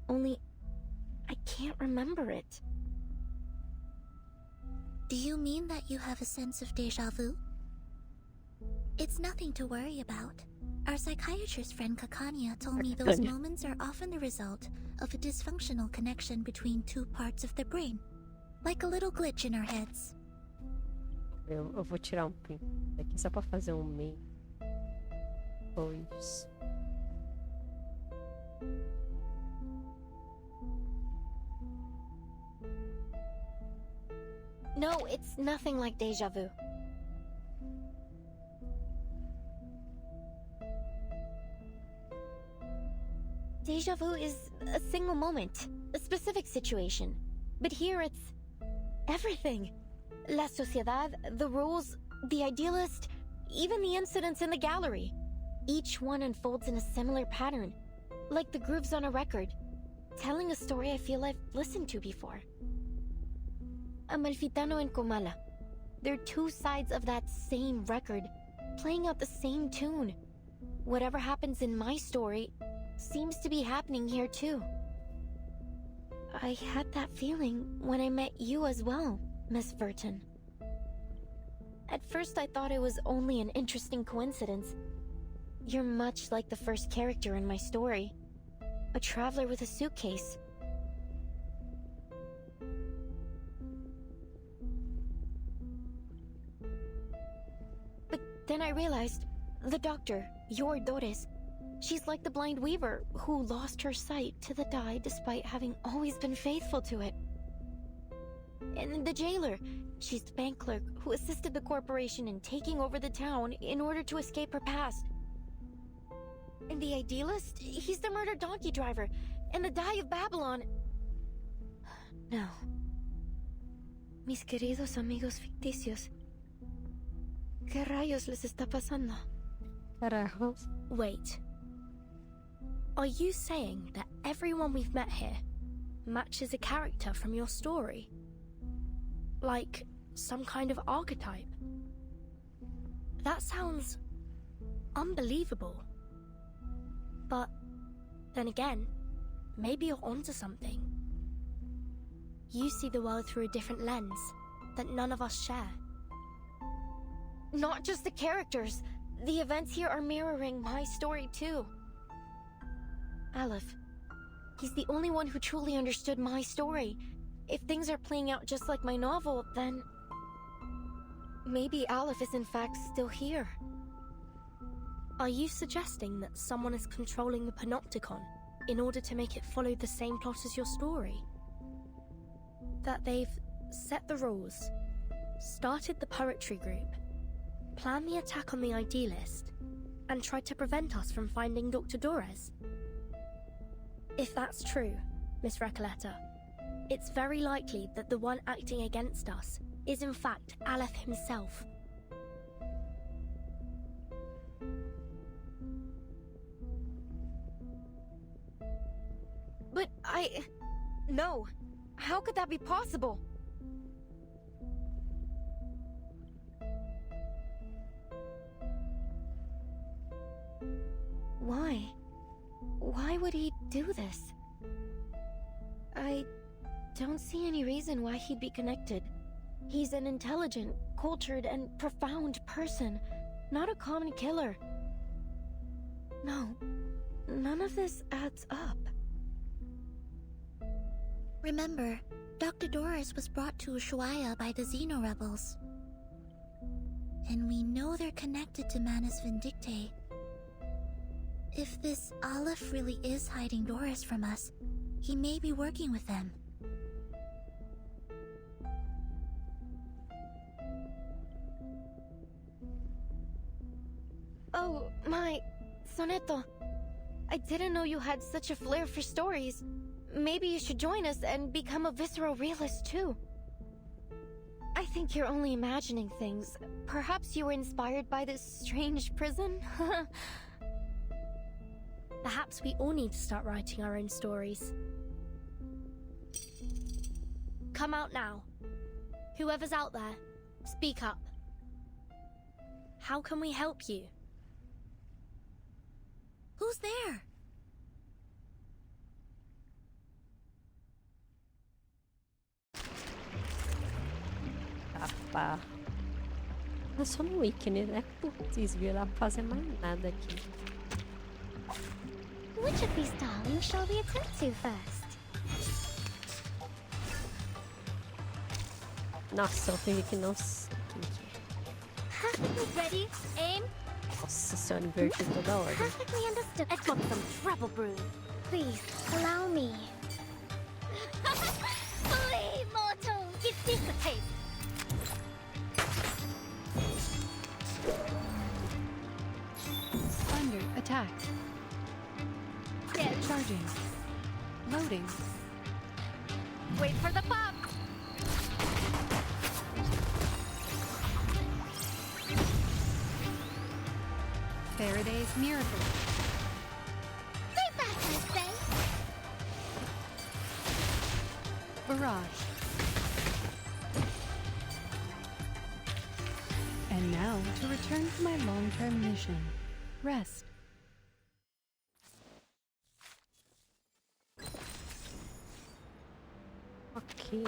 only I can't remember it. Do you mean that you have a sense of deja vu? It's nothing to worry about. Our psychiatrist friend Kakanya told me those moments are often the result of a dysfunctional connection between two parts of the brain, like a little glitch in our heads. Eu vou tirar um print aqui só pra fazer um meio. Pois. No, it's nothing like deja vu. Deja vu is a single moment, a specific situation. But here it's everything. La sociedad, the rules, the idealist, even the incidents in the gallery. Each one unfolds in a similar pattern, like the grooves on a record, telling a story I feel I've listened to before. Amalfitano and Comala. They're two sides of that same record, playing out the same tune. Whatever happens in my story seems to be happening here too. I had that feeling when I met you as well, Miss Verton. At first I thought it was only an interesting coincidence. You're much like the first character in my story. A traveler with a suitcase. But then I realized, the doctor, your Doris, she's like the blind weaver who lost her sight to the dye despite having always been faithful to it. And the jailer, she's the bank clerk who assisted the corporation in taking over the town in order to escape her past. And the idealist, he's the murdered donkey driver, and the dye of Babylon. No. Mis queridos amigos ficticios. ¿Qué rayos les está pasando? Carajos. Wait. Are you saying that everyone we've met here matches a character from your story? Like some kind of archetype? That sounds unbelievable. But then again, maybe you're onto something. You see the world through a different lens that none of us share. Not just the characters. The events here are mirroring my story too. Aleph, he's the only one who truly understood my story. If things are playing out just like my novel, then maybe Aleph is in fact still here. Are you suggesting that someone is controlling the panopticon in order to make it follow the same plot as your story? That they've set the rules, started the poetry group, planned the attack on the idealist, and tried to prevent us from finding Dr. Dorez? If that's true, Miss Recoleta, it's very likely that the one acting against us is in fact Aleph himself. But No. How could that be possible? Why? Why would he do this? I don't see any reason why he'd be connected. He's an intelligent, cultured, and profound person, not a common killer. No, none of this adds up. Remember, Dr. Doris was brought to Ushuaia by the Xeno rebels. And we know they're connected to Manus Vindictae. If this Aleph really is hiding Doris from us, he may be working with them. Oh, my... Soneto. I didn't know you had such a flair for stories. Maybe you should join us and become a visceral realist too. I think you're only imagining things. Perhaps you were inspired by this strange prison? Perhaps we all need to start writing our own stories. Come out now. Whoever's out there, speak up. How can we help you? Who's there? Opa. É só no wiki, né? Putz, viu lá pra fazer mais nada aqui. Which of these darlings shall we attend to first? Nossa, eu fingi que não... Quem que é? Ready, aim. Nossa senhora, inverti toda a ordem. Perfectly understood. I've got some trouble brewing. Please, allow me. Flee, mortals! Give this a taste. Under attack. Yes. Charging. Loading. Wait for the pop. Faraday's miracle. Stay back, I say. Barrage. And now to return to my long-term mission. Rest. Ok.